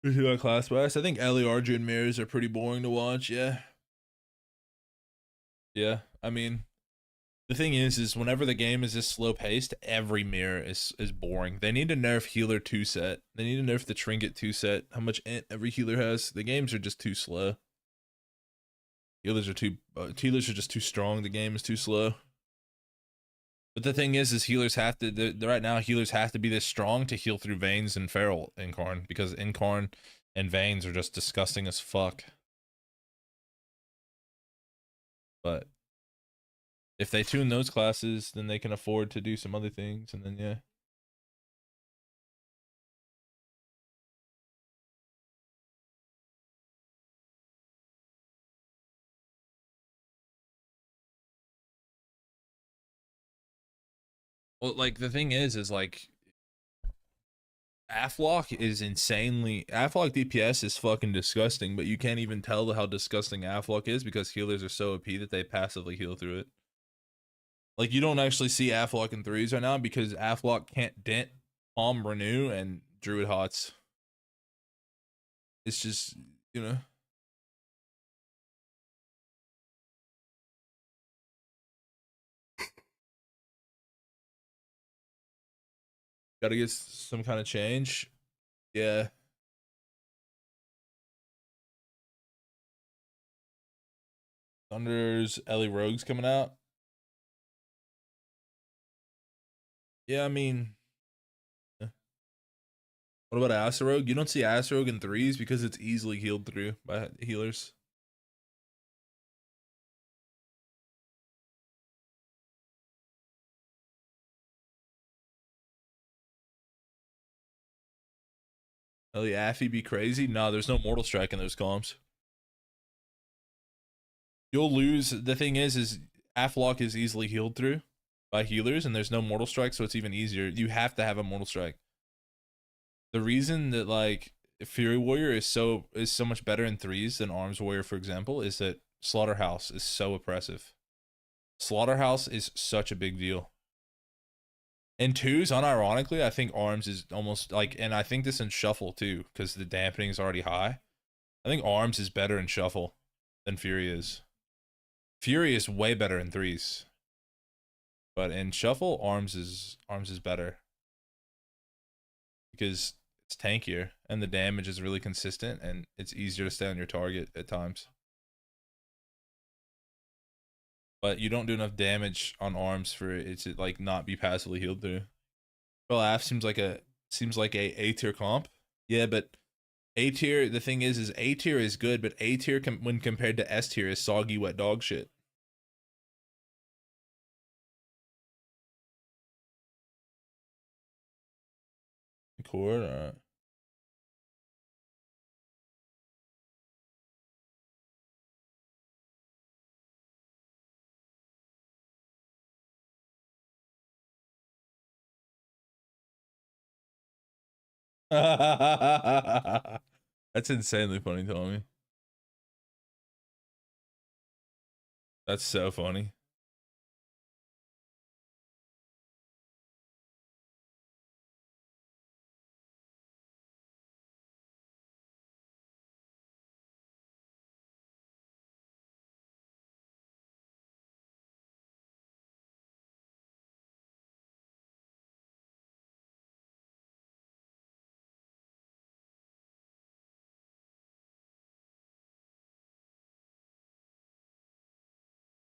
Who's got class bias? I think Ellie, Arju, and Mirrors are pretty boring to watch. Yeah. Yeah. I mean, the thing is whenever the game is this slow paced, every mirror is boring. They need to nerf healer 2 set. They need to nerf the trinket 2 set. How much int every healer has. The games are just too slow. Healers are just too strong. The game is too slow. But the thing is healers have to, right now, healers have to be this strong to heal through Veins and Feral Incarn, because Incarn and Veins are just disgusting as fuck. But if they tune those classes, then they can afford to do some other things, and then, yeah. Well, like, the thing is like, Awc is insanely, Awc DPS is fucking disgusting, but you can't even tell how disgusting Awc is because healers are so OP that they passively heal through it. Like, you don't actually see Awc in 3s right now because Awc can't dent Palm Renew and Druid Hots. It's just, you know. Gotta get some kind of change. Yeah. Thunder's Ellie Rogue's coming out. Yeah, I mean, what about Asarogue? You don't see Asarogue in 3s because it's easily healed through by healers. Ellie Affy be crazy? No, there's no Mortal Strike in those comps. You'll lose. The thing is Afflock is easily healed through by healers, and there's no Mortal Strike, so it's even easier. You have to have a Mortal Strike. The reason that like Fury Warrior is so much better in 3s than Arms Warrior, for example, is that Slaughterhouse is so oppressive. Slaughterhouse is such a big deal. In 2s, unironically, I think Arms is almost like, and I think this in Shuffle too, because the dampening is already high. I think Arms is better in Shuffle than Fury is. Fury is way better in 3s. But in Shuffle, Arms is better. Because it's tankier and the damage is really consistent and it's easier to stay on your target at times. But you don't do enough damage on Arms for it to like not be passively healed through. Well, AF seems like a A tier comp. Yeah, but A tier, the thing is A tier is good, but A tier when compared to S tier is soggy wet dog shit. Record, alright. That's insanely funny, Tommy. That's so funny.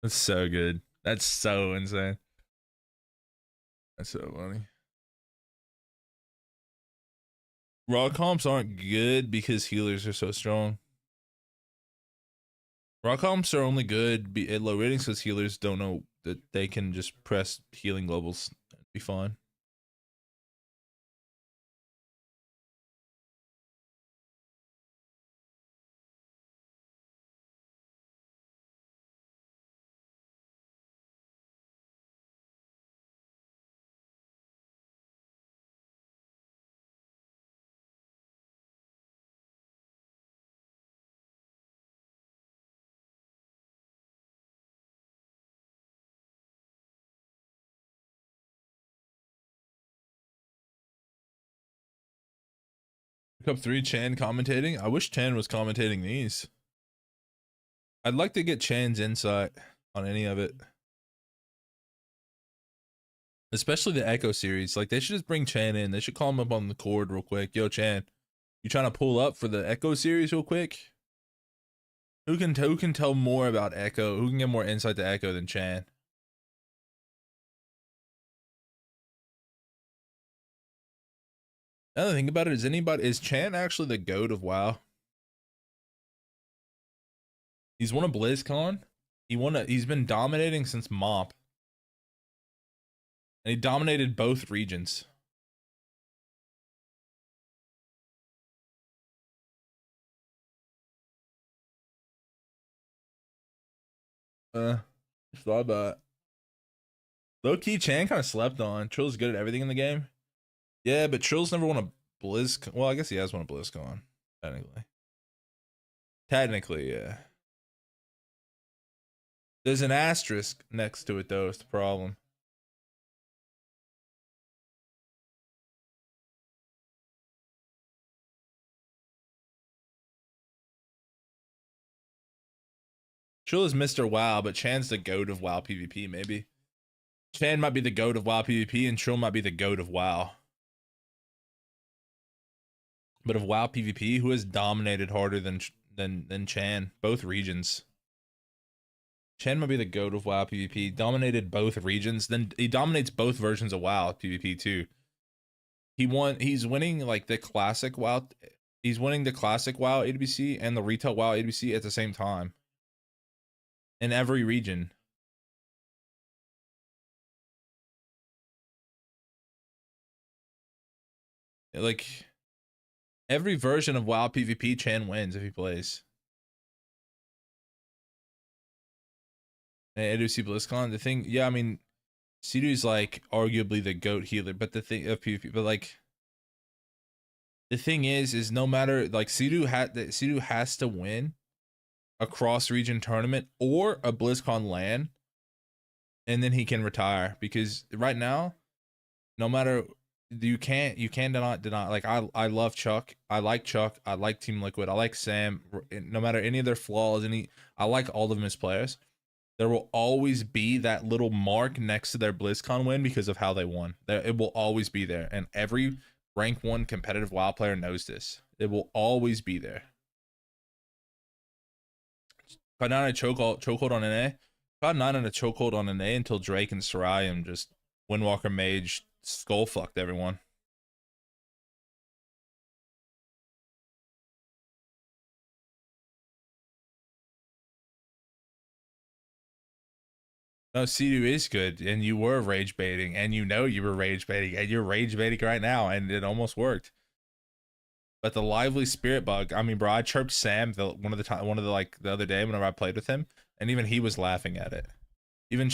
That's so good. That's so insane. That's so funny. Raw comps aren't good because healers are so strong. Raw comps are only good at low ratings because healers don't know that they can just press healing levels and be fine. Cup 3 Chan commentating. I wish Chan was commentating these. I'd like to get Chan's insight on any of it. Especially the Echo series. Like, they should just bring Chan in. They should call him up on the cord real quick. Yo, Chan, you trying to pull up for the Echo series real quick? Who can tell more about Echo? Who can get more insight to Echo than Chan? Another thing about it is Chan actually the GOAT of WoW? He's won a BlizzCon. He's been dominating since MoP. And he dominated both regions. Just thought about it. Low-key, Chan kind of slept on. Trill's good at everything in the game. Yeah, but Trill's never won a BlizzCon. Well, I guess he has won a BlizzCon, technically. Technically, yeah. There's an asterisk next to it, though. It's the problem. Trill is Mr. WoW, but Chan's the GOAT of WoW PvP, maybe. Chan might be the GOAT of WoW PvP, and Trill might be the GOAT of WoW. But of WoW PvP, who has dominated harder than Chan? Both regions. Chan might be the GOAT of WoW PvP. Dominated both regions. Then he dominates both versions of WoW PvP too. He's winning like the classic WoW. He's winning the classic WoW ADBC and the retail WoW ADBC at the same time. In every region. Like every version of WoW PvP, Chan wins if he plays. And ADBC BlizzCon, the thing, yeah, I mean, Sidu's like arguably the GOAT healer, but the thing of PvP, but like the thing is no matter like Sidu has to win a cross region tournament or a BlizzCon LAN, and then he can retire, because right now, no matter you can't deny like I love Chuck, I like Team Liquid, I like Sam, no matter any of their flaws, I like all of them as players. There will always be that little mark next to their BlizzCon win because of how they won. It will always be there, and every rank 1 competitive WoW player knows this. It will always be there. Got 9 on a chokehold on NA. Got 9 on a chokehold on NA until Drake and Sorayam just Windwalker Mage skull fucked everyone. No, Sea-Doo is good, and you were rage baiting, and you know you were rage baiting, and you're rage baiting right now, and it almost worked. But the lively spirit bug, I mean, bro, I chirped Sam one of the like the other day whenever I played with him, and even he was laughing at it. Even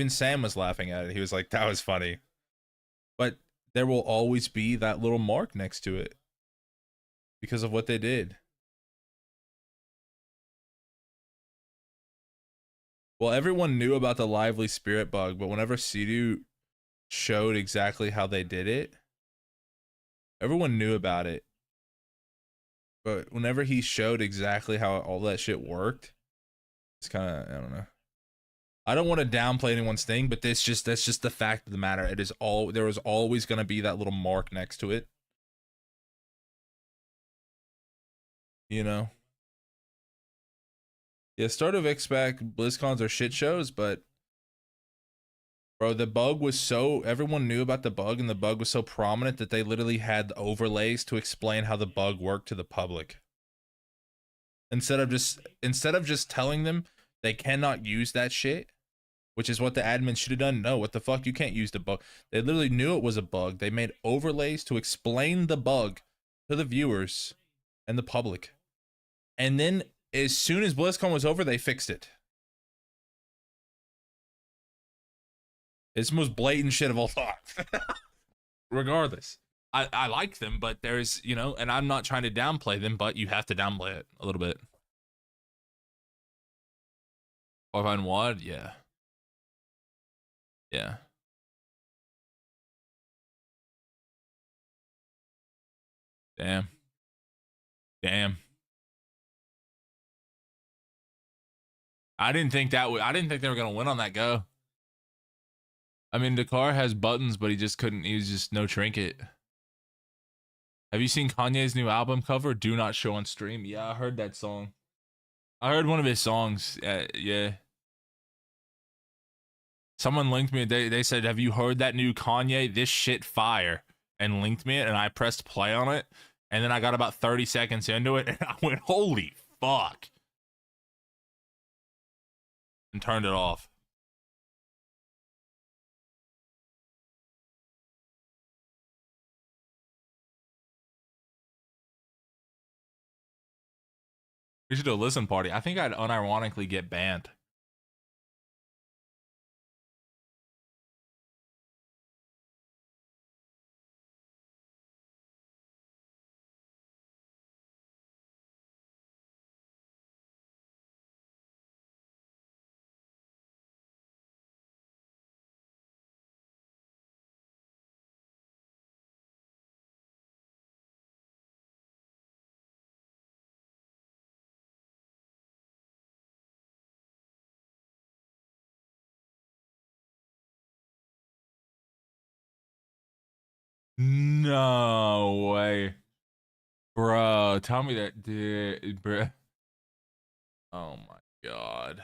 Sam was laughing at it. He was like, "That was funny." But there will always be that little mark next to it because of what they did. Well, everyone knew about the lively spirit bug, but whenever Sea-Doo showed exactly how they did it, everyone knew about it. But whenever he showed exactly how all that shit worked, it's kind of, I don't know. I don't want to downplay anyone's thing, but that's just the fact of the matter. It is all there was always going to be that little mark next to it. You know. Yeah, start of X-Pac BlizzCons are shit shows, but bro, the bug was so everyone knew about the bug, and the bug was so prominent that they literally had overlays to explain how the bug worked to the public. Instead of just telling them they cannot use that shit, which is what the admin should have done. No, what the fuck? You can't use the bug. They literally knew it was a bug. They made overlays to explain the bug to the viewers and the public. And then as soon as BlizzCon was over, they fixed it. It's the most blatant shit of all time. Regardless, I like them, but there's, you know, and I'm not trying to downplay them, but you have to downplay it a little bit. 500 WAD, yeah. Yeah. Damn. Damn. I didn't think they were gonna win on that go. I mean, Dakar has buttons, but he was just no trinket. Have you seen Kanye's new album cover? Do not show on stream. Yeah, I heard that song. I heard one of his songs. Yeah. Someone linked me. They said, "Have you heard that new Kanye? This shit fire." And linked me it, and I pressed play on it, and then I got about 30 seconds into it, and I went, "Holy fuck!" and turned it off. We should do a listen party. I think I'd unironically get banned. No way. Bro, tell me that, dude, bro. Oh my god.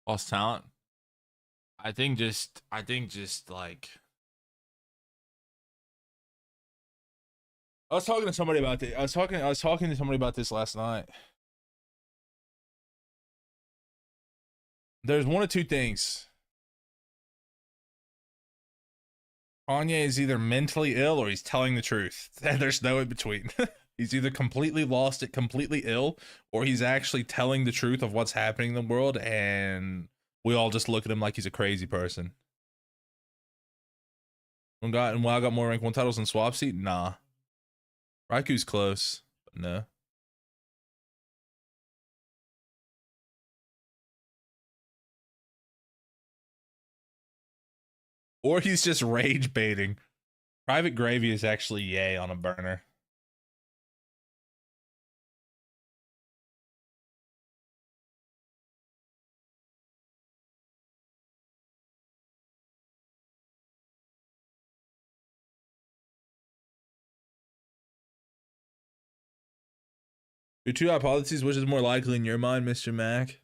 Lost talent. I think just like I was talking to somebody about this. I was talking to somebody about this last night. There's one of two things. Kanye is either mentally ill or he's telling the truth. There's no in between. He's either completely lost it, completely ill, or he's actually telling the truth of what's happening in the world, and we all just look at him like he's a crazy person. When I got more rank 1 titles than Swapsy? Nah. Raiku's close, but no. Or he's just rage baiting. Private Gravy is actually yay on a burner. Your two hypotheses, which is more likely in your mind, Mr. Mac?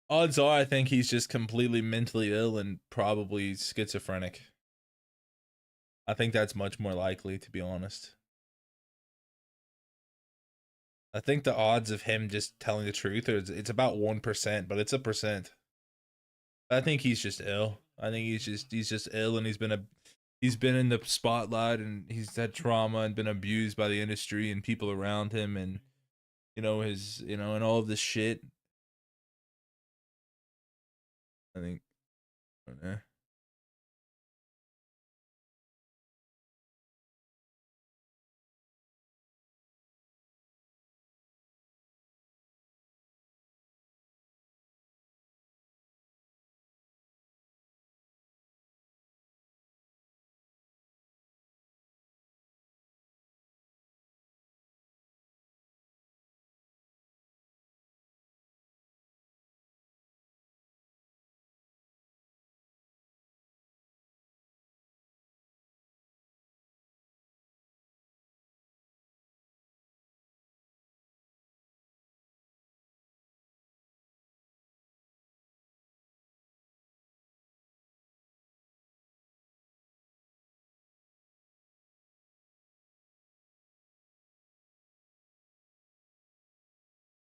Odds are I think he's just completely mentally ill and probably schizophrenic. I think that's much more likely, to be honest. I think the odds of him just telling the truth is it's about 1%, but it's a percent. I think he's just ill. I think he's just ill, and he's been in the spotlight, and he's had trauma and been abused by the industry and people around him, and and all of this shit. I think. I don't know.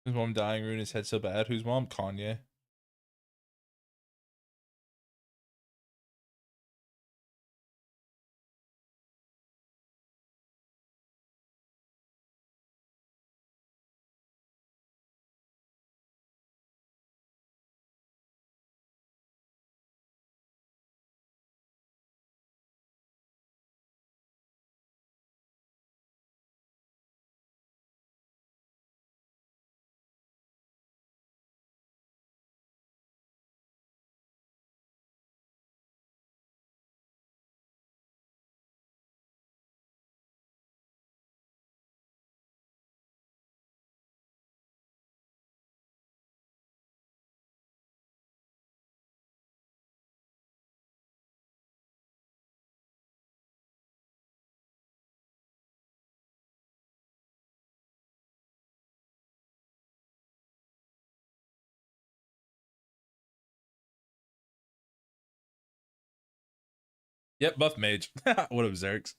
His mom dying ruined his head so bad. Whose mom? Kanye. Yep, buff mage. What up, Zerx?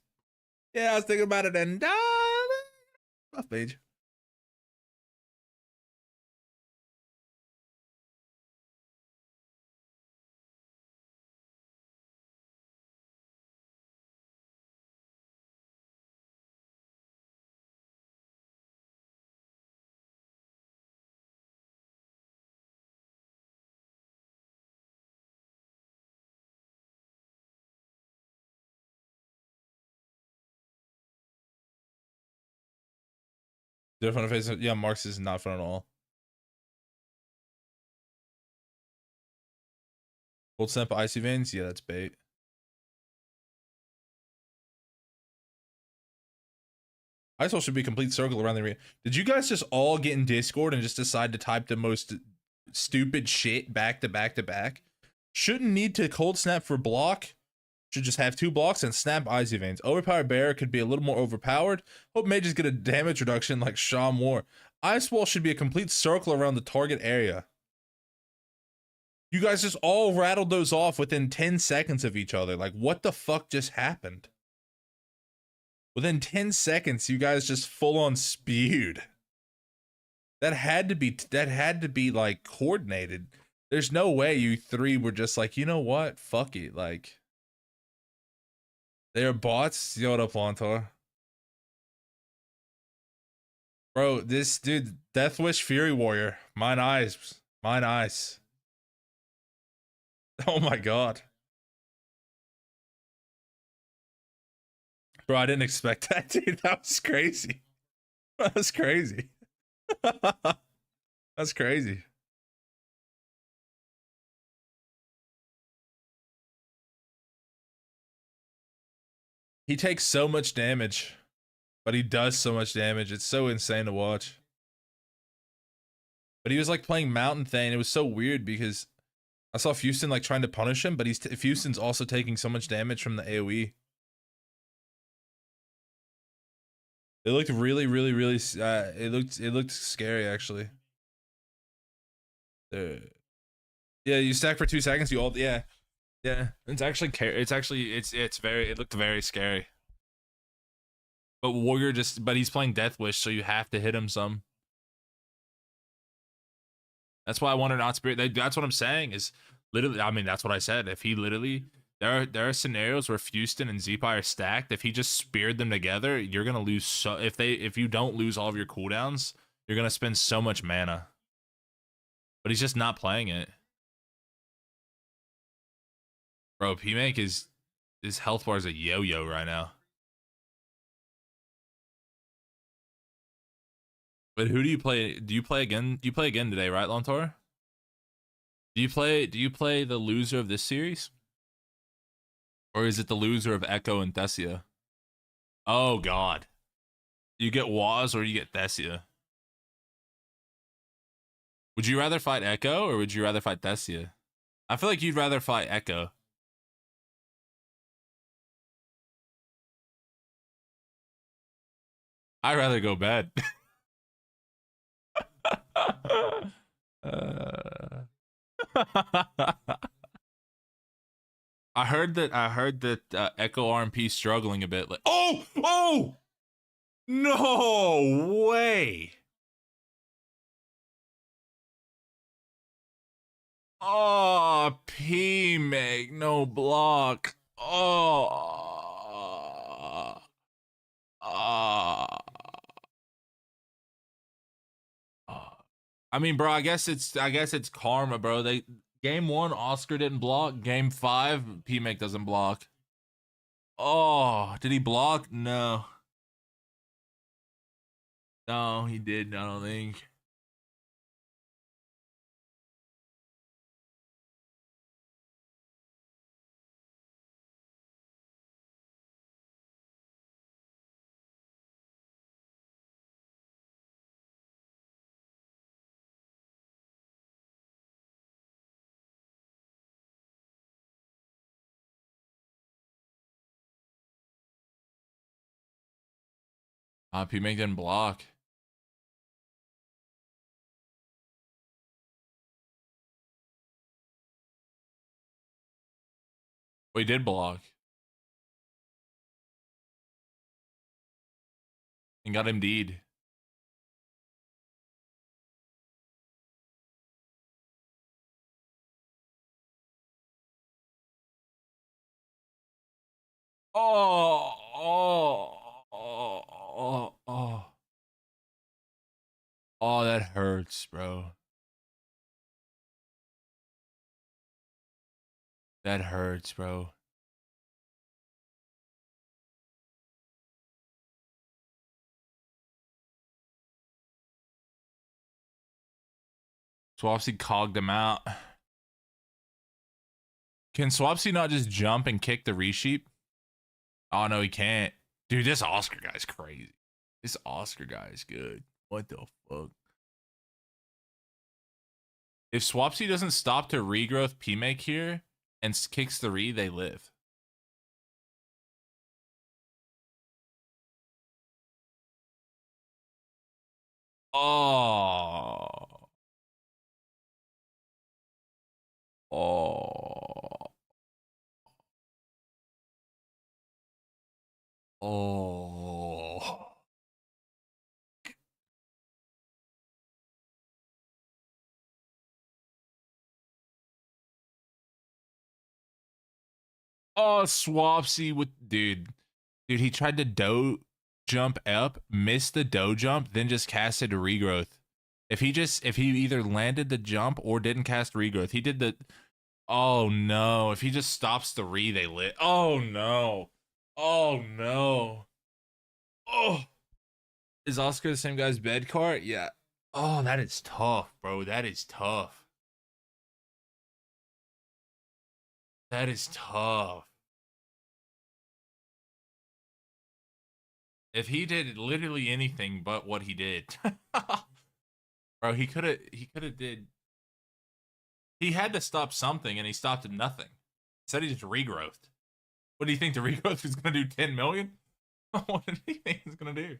Yeah, I was thinking about it, and buff mage. They're fun to face. Yeah, Marks is not fun at all. Gold Snap Icy Veins? Yeah, that's bait. ISO should be a complete circle around the arena. Did you guys just all get in Discord and just decide to type the most stupid shit back to back to back? Shouldn't need to cold snap for block. Should just have 2 blocks and snap Icy Veins. Overpowered Bear could be a little more overpowered. Hope mages get a damage reduction like Shaw Moore. Ice Wall should be a complete circle around the target area. You guys just all rattled those off within 10 seconds of each other. Like, what the fuck just happened? Within 10 seconds, you guys just full on spewed. That had to be like coordinated. There's no way you 3 were just like, you know what? Fuck it. Like, they are bots. Yo, what up, Lontar? Bro, this dude, Death Wish Fury Warrior. Mine eyes. Mine eyes. Oh my god. Bro, I didn't expect that, dude. That was crazy. That was crazy. That's crazy. He takes so much damage, but he does so much damage. It's so insane to watch. But he was like playing Mountain Thane. It was so weird because I saw Houston like trying to punish him, but Houston's also taking so much damage from the AoE. It looked really, really, really. It looked scary actually. Yeah, you stack for 2 seconds. You all yeah. Yeah, it's it looked very scary. But Warrior but he's playing Death Wish, so you have to hit him some. That's why I wanted not spirit. That's what I'm saying is literally. I mean, that's what I said. If he literally, there are scenarios where Houston and Zepi are stacked. If he just speared them together, you're gonna lose. So if you don't lose all of your cooldowns, you're gonna spend so much mana. But he's just not playing it, bro. P-Make is his health bar is a yo-yo right now. But who do you play? Do you play again? You play again today, right, Lontor? Do you play the loser of this series? Or is it the loser of Echo and Thessia? Oh god. You get Waz or you get Thessia. Would you rather fight Echo or would you rather fight Thessia? I feel like you'd rather fight Echo. I'd rather go bad. uh... I heard that Echo RMP struggling a bit. Like, oh, no way. Oh, P make no block. Oh, uh, I mean, bro, I guess it's karma, bro. Game 1, Oscar didn't block. Game 5, P make doesn't block. Oh, did he block? No. No, he didn't, I don't think. P make didn't block. Well, he did block and got him D'd. Oh, oh, oh, oh, oh. Oh, that hurts, bro. That hurts, bro. Swapsy cogged him out. Can Swapsy not just jump and kick the resheep? Oh, no, he can't. Dude, this Oscar guy's crazy. This Oscar guy is good. What the fuck? If Swapsy doesn't stop to regrowth P-Make here and kicks the re, they live. Oh. Oh. Oh. Oh, Swapsy with dude. Dude, he tried to jump up, missed the dough jump, then just casted regrowth. If he either landed the jump or didn't cast regrowth, he did the. Oh no! If he just stops the they lit. Oh no! Oh no! Oh, is Oscar the same guy's bed cart? Yeah. Oh, that is tough, bro. That is tough. That is tough. If he did literally anything but what he did, bro, he could have did. He had to stop something, and he stopped at nothing. Instead, he just regrowthed. What do you think the regrowth is gonna do? 10 million? What do you think it's gonna do?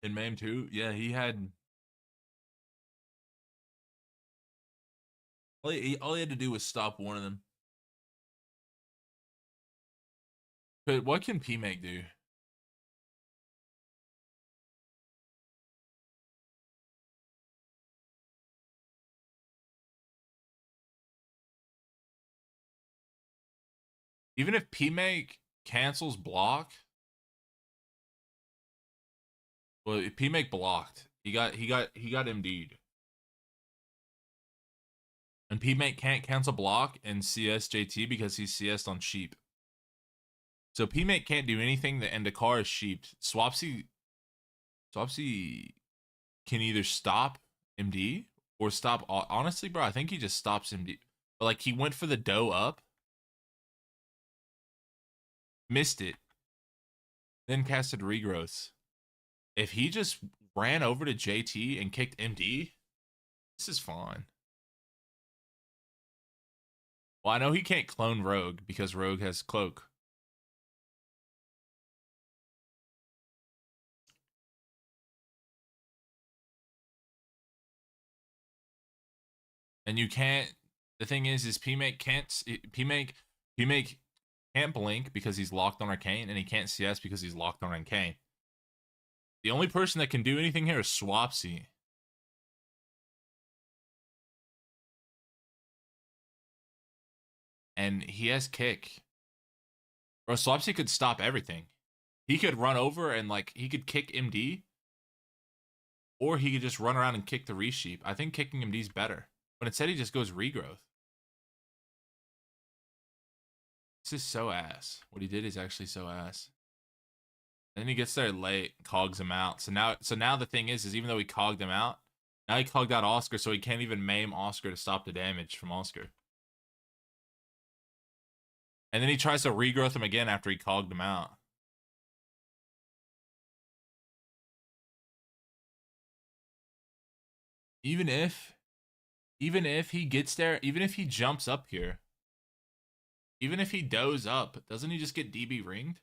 In MAME 2, yeah, he had. All he had to do was stop one of them. But what can PMake do? Even if PMake cancels block, well, if PMake blocked, he got MD'd. And PMake can't cancel block and CS JT because he's CS'd on sheep. So PMake can't do anything, and the car is sheeped. Swapsy can either stop MD or stop. Honestly, bro, I think he just stops MD. But like, he went for the dough up, missed it, then casted regrowths. If he just ran over to JT and kicked MD, this is fine. Well, I know he can't clone Rogue because Rogue has cloak. And you can't. The thing is PMake can't. PMake can't blink because he's locked on Arcane, and he can't CS because he's locked on Arcane. The only person that can do anything here is Swapsy. And he has kick. Bro, Swapsy could stop everything. He could run over and like he could kick MD. Or he could just run around and kick the resheep. I think kicking MD's better. But instead he just goes regrowth. This is so ass. What he did is actually so ass. And then he gets there late, cogs him out. So now the thing is even though he cogged him out, now he cogged out Oscar, so he can't even maim Oscar to stop the damage from Oscar. And then he tries to regrowth him again after he cogged him out. Even if he gets there, even if he jumps up here, even if he does up, doesn't he just get DB ringed?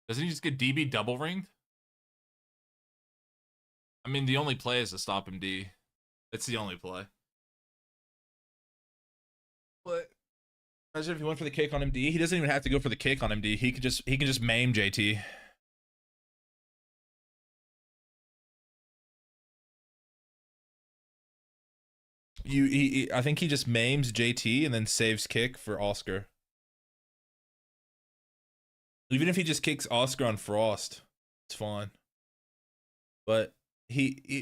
Doesn't he just get DB double ringed? I mean, the only play is to stop him D. That's the only play. But imagine if he went for the kick on MD. He doesn't even have to go for the kick on MD. He can just maim JT. I think he just maims JT and then saves kick for Oscar. Even if he just kicks Oscar on Frost, it's fine. But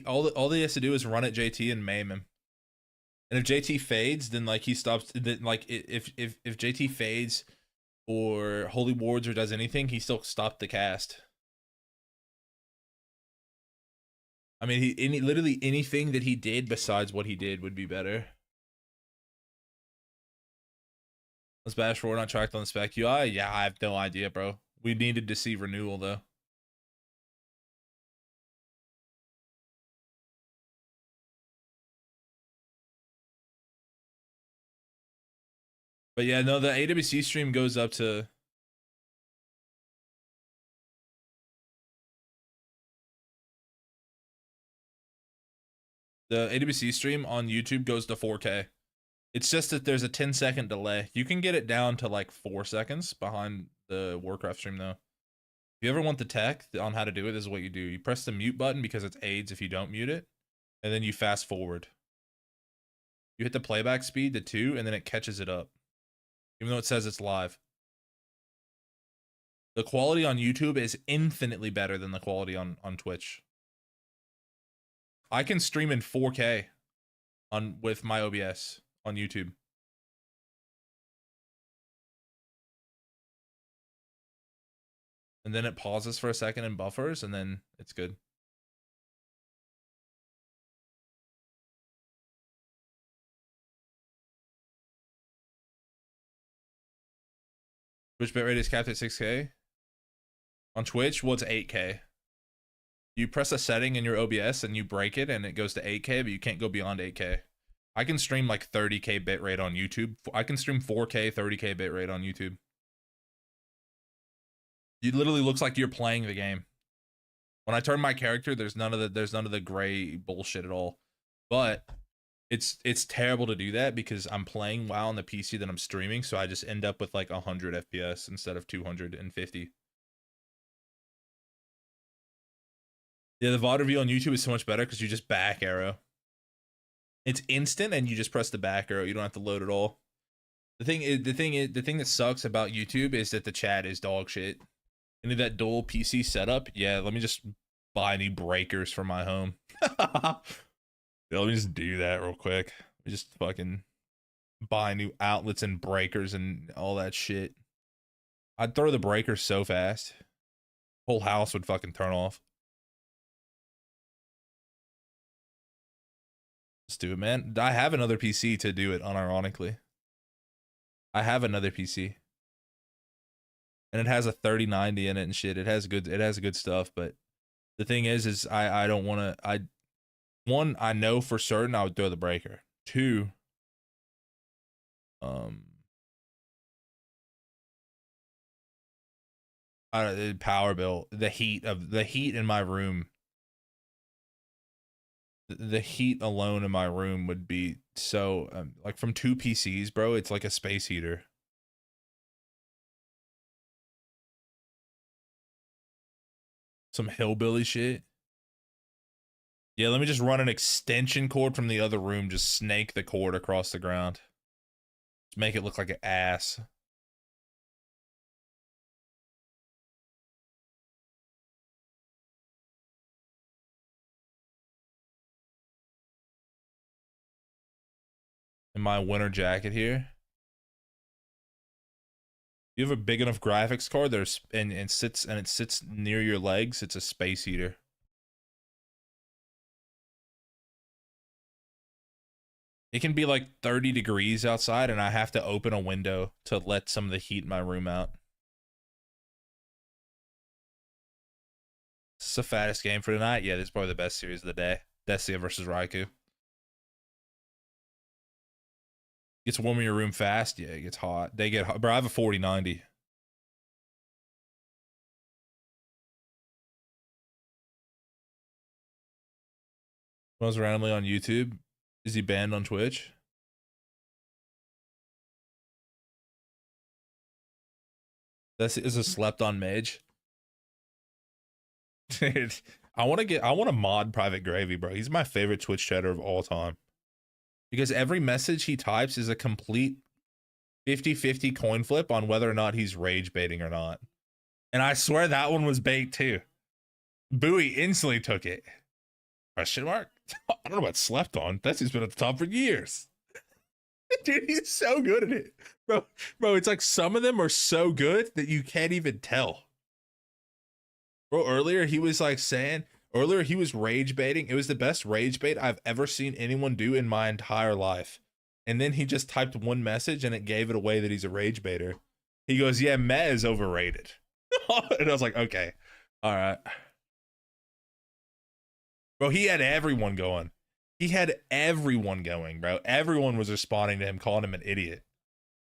all he has to do is run at JT and maim him. And if JT fades, then like he stops. Then like if JT fades or Holy Wards or does anything, he still stopped the cast. I mean, literally anything that he did besides what he did would be better. Was Bash 4 not tracked on the spec UI? Yeah, I have no idea, bro. We needed to see renewal though. But yeah, no, the AWC stream goes up to. The AWC stream on YouTube goes to 4K. It's just that there's a 10-second delay. You can get it down to like 4 seconds behind the Warcraft stream though. If you ever want the tech on how to do it, this is what you do. You press the mute button because it's AIDS if you don't mute it, and then you fast forward. You hit the playback speed to 2, and then it catches it up. even though it says it's live. The quality on YouTube is infinitely better than the quality on Twitch. I can stream in 4K with my OBS on YouTube. And then it pauses for a second and buffers, and then it's good. Twitch bitrate is capped at 6K. On Twitch, well, it's 8K. You press a setting in your OBS and you break it and it goes to 8K, but you can't go beyond 8K. I can stream like 30K bitrate on YouTube. I can stream 4K, 30K bitrate on YouTube. It literally looks like you're playing the game. When I turn my character, there's none of the gray bullshit at all. But it's terrible to do that because I'm playing WoW on the PC that I'm streaming, so I just end up with like 100 FPS instead of 250. Yeah, the VOD review on YouTube is so much better because you just back arrow. It's instant and you just press the back arrow. You don't have to load at all. The thing that sucks about YouTube is that the chat is dog shit. Any that dual PC setup, yeah, let me just buy new breakers for my home. Yeah, let me just do that real quick. Just fucking buy new outlets and breakers and all that shit. I'd throw the breakers so fast. Whole house would fucking turn off. Let's do it, man. I have another PC to do it, unironically. I have another PC. And it has a 3090 in it and shit. It has good stuff, but the thing is I don't want to. One, I know for certain I would throw the breaker. Two, power bill, the heat in my room. The heat alone in my room would be so like from 2 PCs, bro. It's like a space heater. Some hillbilly shit. Yeah, let me just run an extension cord from the other room. Just snake the cord across the ground. Just make it look like an ass. In my winter jacket here. You have a big enough graphics card there's and it sits near your legs, it's a space heater. It can be like 30 degrees outside and I have to open a window to let some of the heat in my room out. This is the fattest game for tonight. Yeah, this is probably the best series of the day. Destia versus Raikou. Gets warm in your room fast. Yeah, it gets hot. They get hot. Bro, I have a 4090. Runs randomly on YouTube. Is he banned on Twitch? This is a slept on mage. Dude, I want to mod Private Gravy, bro. He's my favorite Twitch chatter of all time. Because every message he types is a complete 50-50 coin flip on whether or not he's rage baiting or not. And I swear that one was bait too. Bowie instantly took it. Question mark? I don't know about slept on. That's just been at the top for years. Dude, he's so good at it. Bro, it's like some of them are so good that you can't even tell. Bro, earlier he was like saying, earlier he was rage baiting. It was the best rage bait I've ever seen anyone do in my entire life. And then he just typed one message and it gave it away that he's a rage baiter. He goes, yeah, Meh is overrated. And I was like, okay, all right. Bro, he had everyone going. He had everyone going, bro. Everyone was responding to him, calling him an idiot.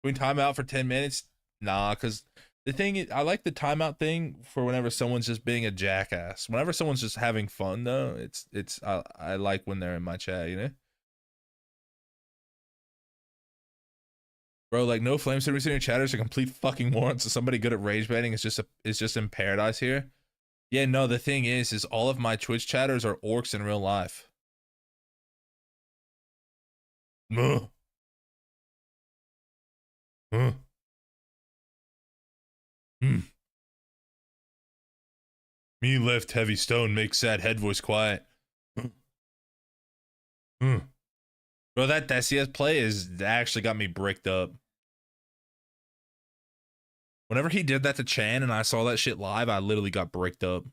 We time out for 10 minutes? Nah, because the thing is, I like the timeout thing for whenever someone's just being a jackass. Whenever someone's just having fun, though, I like when they're in my chat, you know? Bro, like, no flame service in your chatter is a complete fucking moron. So somebody good at rage baiting is just in paradise here. Yeah, no, the thing is all of my Twitch chatters are orcs in real life. Mm. Me lift heavy stone, make sad head voice quiet. Mm. Bro, that CS play is actually got me bricked up. Whenever he did that to Chan and I saw that shit live, I literally got bricked up.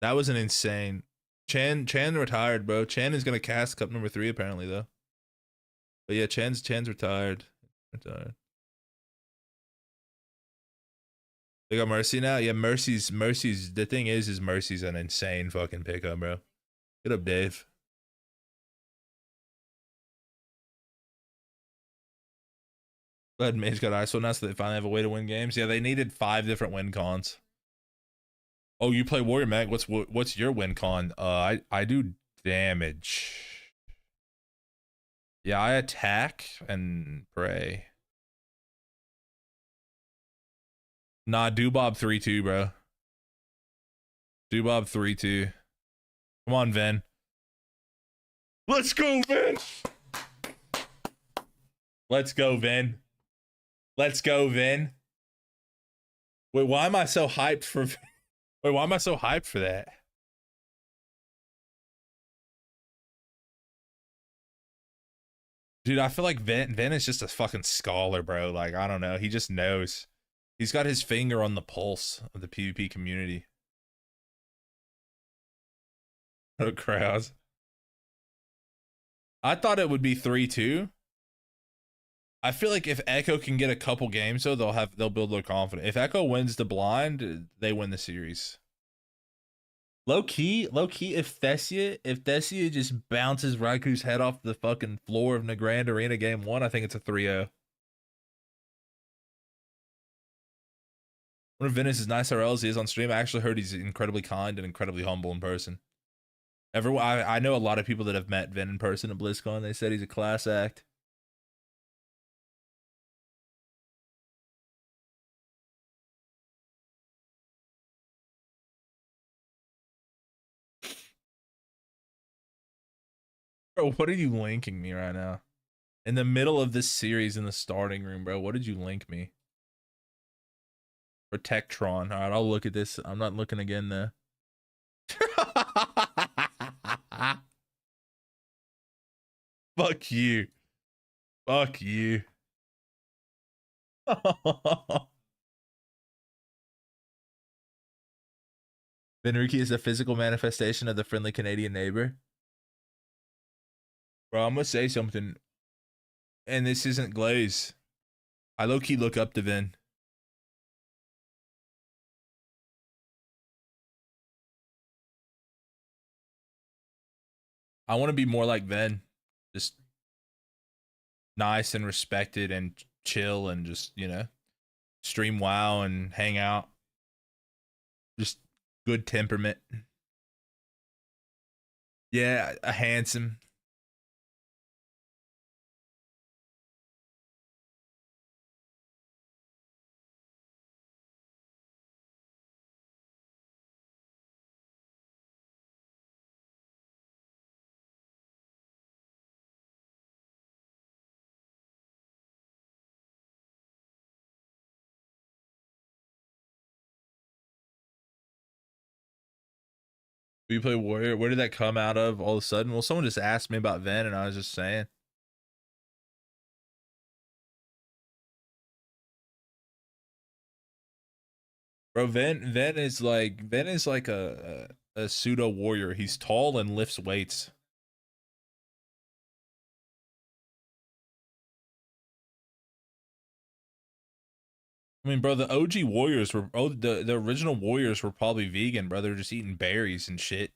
That was an insane. Chan retired, bro. Chan is gonna cast cup number 3 apparently though. But yeah, Chan's retired. Retired. They got Mercy now. Yeah, Mercy's. The thing is Mercy's an insane fucking pickup, bro. Get up, Dave. Glad Mage got ISO now, so they finally have a way to win games. Yeah, they needed 5 different win cons. Oh, you play Warrior Mag? What's your win con? I do damage. Yeah, I attack and pray. Nah, Doobob 3-2, bro. Doobob 3-2. Come on, Ven. Let's go, Ven. Let's go, Ven. Let's go, Ven. Wait, why am I so hyped for? Wait, why am I so hyped for that? Dude, I feel like Ven is just a fucking scholar, bro. Like, I don't know. He just knows. He's got his finger on the pulse of the PvP community. Oh, crowds. I thought it would be 3-2. I feel like if Echo can get a couple games though, they'll build their confidence. If Echo wins the blind, they win the series. Low key, if Thesia just bounces Raiku's head off the fucking floor of Nagrand Arena game 1, I think it's a 3-0. One of Venice's nice RLs he is on stream. I actually heard he's incredibly kind and incredibly humble in person. Everyone, I know a lot of people that have met Vin in person at BlizzCon. They said he's a class act. Bro, what are you linking me right now? In the middle of this series in the starting room, bro. What did you link me? Protectron. Alright, I'll look at this. I'm not looking again though. Fuck you. Fuck you. Benruki is a physical manifestation of the friendly Canadian neighbor. Bro, I'm gonna say something. And this isn't glaze. I low-key look up to Vin. I want to be more like Vin. Just nice and respected and chill and just, you know, stream WoW and hang out. Just good temperament. Yeah, a handsome. We play Warrior. Where did that come out of all of a sudden? Well, someone just asked me about Ven and I was just saying. Bro, Ven is like a pseudo warrior. He's tall and lifts weights. I mean, bro, the OG warriors were the original warriors were probably vegan, bro. They're just eating berries and shit.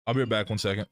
I'll be right back 1 second.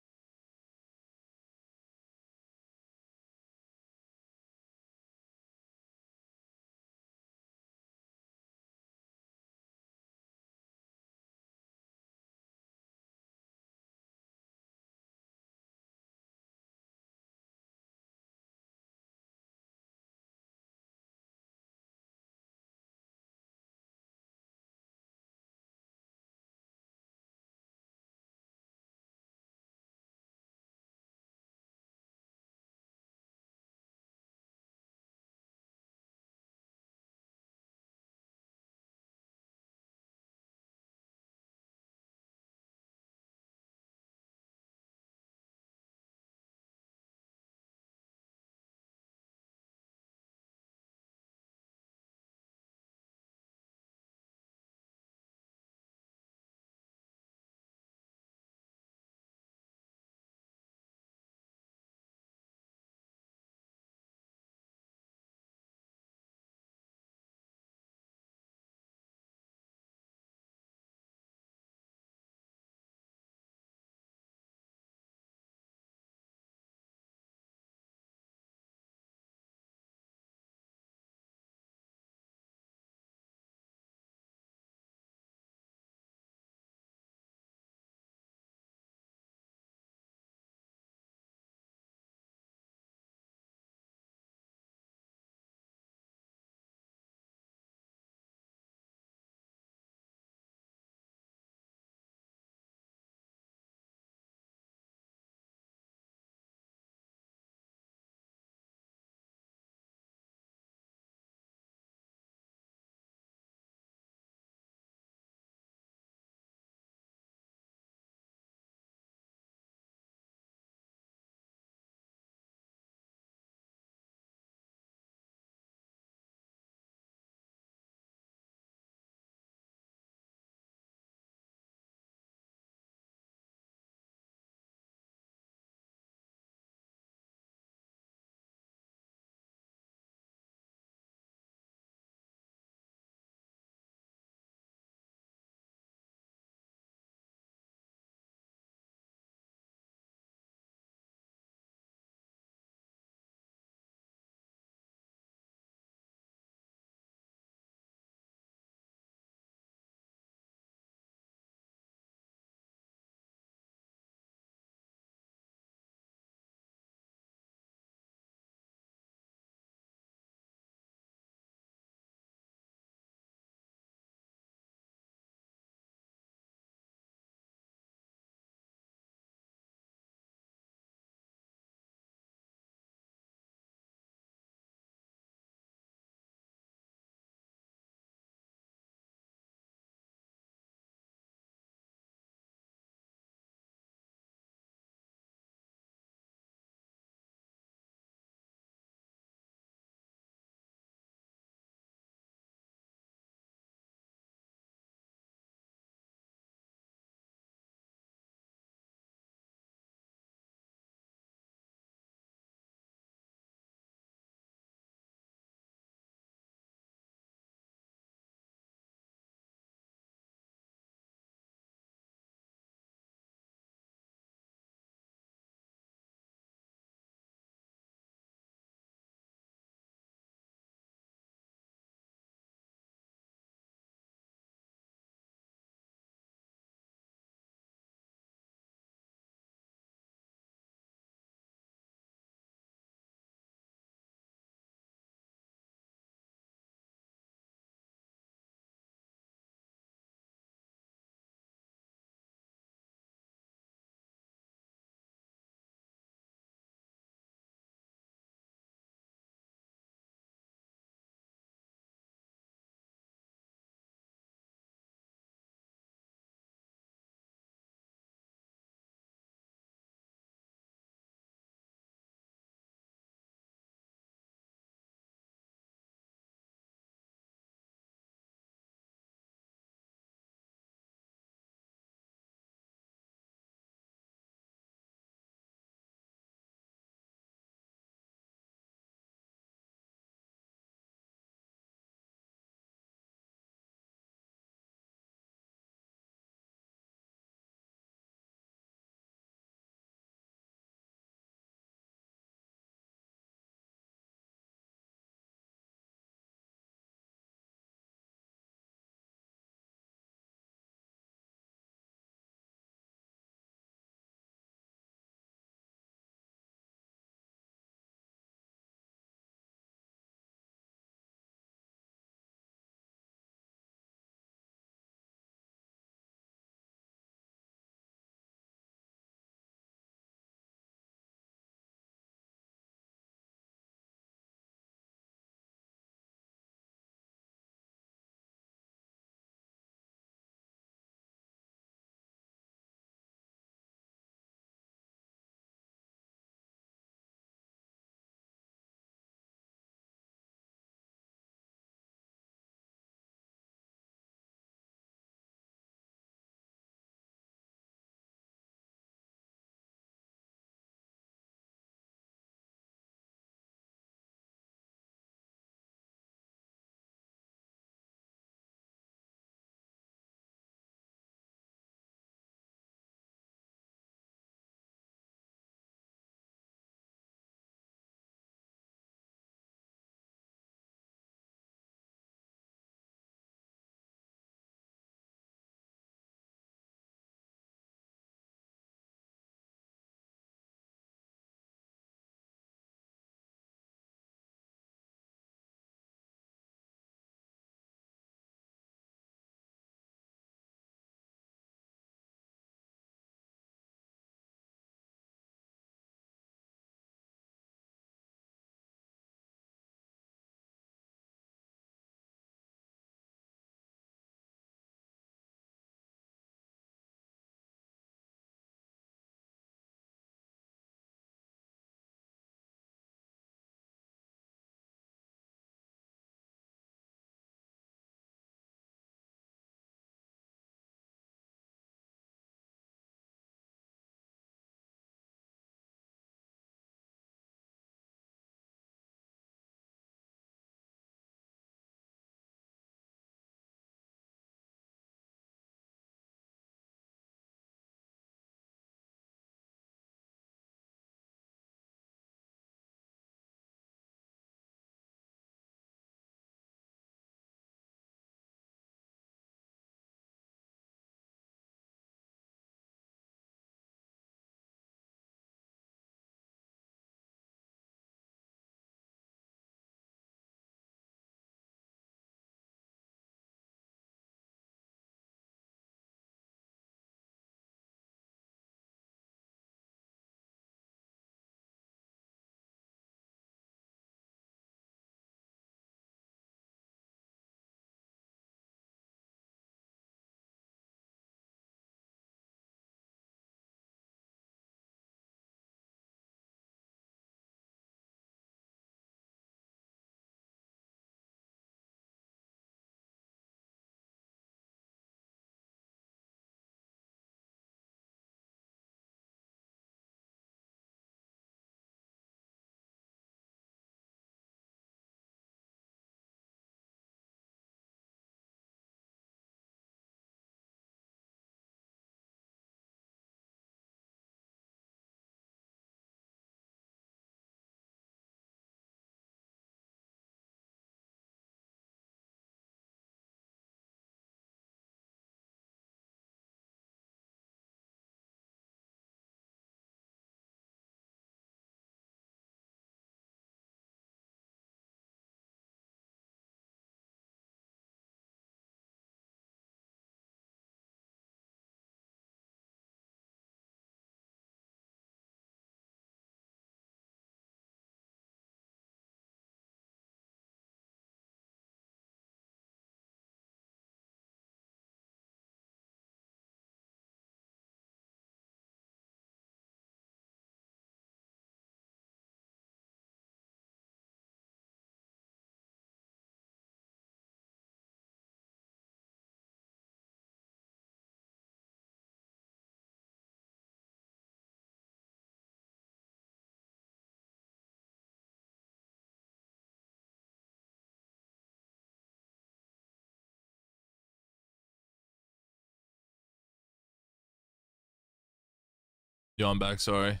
Yo, I'm back. Sorry.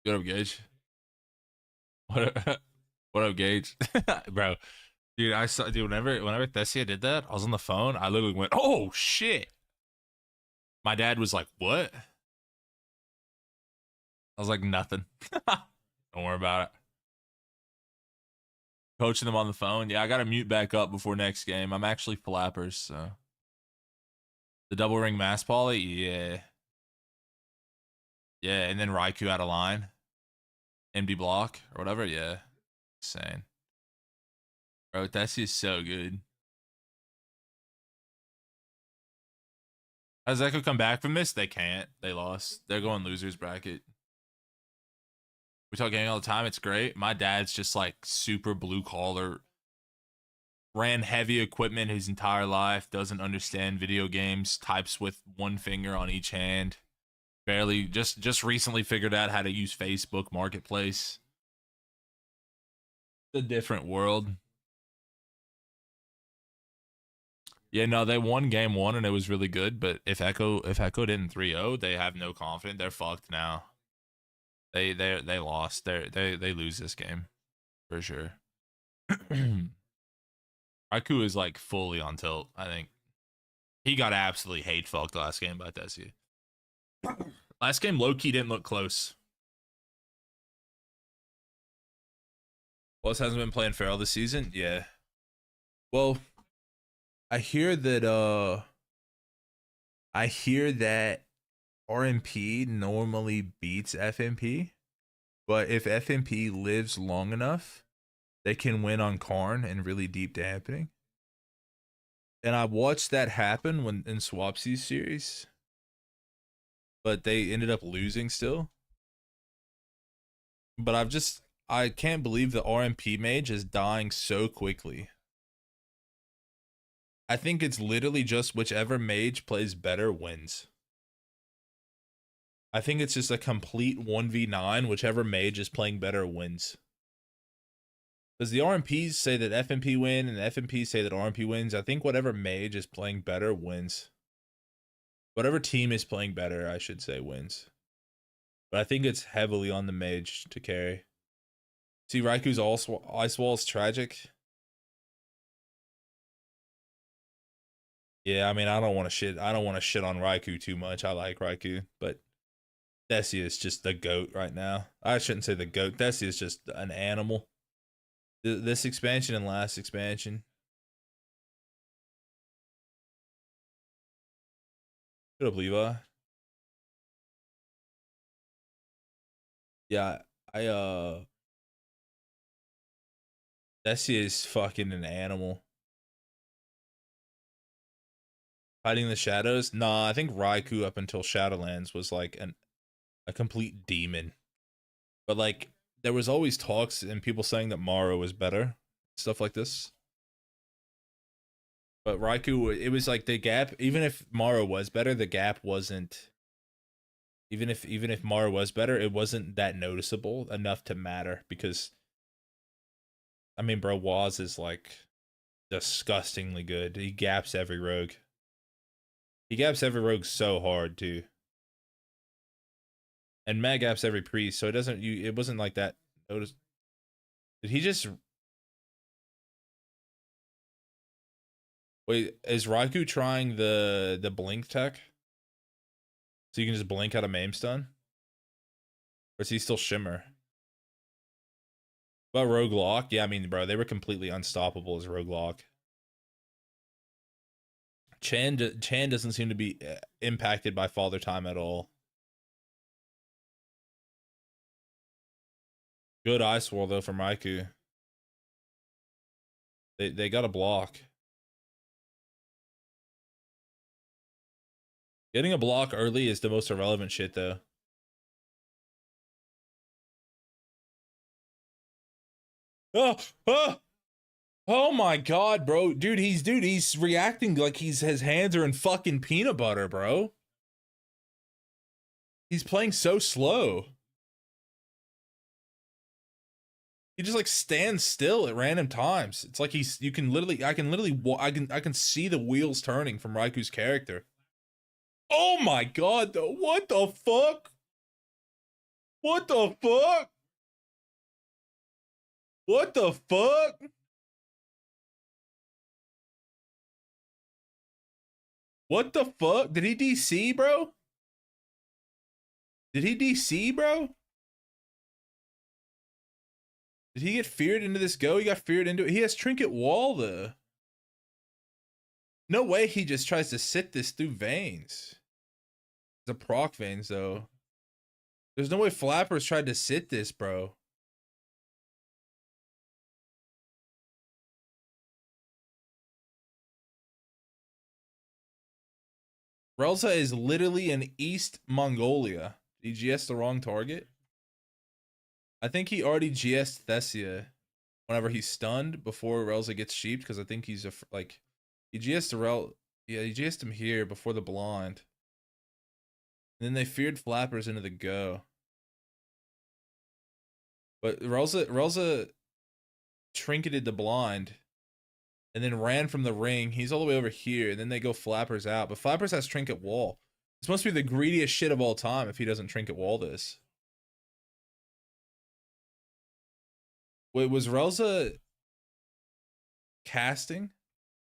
What up, Gage? What up, what up, Gage? Bro, dude, I saw, dude, whenever Thessia did that, I was on the phone. I literally went, oh, shit. My dad was like, what? I was like, nothing. Don't worry about it. Coaching them on the phone. Yeah, I got to mute back up before next game. I'm actually flappers, so. The double ring mass poly? Yeah. Yeah, and then Raikou out of line. MD block or whatever. Yeah. Insane. Bro, Thessia is so good. Has Echo come back from this? They can't. They lost. They're going losers bracket. We talk gaming all the time. It's great. My dad's just like super blue collar, ran heavy equipment his entire life, doesn't understand video games, types with one finger on each hand, barely just recently figured out how to use Facebook Marketplace. It's a different world. Yeah, no, they won game one and it was really good, but if Echo didn't 3-0, they have no confidence. They're fucked now. They lost. They lose this game for sure. Raikou is like fully on tilt. I think he got absolutely hate fucked last game by Tessie. Last game, low key didn't look close. Wells hasn't been playing feral this season. Yeah. Well, I hear that RMP normally beats FMP, but if FMP lives long enough, they can win on Karn and really deep dampening. And I watched that happen when in Swapsy's series, but they ended up losing still. But I can't believe the RMP mage is dying so quickly. I think it's literally just whichever mage plays better wins. I think it's just a complete 1v9. Whichever mage is playing better wins. Because the RMPs say that FMP win and the FMPs say that RMP wins. I think whatever mage is playing better wins. Whatever team is playing better, I should say, wins. But I think it's heavily on the mage to carry. See, Raikou's Ice Wall is tragic. Yeah, I mean, I don't want to shit on Raikou too much. I like Raikou, but Desi is just the GOAT right now. I shouldn't say the GOAT. Desi is just an animal. This expansion and last expansion. Good up, Levi. Yeah, Desi is fucking an animal. Hiding the shadows? Nah, I think Raikou up until Shadowlands was like a complete demon. But like there was always talks and people saying that Maro was better. Stuff like this. But Raikou, it was like the gap, even if Maro was better, the gap wasn't even if Maro was better, it wasn't that noticeable enough to matter because I mean bro, Waz is like disgustingly good. He gaps every rogue. He gaps every rogue so hard too. And Mag gaps every priest, so it wasn't like that notice. Did he just wait, is Raikou trying the blink tech? So you can just blink out a maim stun? Or is he still shimmer? But Rogue Lock? Yeah, I mean, bro, they were completely unstoppable as Rogue Lock. Chan doesn't seem to be impacted by Father Time at all. Good Ice Wall, though, from Raikou. They got a block. Getting a block early is the most irrelevant shit, though. Oh, oh, oh my god, bro. He's reacting like his hands are in fucking peanut butter, bro. He's playing so slow. He just like stands still at random times. It's like I can see the wheels turning from Raikou's character. Oh my god, though. What the fuck? What the fuck? What the fuck? What the fuck? Did he DC, bro? Did he DC, bro? Did he get feared into this go? He got feared into it. He has Trinket Wall, though. No way he just tries to sit this through Veins. It's a proc Veins, though. There's no way Flappers tried to sit this, bro. Relza is literally in East Mongolia. Did he GS the wrong target? I think he already GS'd Thessia whenever he's stunned before Relza gets sheeped, because I think he's like he GS'd the yeah, he GS'd him here before the blind. And then they feared Flappers into the go. But Relza trinketed the blind and then ran from the ring. He's all the way over here, and then they go Flappers out. But Flappers has Trinket Wall. This must be the greediest shit of all time if he doesn't Trinket Wall this. Wait, was Relza casting?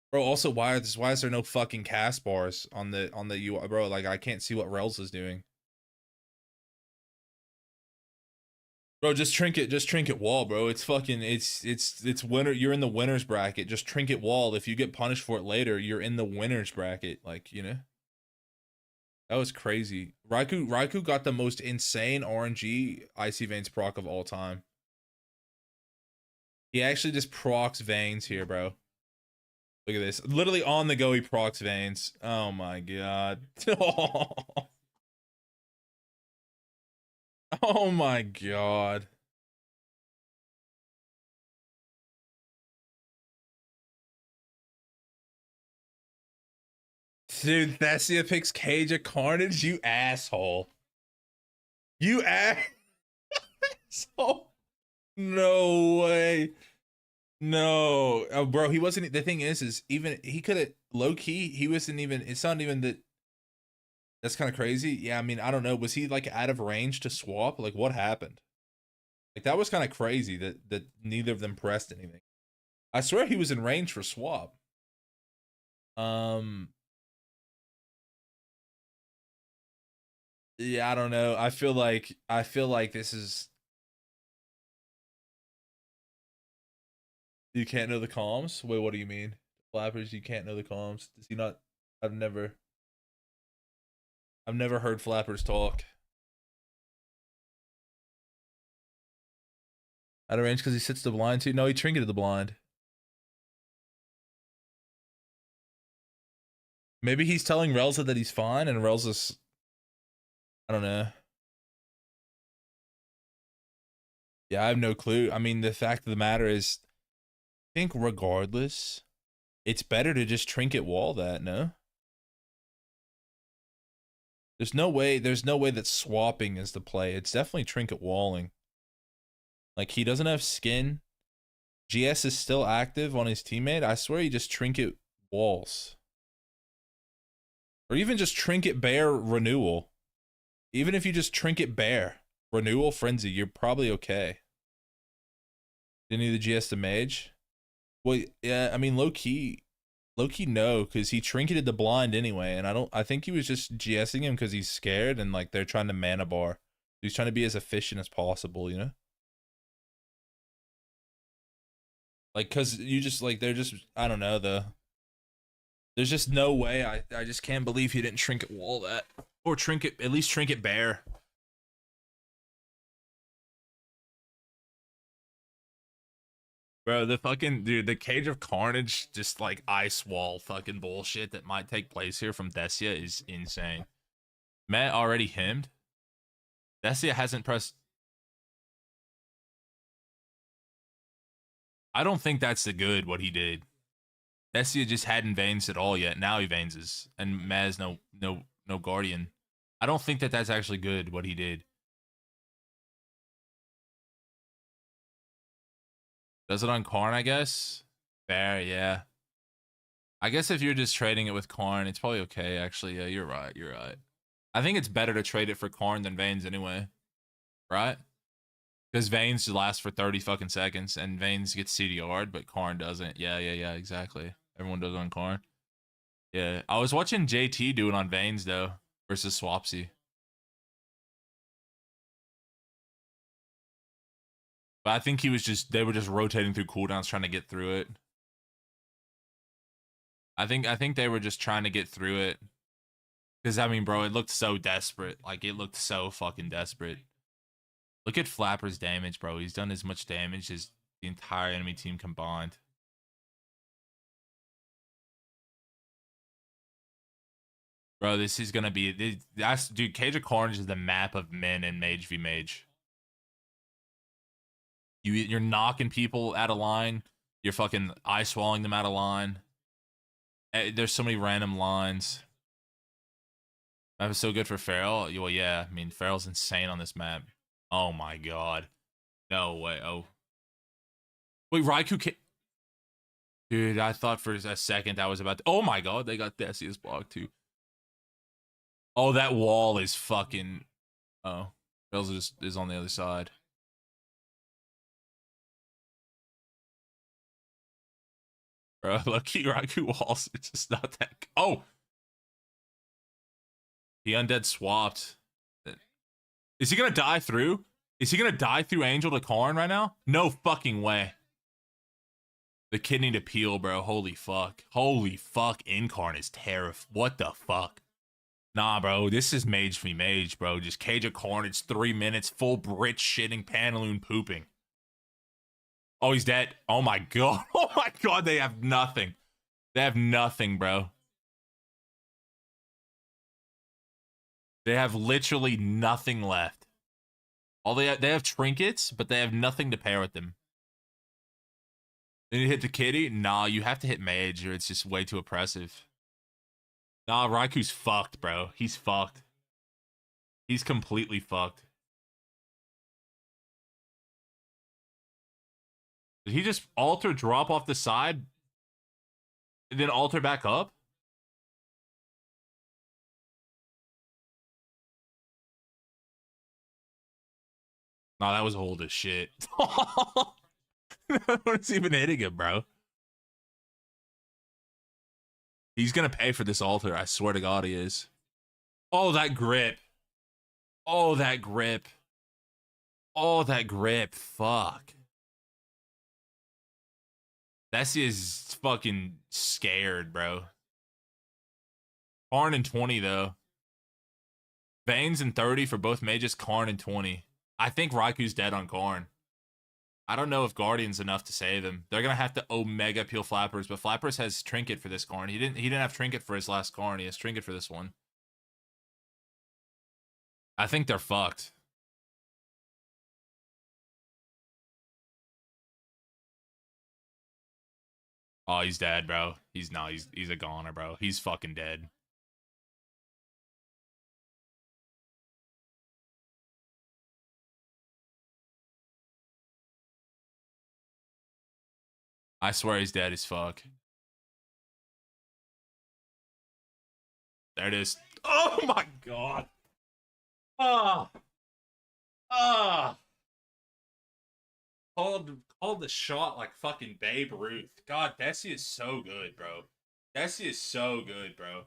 Bro, also why is there no fucking cast bars on the UI, bro? Like, I can't see what Relza's doing. Bro, just trinket wall, bro. It's fucking it's winner. You're in the winners bracket. Just Trinket Wall. If you get punished for it later, you're in the winners bracket. Like, you know. That was crazy. Raikou got the most insane RNG Icy Veins proc of all time. He actually just procs Veins here, bro. Look at this. Literally on the go, he procs Veins. Oh my god. Oh my god. Dude, Thessia picks Cage of Carnage, you asshole. You asshole. No way. No. Oh, bro, he wasn't. The thing is even he could have low key, he wasn't even, it's not even that. That's kind of crazy. Yeah, I mean, I don't know. Was he like out of range to swap? Like, what happened? Like, that was kind of crazy that neither of them pressed anything. I swear he was in range for swap. Yeah, I don't know. I feel like this is, you can't know the comms? Wait, what do you mean? Flappers, you can't know the comms. Does he not? I've never heard Flappers talk. Out of range because he sits the blind too? No, he trinketed the blind. Maybe he's telling Relza that he's fine, and Relza's, I don't know. Yeah, I have no clue. I mean, the fact of the matter is, I think regardless, it's better to just Trinket Wall that, no? There's no way that swapping is the play. It's definitely Trinket Walling. Like, he doesn't have skin. GS is still active on his teammate. I swear he just Trinket Walls. Or even just Trinket Bear Renewal. Even if you just Trinket Bear Renewal Frenzy, you're probably okay. Didn't need the GS to Mage? Well, yeah, I mean, low key no, because he trinketed the blind anyway, and I think he was just GSing him because he's scared, and like they're trying to mana bar. He's trying to be as efficient as possible, you know? Like, cause you just like, they're just, I don't know, there's just no way. I just can't believe he didn't Trinket Wall that. Or Trinket, at least Trinket Bear. Bro, the fucking dude, the Cage of Carnage, just like ice wall fucking bullshit that might take place here from Thessia is insane. Matt already hemmed. Thessia hasn't pressed. I don't think that's the good what he did. Thessia just hadn't Veins at all yet. Now he Vainses, and Maz no Guardian. I don't think that that's actually good what he did. Does it on Karn, I guess? Fair, yeah. I guess if you're just trading it with Karn, it's probably okay, actually. Yeah, you're right. I think it's better to trade it for Karn than Veins anyway. right? Because Vayne's lasts for 30 fucking seconds, and Vayne's gets CDR'd, but Karn doesn't. Yeah, exactly. Everyone does on Karn. Yeah, I was watching JT do it on Vayne's though versus Swapsy, but I think they were just rotating through cooldowns trying to get through it. I think they were just trying to get through it because I mean, bro, it looked so desperate. Like it looked so fucking desperate. Look at Flapper's damage, bro. He's done as much damage as the entire enemy team combined. Bro, this is gonna be that's dude. Cage of Carnage is the map of men and Mage v Mage. You're knocking people out of line. You're fucking ice walling them out of line. There's so many random lines. That was so good for Feral. Well, yeah. I mean, Feral's insane on this map. Oh my god. No way. Oh. Wait, Raikou can. Dude, I thought for a second I was about to. Oh my god, they got Theseus blocked too. Oh, that wall is fucking. Oh. Feral's is on the other side. Bro, lucky Raikou walls. It's just not that. Oh! He undead swapped. Is he gonna die through? Is he gonna die through Angel to Karn right now? No fucking way. The kidney to peel, bro. Holy fuck. Holy fuck. Incarn is terrifying. What the fuck? Nah, bro. This is Mage v Mage, bro. Just Cage of Carnage, 3 minutes, full Brit shitting, Pantaloon pooping. Oh, he's dead. Oh my god. Oh my god, they have nothing. They have nothing, bro. They have literally nothing left. All they have trinkets, but they have nothing to pair with them. Then you hit the kitty? Nah, you have to hit Mage or it's just way too oppressive. Nah, Raikou's fucked, bro. He's fucked. He's completely fucked. Did he just alter drop off the side? And then alter back up? Nah, that was old as shit. What's even hitting him, bro? He's gonna pay for this altar. I swear to God, he is. Oh, that grip. Oh, that grip. Oh, that grip. Fuck. That is fucking scared, bro. Karn and 20, though. Vayne's and 30 for both mages. Karn and 20. I think Raikou's dead on Karn. I don't know if Guardian's enough to save him. They're gonna have to Omega peel Flappers, but Flappers has Trinket for this Karn. He didn't have Trinket for his last Karn. He has Trinket for this one. I think they're fucked. Oh, he's dead, bro. He's a goner, bro. He's fucking dead. I swear he's dead as fuck. There it is. Oh my god. Ah. Ah. Called the shot like fucking Babe Ruth. God, Desi is so good, bro. Desi is so good, bro.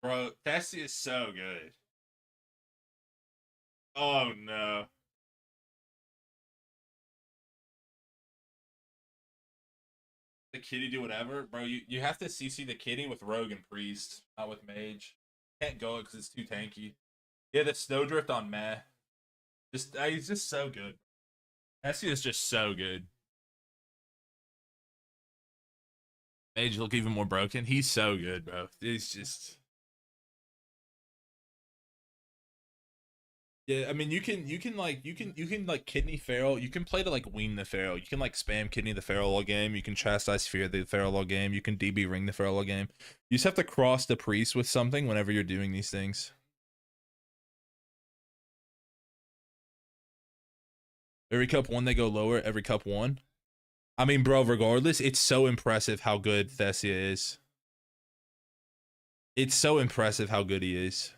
Bro, Desi is so good. Oh no. The kitty do whatever, bro. You have to CC the kitty with Rogue and Priest, not with Mage. Can't go it because it's too tanky. Yeah, the Snowdrift on Meh. He's just so good. Messi is just so good. Mage look even more broken. He's so good, bro. He's just. Yeah, I mean you can like kidney Feral. You can play to like wean the Feral. You can like spam kidney the Feral all game. You can chastise fear the Feral all game. You can DB ring the Feral all game. You just have to cross the priest with something whenever you're doing these things. Every cup one they go lower. Every cup one. I mean, bro, regardless, it's so impressive how good Thesia is. It's so impressive how good he is.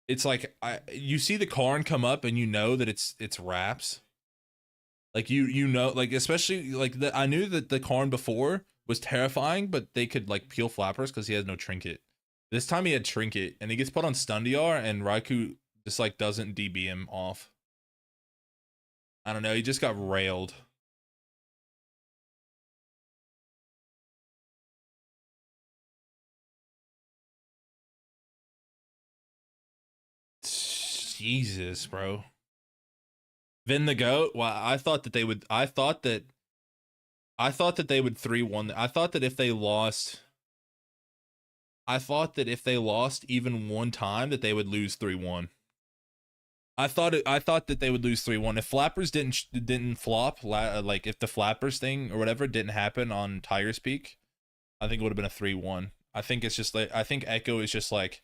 it's like you see the Karn come up and you know that it's Raps. Like you know, like especially like I knew that the Karn before was terrifying, but they could like peel flappers because he has no trinket. This time he had trinket and he gets put on stun DR and Raikou just like doesn't DB him off. I don't know, he just got railed. Jesus, bro. Vin the goat. Well, I thought that they would. I thought that they would 3-1. I thought that if they lost, I thought that if they lost even one time, that they would lose 3-1. I thought that they would lose 3-1 if Flappers didn't flop. Like if the Flappers thing or whatever didn't happen on Tiger's Peak, I think it would have been a 3-1. I think it's just like I think Echo is just like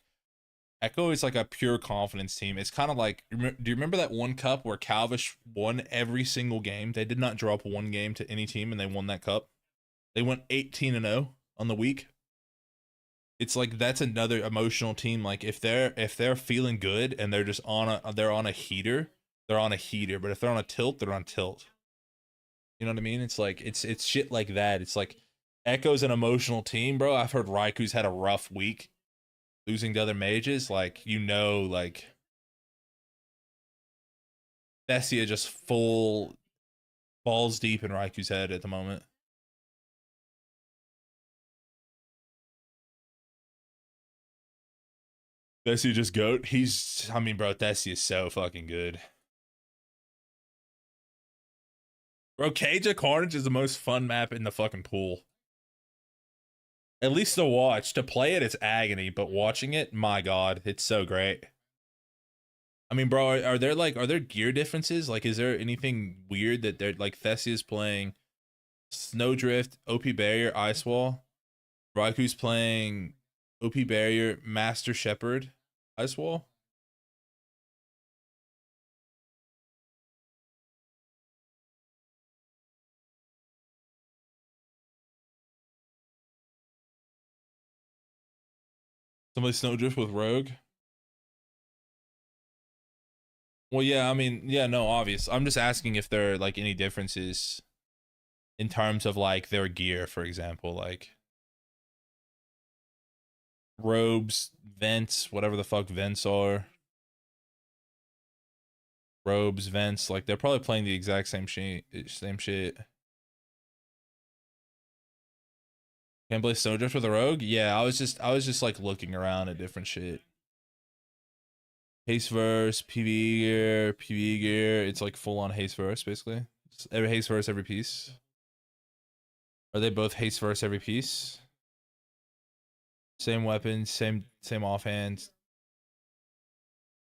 Echo is like a pure confidence team. It's kind of like, do you remember that one cup where Calvish won every single game? They did not drop one game to any team and they won that cup. They went 18-0 on the week. It's like that's another emotional team. Like if they're feeling good and they're just they're on a heater, they're on a heater. But if they're on a tilt, they're on tilt. You know what I mean? It's like it's shit like that. It's like Echo's an emotional team, bro. I've heard Raiku's had a rough week losing to other mages. Like, you know, like Thessia just full balls deep in Raiku's head at the moment. Thessia just goat. I mean, bro, Thessia is so fucking good. Bro, Cage of Carnage is the most fun map in the fucking pool. At least to watch. To play it, it's agony, but watching it, my god, it's so great. I mean, bro, are there gear differences? Like, is there anything weird that they're like Thessia's playing Snowdrift, OP Barrier, Ice Wall. Raiku's playing OP Barrier, Master Shepherd, Ice Wall. Somebody Snowdrift with Rogue. Well, yeah, I mean, yeah, no, obvious. I'm just asking if there are like any differences in terms of like their gear, for example, like robes, vents, whatever the fuck vents are. Robes, vents, like they're probably playing the exact same shit. Same shit. Can't play Snowdrift with a Rogue? Yeah, I was just like looking around at different shit. Haste verse, PvE gear, PvE gear. It's like full on haste verse, basically. Every haste verse, every piece. Are they both haste verse every piece? Same weapons, same offhand.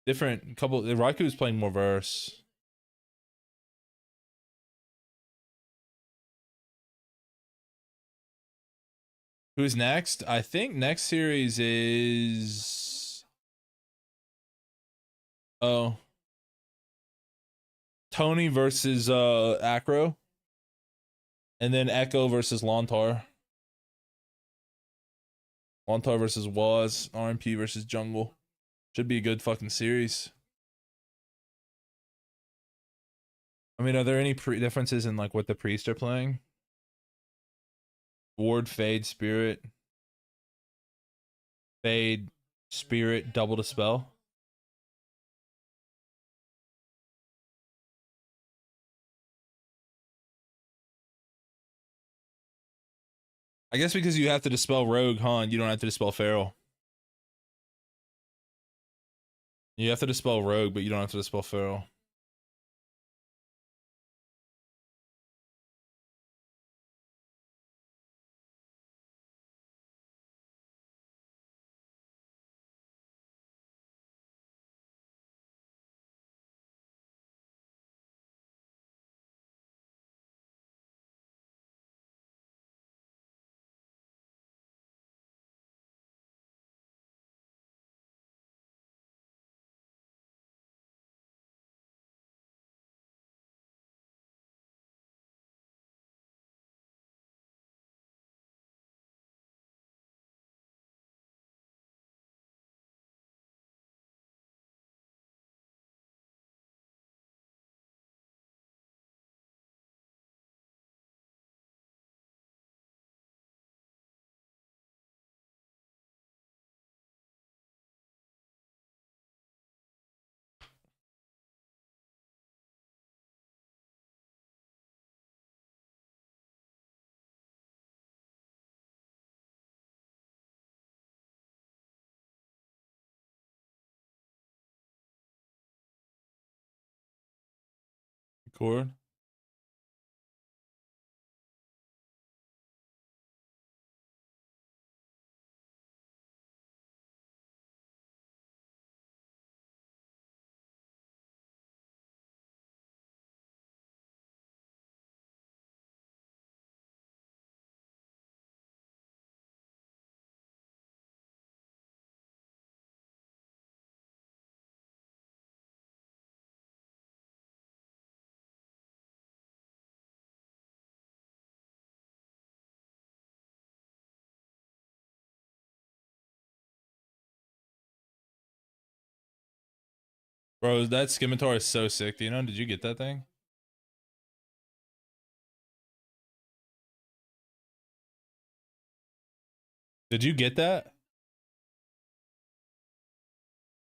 Different couple. Raiku's playing more verse. Who's next? I think next series is oh Tony versus Acro, and then Echo versus Lontar. Lontar versus Waz, RMP versus Jungle. Should be a good fucking series. I mean, are there any differences in like what the priests are playing? Ward, Fade, Spirit. Fade, Spirit, double dispel. I guess because you have to dispel Rogue, huh? You don't have to dispel Feral. You have to dispel Rogue, but you don't have to dispel Feral. Discord. Bro, that scimitar is so sick. Do you know? Did you get that thing? Did you get that?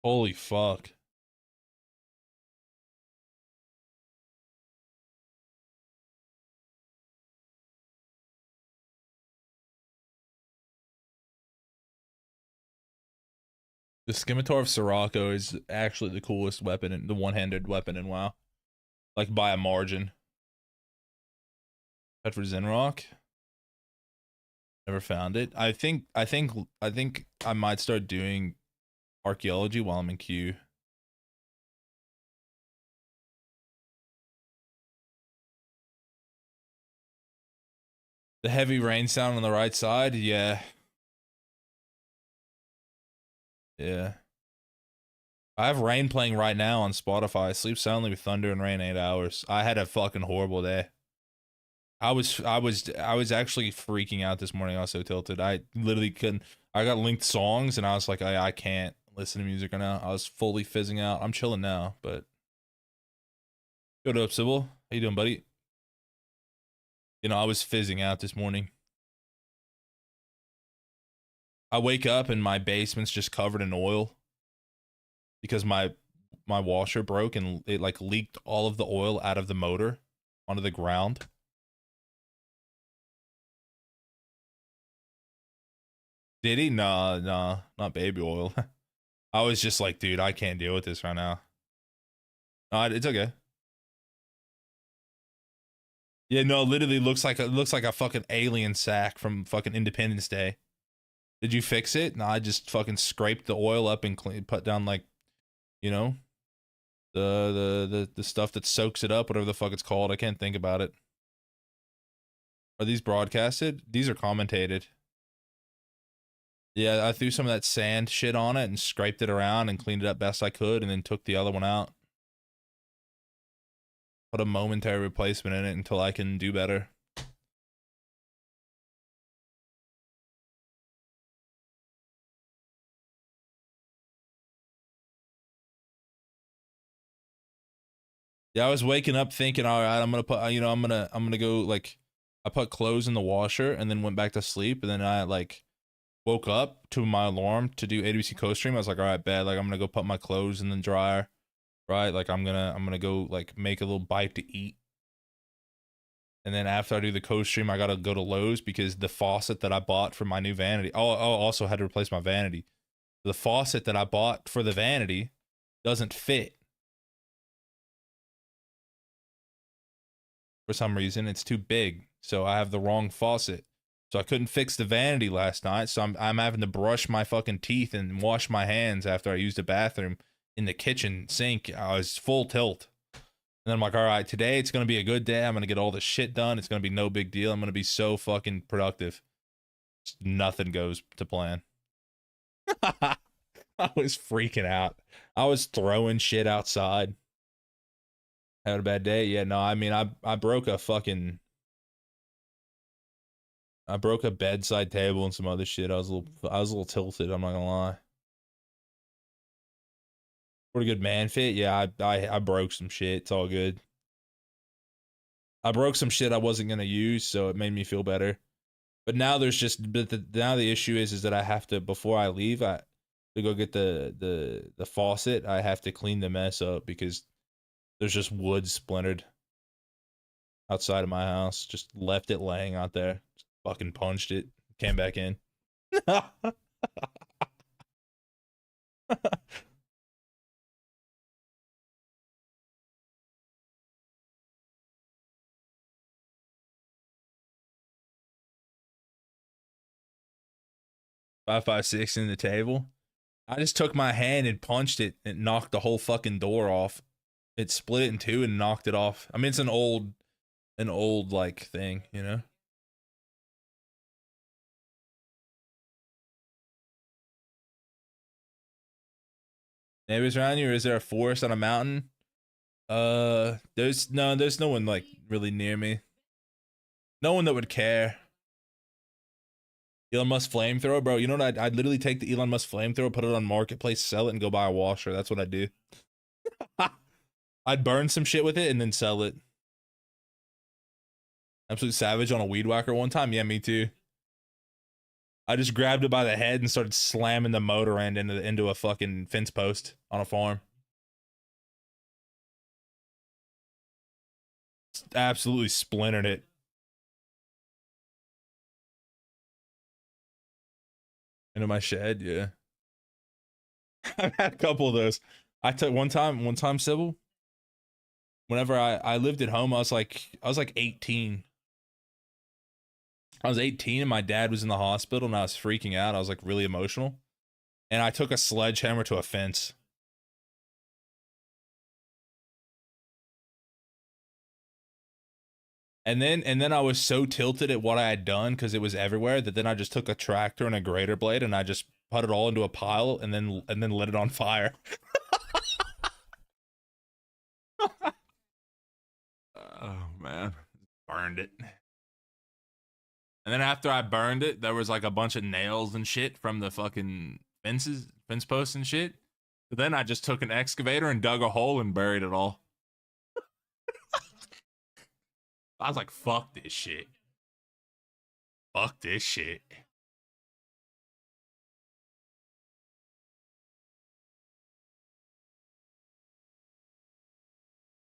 Holy fuck. The scimitar of Sirocco is actually the coolest weapon, the one-handed weapon in WoW. Like by a margin. Pet for Zenrock. Never found it. I think I might start doing archaeology while I'm in queue. The heavy rain sound on the right side, yeah. Yeah. I have rain playing right now on Spotify. I sleep soundly with thunder and rain 8 hours. I had a fucking horrible day. I was actually freaking out this morning. I was so tilted. I literally couldn't. I got linked songs and I was like, I can't listen to music right now. I was fully fizzing out. I'm chilling now, but go up, Sybil. How you doing, buddy? You know, I was fizzing out this morning. I wake up and my basement's just covered in oil because my washer broke and it like leaked all of the oil out of the motor onto the ground. Did he? Nah, not baby oil. I was just like, dude, I can't deal with this right now. It's okay. Yeah, no, literally looks like a fucking alien sack from fucking Independence Day. Did you fix it? No, I just fucking scraped the oil up and put down like, you know, the stuff that soaks it up, whatever the fuck it's called. I can't think about it. Are these broadcasted? These are commentated. Yeah, I threw some of that sand shit on it and scraped it around and cleaned it up best I could and then took the other one out. Put a momentary replacement in it until I can do better. Yeah, I was waking up thinking, all right, I'm gonna put, you know, I'm gonna go like, I put clothes in the washer and then went back to sleep and then I like woke up to my alarm to do AWC co-stream. I was like, all right, bad. Like I'm gonna go put my clothes in the dryer, right? Like I'm gonna go like make a little bite to eat. And then after I do the co-stream, I gotta go to Lowe's because the faucet that I bought for my new vanity. Oh, also had to replace my vanity. The faucet that I bought for the vanity doesn't fit. For some reason, it's too big. So I have the wrong faucet. So I couldn't fix the vanity last night. So I'm having to brush my fucking teeth and wash my hands after I used the bathroom in the kitchen sink. I was full tilt. And then I'm like, all right, today it's going to be a good day. I'm going to get all this shit done. It's going to be no big deal. I'm going to be so fucking productive. Just nothing goes to plan. I was freaking out. I was throwing shit outside. Had a bad day. Yeah, no, I mean, I broke a fucking, I broke a bedside table and some other shit. I was a little tilted. I'm not gonna lie. Pretty good man fit. Yeah, I broke some shit. It's all good. I broke some shit I wasn't gonna use, so it made me feel better. But now there's just, now the issue is that I have to, before I leave, to go get the faucet. I have to clean the mess up because there's just wood splintered outside of my house. Just left it laying out there. Just fucking punched it. Came back in. 556 in the table. I just took my hand and punched it and knocked the whole fucking door off. It split it in two and knocked it off. I mean, it's an old like thing, you know? Neighbors around you, or is there a forest on a mountain? There's no one like really near me. No one that would care. Elon Musk flamethrower, bro. You know what? I'd literally take the Elon Musk flamethrower, put it on marketplace, sell it, and go buy a washer. That's what I do. I'd burn some shit with it and then sell it. Absolute savage on a weed whacker one time. Yeah, me too. I just grabbed it by the head and started slamming the motor end into a fucking fence post on a farm. Absolutely splintered it. Into my shed, yeah. I've had a couple of those. I took one time, Sybil. Whenever I lived at home, I was like 18. I was 18 and my dad was in the hospital and I was freaking out. I was like really emotional. And I took a sledgehammer to a fence. And then I was so tilted at what I had done because it was everywhere that then I just took a tractor and a grater blade and I just put it all into a pile and then lit it on fire. Oh man, burned it. And then after I burned it, there was like a bunch of nails and shit from the fucking fence posts and shit. But then I just took an excavator and dug a hole and buried it all. I was like, fuck this shit. Fuck this shit.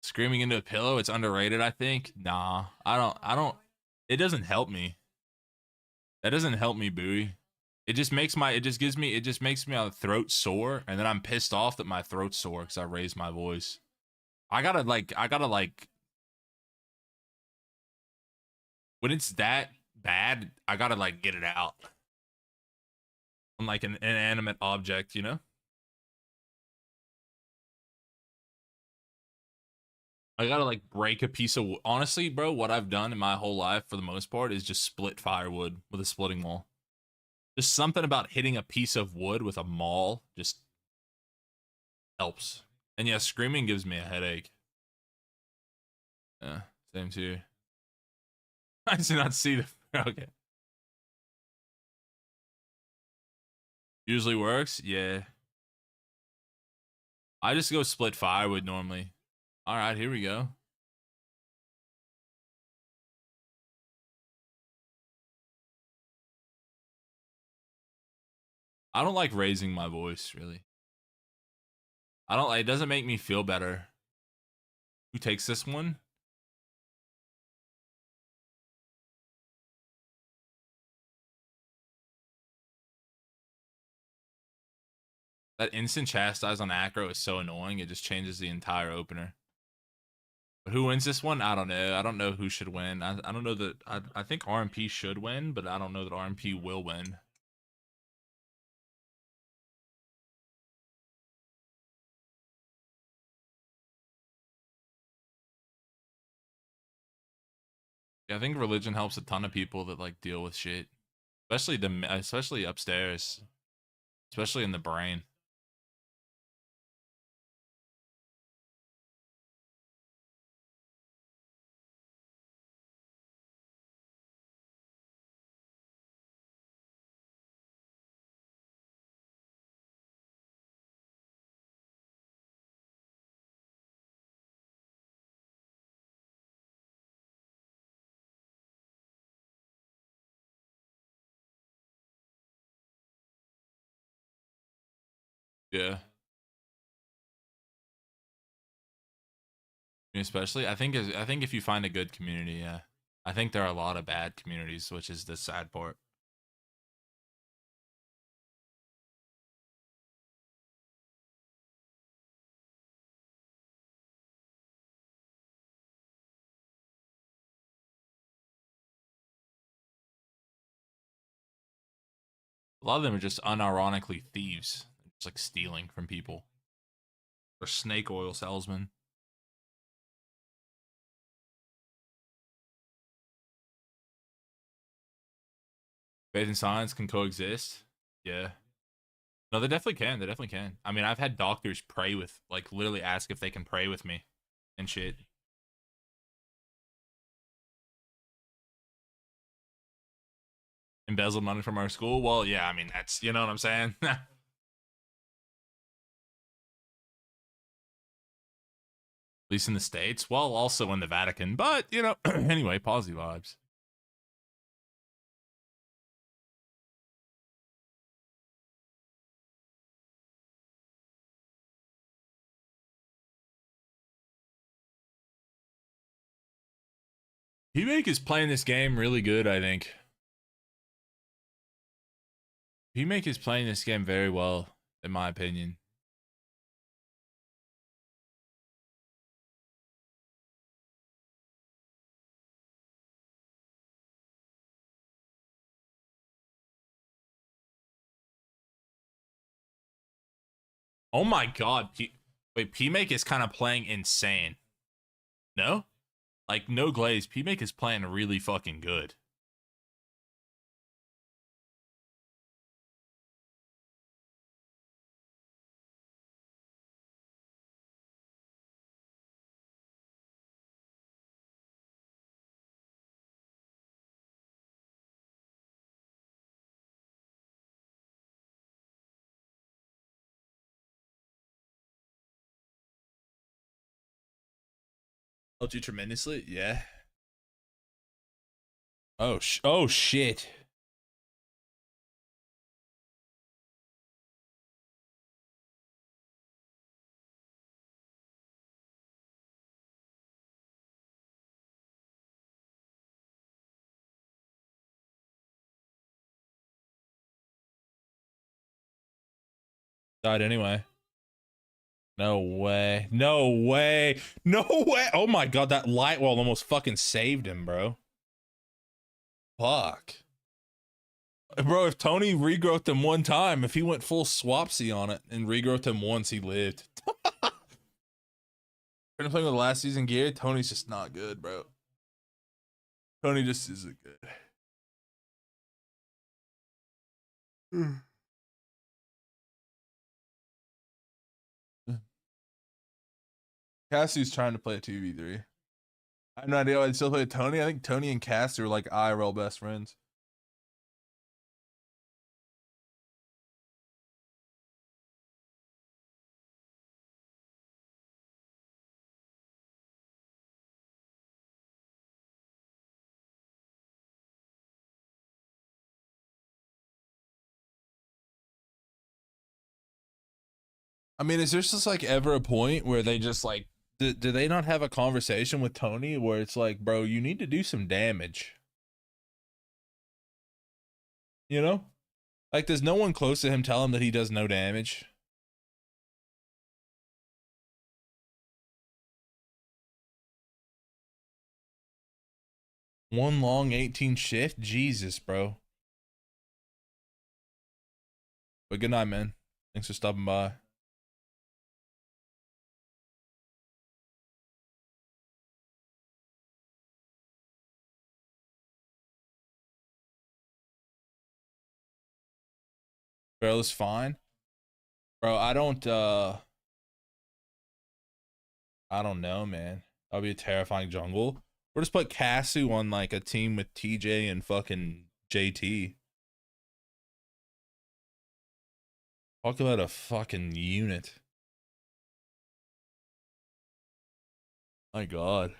Screaming into a pillow, it's underrated, I think. Nah, I don't, it doesn't help me. That doesn't help me, Bowie. It just makes my throat sore, and then I'm pissed off that my throat's sore because I raised my voice. I gotta like, when it's that bad, I gotta like get it out. I'm like an inanimate object, you know? I gotta like break a piece of honestly, bro, what I've done in my whole life for the most part is just split firewood with a splitting maul. Just something about hitting a piece of wood with a maul just helps. And yeah, screaming gives me a headache. Yeah, same too. I do not see the okay. Usually works, yeah. I just go split firewood normally. Alright, here we go. I don't like raising my voice, really. I don't it doesn't make me feel better. Who takes this one? That instant chastise on acro is so annoying, it just changes the entire opener. But who wins this one? I don't know. I don't know who should win. I don't know that I think RMP should win, but I don't know that RMP will win. Yeah, I think religion helps a ton of people that like deal with shit, especially upstairs, especially in the brain. Yeah, especially I think if you find a good community, yeah. I think there are a lot of bad communities, which is the sad part. A lot of them are just unironically thieves. They're just like stealing from people. Or snake oil salesmen. Faith and science can coexist. Yeah. No, they definitely can. They definitely can. I mean, I've had doctors pray with, like, literally ask if they can pray with me and shit. Embezzled money from our school. Well, yeah, I mean, that's, you know what I'm saying? At least in the States. Well, also in the Vatican. But, you know, anyway, positive vibes. P-Make is playing this game really good, I think. P-Make is playing this game very well, in my opinion. Oh my god. Wait, P-Make is kind of playing insane. No? Like, no glaze. P-Make is playing really fucking good. Helped you tremendously? Yeah. Oh shit. Died anyway. No way. No way. No way. Oh my god, that light wall almost fucking saved him, bro. Fuck. Bro, if Tony regrowthed him one time, if he went full swapsy on it and regrowthed him once, he lived. Been playing with last season gear, Tony's just not good, bro. Tony just isn't good. Cassie's trying to play a 2v3. I have no idea why they still play Tony. I think Tony and Cassie are like IRL best friends. I mean, is there just like ever a point where they just like do they not have a conversation with Tony where it's like, bro, you need to do some damage? You know? Like, does no one close to him tell him that he does no damage? One long 18 shift? Jesus, bro. But good night, man. Thanks for stopping by. Bro, it's fine. Bro, I don't know, man. That'll be a terrifying jungle. Or just put Kasu on like a team with TJ and fucking JT. Talk about a fucking unit. My god.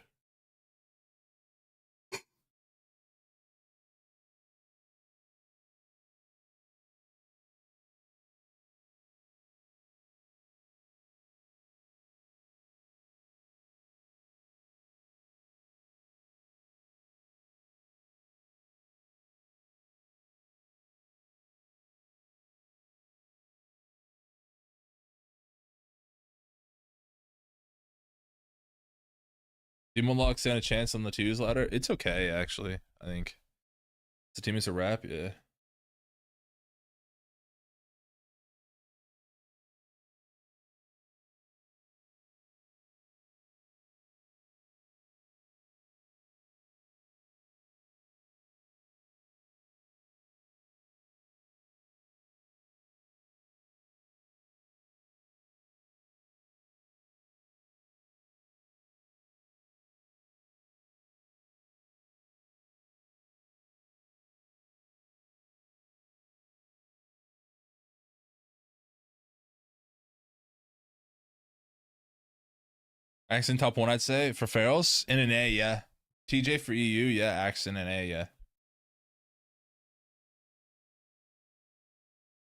Demon Lock stand a chance on the twos ladder? It's okay, actually. I think the team is a wrap, yeah. Axon top one, I'd say for Ferals in an A, yeah. TJ for EU, yeah. Axon and A, yeah.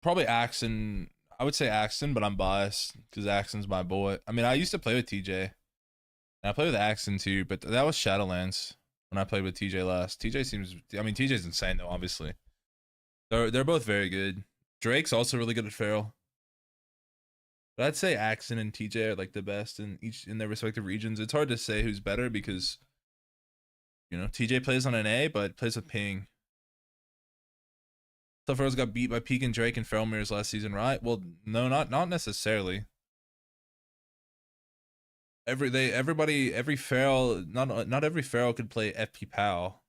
Probably Axon. I would say Axon, but I'm biased because Axon's my boy. I mean, I used to play with TJ, and I played with Axon too, but that was Shadowlands when I played with TJ last. TJ seems. I mean, TJ's insane though. Obviously, they're both very good. Drake's also really good at Feral. But I'd say Axon and TJ are like the best in their respective regions. It's hard to say who's better because TJ plays on an A, but plays with ping. So Ferals got beat by Peak and Drake and Feral Mirrors last season, right? Well, no, not necessarily. Every Feral, not every Feral could play FP Pal.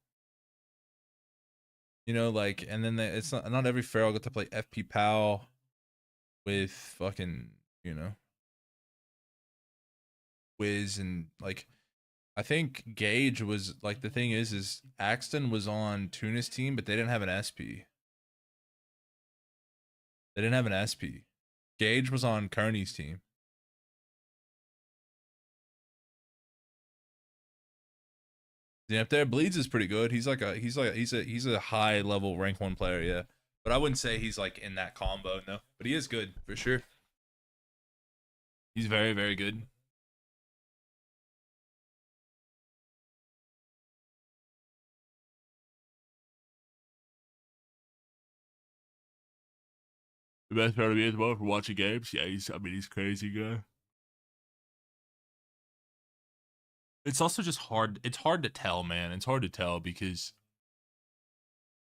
Like, and then it's not every Feral got to play FP Pal with fucking, Wiz and like. I think Gage was like the thing is Axton was on Tuna's team, but they didn't have an SP. They didn't have an SP. Gage was on Kearney's team. Yeah, up there, Bleeds is pretty good. He's a high level rank 1 player, yeah. But I wouldn't say he's like in that combo, no. But he is good for sure. He's very, very good. The best part of me as well for watching games. Yeah, he's crazy guy. It's also just hard. It's hard to tell, man. It's hard to tell because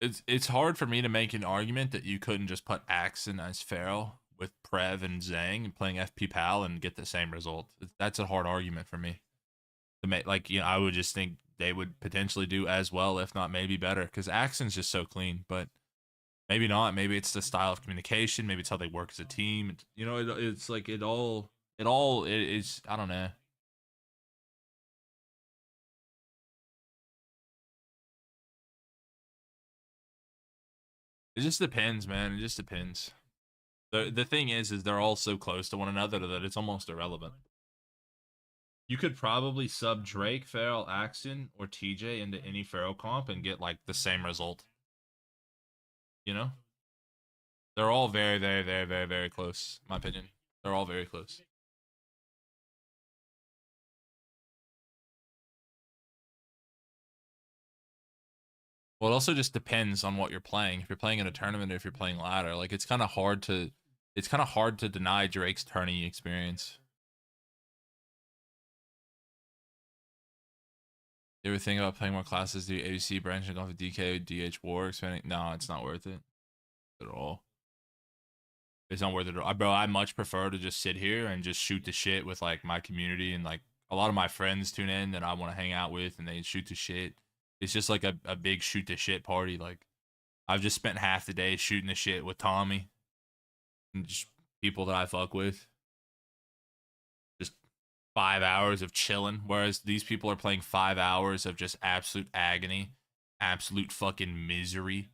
it's hard for me to make an argument that you couldn't just put Axon as Feral with Prev and Zhang and playing FP Pal and get the same result. That's a hard argument for me to make. Like, I would just think they would potentially do as well, if not maybe better, because Axon's just so clean. But maybe not. Maybe it's the style of communication. Maybe it's how they work as a team. It's like it is. I don't know. It just depends, man. It just depends. The thing is they're all so close to one another that it's almost irrelevant. You could probably sub Drake, Feral, Axon, or TJ into any Feral comp and get like the same result. They're all very, very, very, very, very close. In my opinion, they're all very close. Well, it also just depends on what you're playing. If you're playing in a tournament or if you're playing ladder, like it's kind of hard to deny Drake's tourney experience. You ever think about playing more classes? Do ADC branching off of DK, DH War, expanding? No, it's not worth it at all. It's not worth it at all. Bro, I much prefer to just sit here and just shoot the shit with like my community and like a lot of my friends tune in that I want to hang out with and they shoot the shit. It's just like a big shoot the shit party. Like I've just spent half the day shooting the shit with Tommy and just people that I fuck with. Just 5 hours of chilling. Whereas these people are playing 5 hours of just absolute agony, absolute fucking misery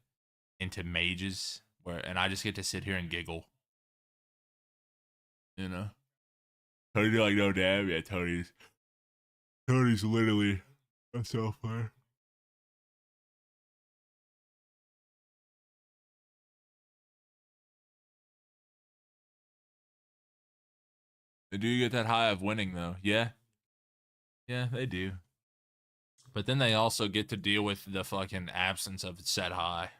into mages. And I just get to sit here and giggle. Tony like no damn, yeah, Tony's literally a self player. They do get that high of winning though. Yeah. Yeah, they do. But then they also get to deal with the fucking absence of set high.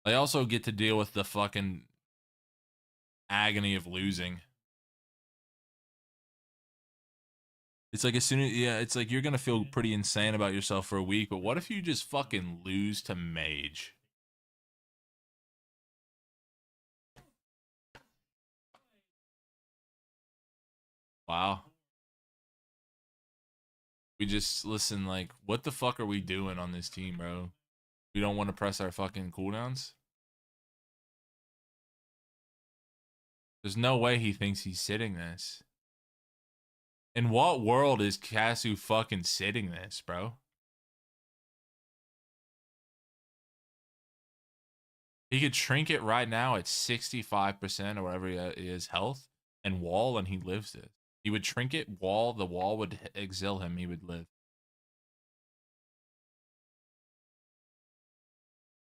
They also get to deal with the fucking agony of losing. It's like it's like you're gonna feel pretty insane about yourself for a week, but what if you just fucking lose to Mage? Wow. We just listen, like, what the fuck are we doing on this team, bro? We don't want to press our fucking cooldowns? There's no way he thinks he's sitting this. In what world is Casu fucking sitting this, bro? He could shrink it right now at 65% or whatever he is health and wall, and he lives it. He would trinket wall. The wall would exile him. He would live.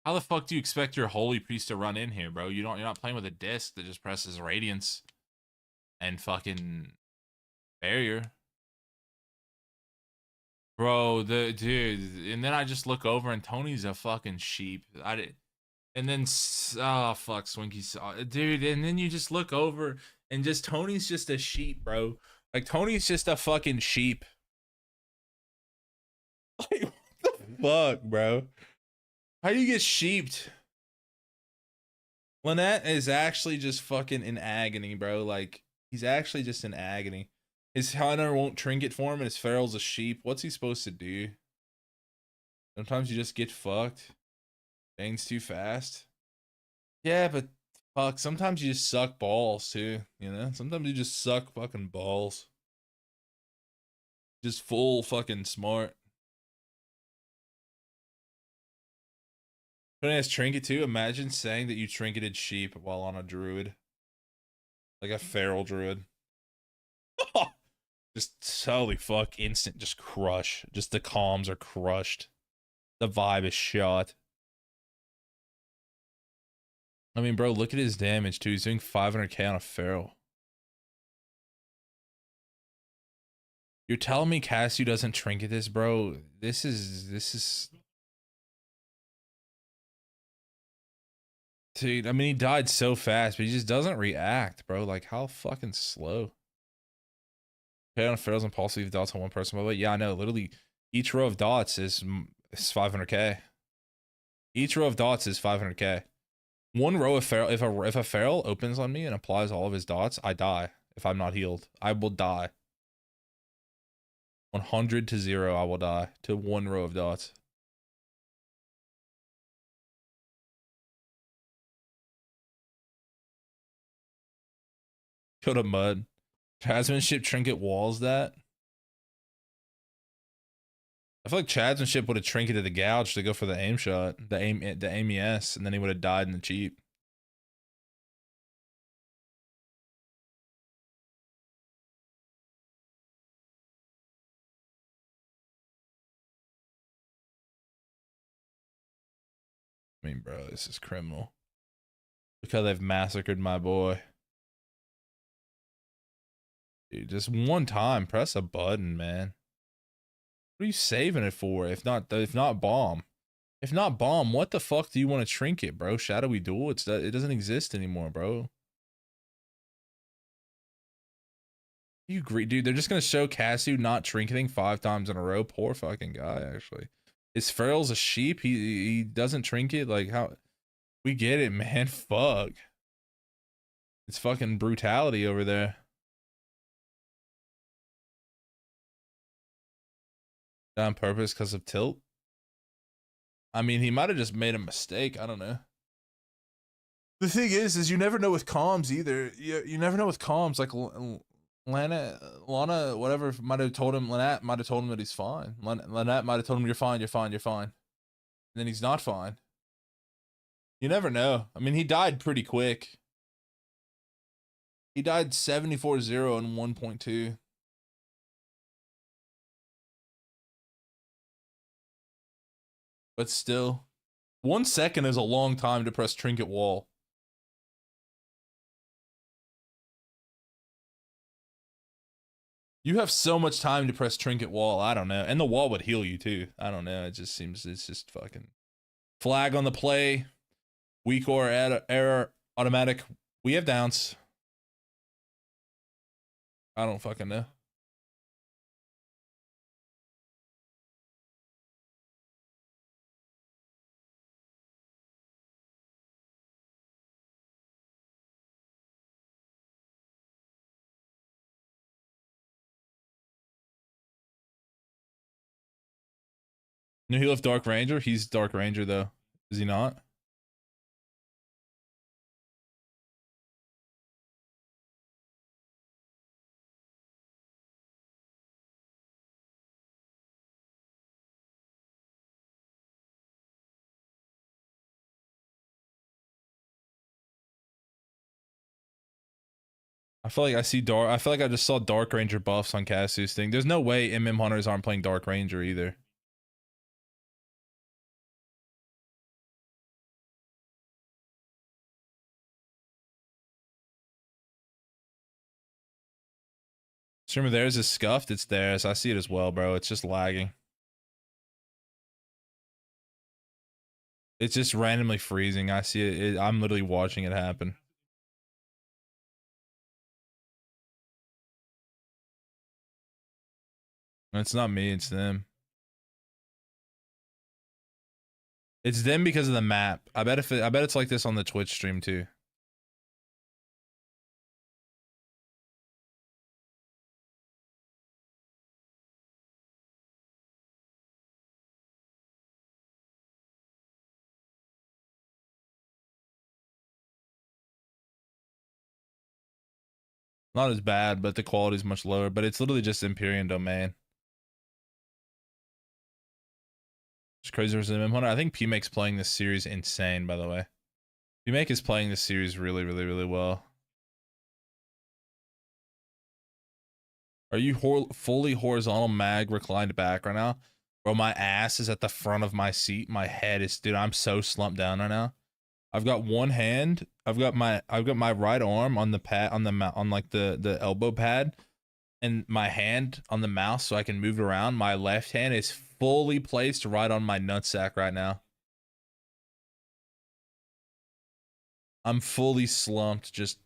How the fuck do you expect your holy priest to run in here, bro? You're not playing with a disc that just presses radiance and fucking barrier. Bro, the dude, and then I just look over and Tony's a fucking sheep. And then oh fuck, Swinky saw dude, and then you just look over and just Tony's just a sheep, bro. Like Tony's just a fucking sheep. Like what the fuck, bro? How do you get sheeped? Lynette is actually just fucking in agony, bro. Like he's actually just in agony. His hunter won't trinket for him, and his feral's a sheep. What's he supposed to do? Sometimes you just get fucked. Bane's too fast. Yeah, but fuck, sometimes you just suck balls too, you know? Sometimes you just suck fucking balls. Just full fucking smart. Putting as trinket too, imagine saying that you trinketed sheep while on a druid. Like a feral druid. Just holy fuck, instant, just crush. Just the comms are crushed. The vibe is shot. I mean, bro, look at his damage too. He's doing 500k on a feral. You're telling me Cassie doesn't trinket this, bro? This is. Dude, I mean, he died so fast, but he just doesn't react, bro. Like, how fucking slow. Okay, on ferals and pulse leave dots on one person. By the way, yeah, I know. Literally, each row of dots is 500k. Each row of dots is 500k. One row of feral. If a feral opens on me and applies all of his dots, I die. If I'm not healed, I will die. 100 to 0, I will die to one row of dots. Go to mud. Chadsmanship trinket walls that. I feel like Chadsmanship would have trinketed the gouge to go for the aim shot, the AMES, and then he would have died in the cheap. I mean, bro, this is criminal. Look how they've massacred my boy. Dude, just one time, press a button, man. What are you saving it for? If not bomb. If not bomb, what the fuck do you want to trinket, bro? Shadowy duel? It doesn't exist anymore, bro. You agree, dude? They're just gonna show Cassie not trinketing 5 times in a row. Poor fucking guy, actually. His feral's a sheep. He doesn't trinket. Like how? We get it, man. Fuck. It's fucking brutality over there. On purpose because of tilt. I mean, he might have just made a mistake. I don't know. The thing is you never know with comms either. You never know with comms. Like Lana, whatever, might have told him. Lynette might have told him that he's fine. Lynette might have told him you're fine, you're fine, you're fine. And then he's not fine. You never know. I mean, he died pretty quick. He died 74-0 in 1.2. But still, 1 second is a long time to press trinket wall. You have so much time to press trinket wall. I don't know. And the wall would heal you too. I don't know. It just seems it's just fucking flag on the play. Weak or error automatic. We have downs. I don't fucking know. New heal of Dark Ranger. He's Dark Ranger though. Is he not? I feel like I see dark. I feel like I just saw Dark Ranger buffs on Cassius thing. There's no way MM hunters aren't playing Dark Ranger either. Streamer theirs is scuffed. It's theirs. I see it as well, bro. It's just lagging. It's just randomly freezing. I see it. I'm literally watching it happen. It's not me. It's them. It's them because of the map. I bet it's like this on the Twitch stream too. Not as bad, but the quality is much lower. But it's literally just Empyrean domain. It's crazy versus MM Hunter. I think PMake's playing this series insane, by the way. PMake is playing this series really, really, really well. Are you fully horizontal mag reclined back right now? Bro, my ass is at the front of my seat. My head is, dude, I'm so slumped down right now. I've got one hand. I've got my right arm on the pad on like the elbow pad, and my hand on the mouse so I can move around. My left hand is fully placed right on my nutsack right now. I'm fully slumped. Just,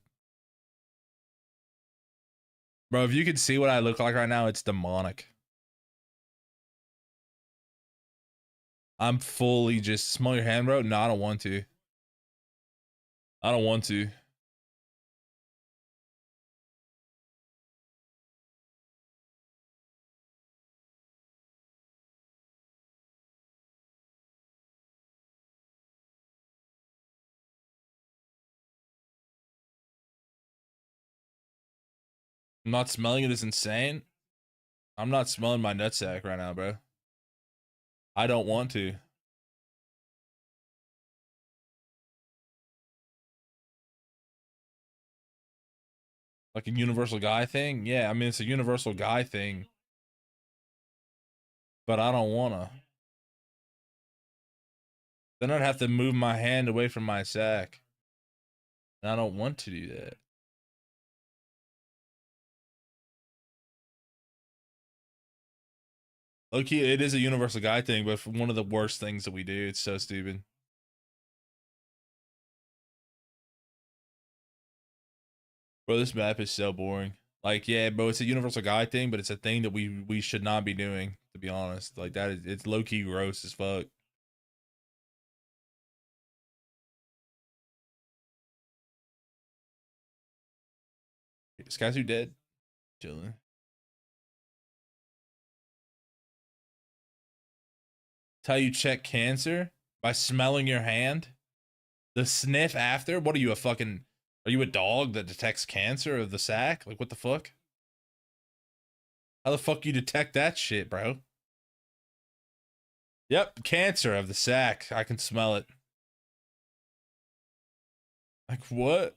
bro, if you could see what I look like right now, it's demonic. I'm fully just, smell your hand, bro. No, I don't want to. I don't want to. I'm not smelling it is insane. I'm not smelling my nutsack right now, bro. I don't want to. Like a universal guy thing? Yeah, I mean, it's a universal guy thing. But I don't wanna. Then I'd have to move my hand away from my sack. And I don't want to do that. Okay, it is a universal guy thing, but one of the worst things that we do. It's so stupid. Bro, this map is so boring. Like, yeah, bro, it's a universal guy thing, but it's a thing that we should not be doing, to be honest. Like, that is, it's low-key gross as fuck. This guy's who dead? Chilling. It's how you check cancer? By smelling your hand? The sniff after? What are you, a fucking... Are you a dog that detects cancer of the sack? Like, what the fuck? How the fuck you detect that shit, bro? Yep, cancer of the sack. I can smell it. Like, what?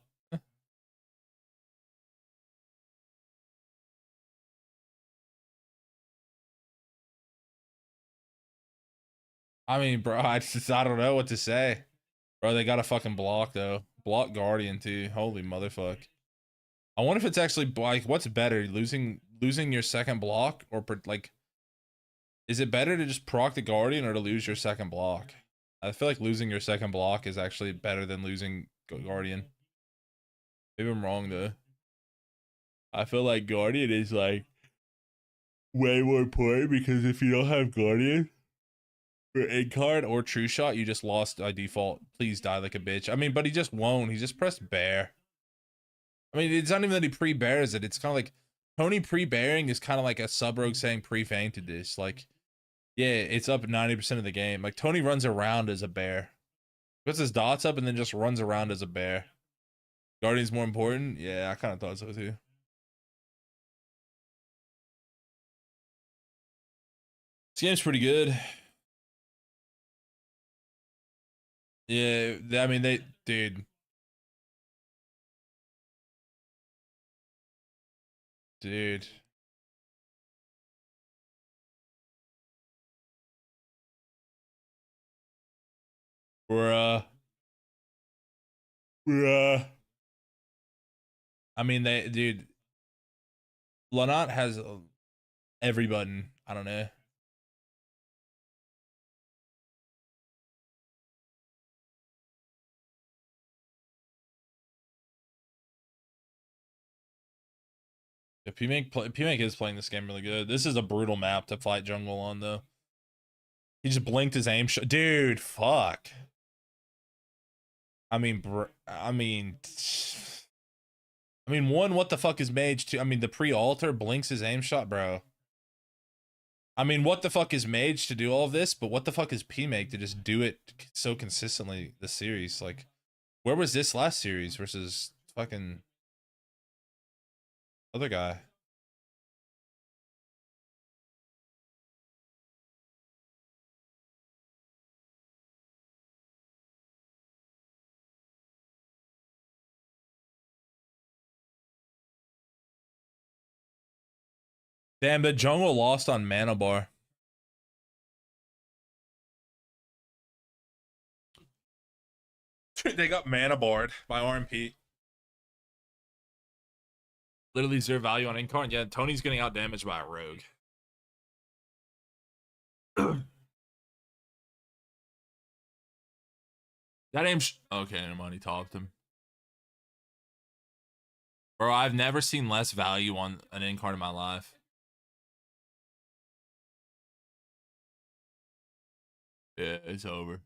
I mean, bro, I don't know what to say. Bro, they got a fucking block, though. Block Guardian, too. Holy motherfuck. I wonder if it's actually, like, what's better? Losing your second block? Or, like, is it better to just proc the Guardian or to lose your second block? I feel like losing your second block is actually better than losing Guardian. Maybe I'm wrong, though. I feel like Guardian is, like, way more important because if you don't have Guardian for egg card or true shot, you just lost by default. Please die like a bitch. I mean, but he just won't. He just pressed bear. I mean, it's not even that he pre-bears it. It's kind of like Tony pre-bearing is kind of like a sub-rogue saying pre-fainted this. Like, yeah, it's up 90% of the game. Like, Tony runs around as a bear. Puts his dots up and then just runs around as a bear. Guardian's more important? Yeah, I kind of thought so too. This game's pretty good. Yeah, I mean, dude. dude. Bruh. Bruh. I mean, dude, Lanat has every button. I don't know. Yeah, P-Make is playing this game really good. This is a brutal map to fight jungle on, though. He just blinked his aim shot. Dude, fuck. I mean, one, what the fuck is Mage? Two, I mean, the pre-alter blinks his aim shot, bro. I mean, what the fuck is Mage to do all of this? But what the fuck is P-Make to just do it so consistently this series? Like, where was this last series versus fucking other guy? Damn, but jungle lost on mana bar. They got mana barred by RMP. Literally zero value on Incarn. Yeah, Tony's getting out damaged by a rogue. That aim's okay, never mind, he topped him. Bro, I've never seen less value on an Incarn in my life. Yeah, it's over.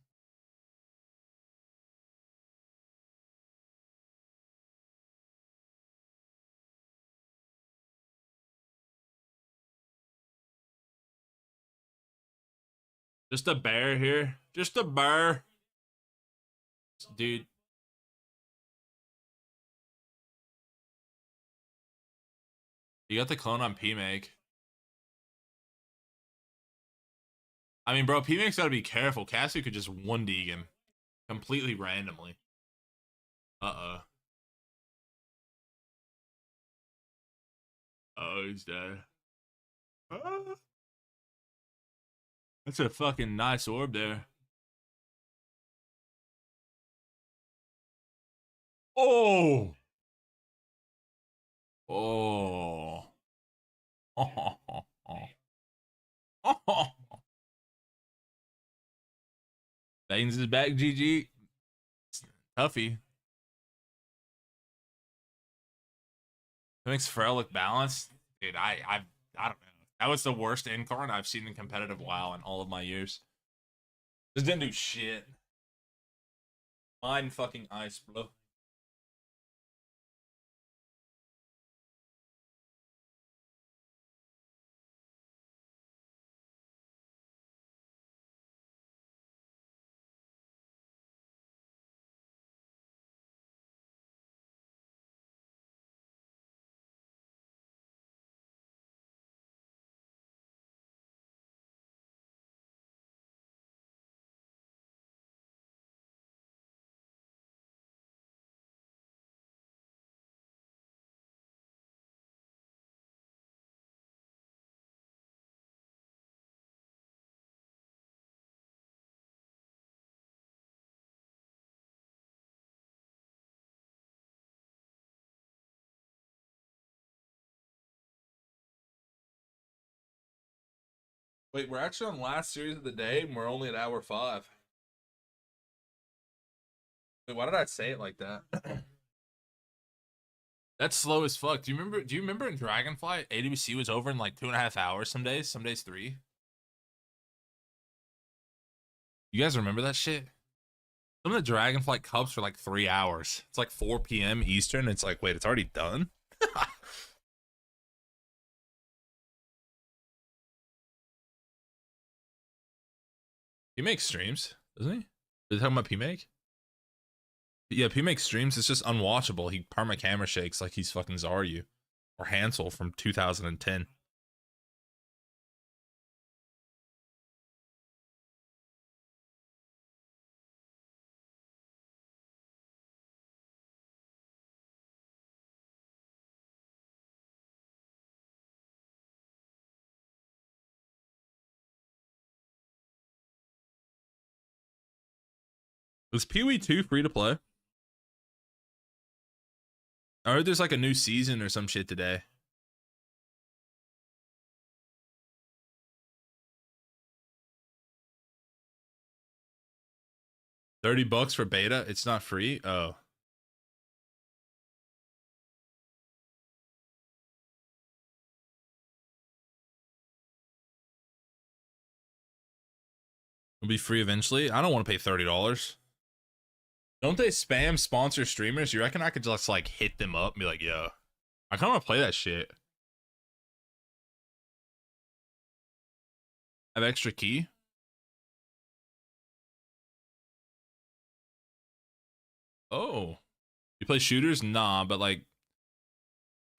Just a bear here. Just a bear. Dude. You got the clone on P-Make. I mean, bro, P-Make's gotta be careful. Cassie could just 1D him. Completely randomly. Uh-oh. Oh, he's dead. That's a fucking nice orb there. Oh! Oh. Baines is back, GG. Tuffy. That makes Pharrell look balanced. Dude, I don't know. That was the worst Incarn I've seen in competitive WoW in all of my years. Just didn't do shit. Mine fucking ice, bro. Wait, we're actually on last series of the day, and we're only at hour 5. Wait, why did I say it like that? That's slow as fuck. Do you remember in Dragonfly, AWC was over in like 2.5 hours some days 3? You guys remember that shit? Some of the Dragonflight Cups are like 3 hours. It's like 4 p.m. Eastern. It's like, wait, it's already done? He makes streams, doesn't he? Are they talking about P-Make? Yeah, P-Make streams. It's just unwatchable. He perma camera shakes like he's fucking Zaryu or Hansel from 2010. Was PoE 2 free to play? I heard there's like a new season or some shit today. $30 for beta? It's not free? Oh. It'll be free eventually. I don't want to pay $30. Don't they spam sponsor streamers? You reckon I could just like hit them up and be like, yo, I kind of want to play that shit. Have extra key? Oh. You play shooters? Nah, but like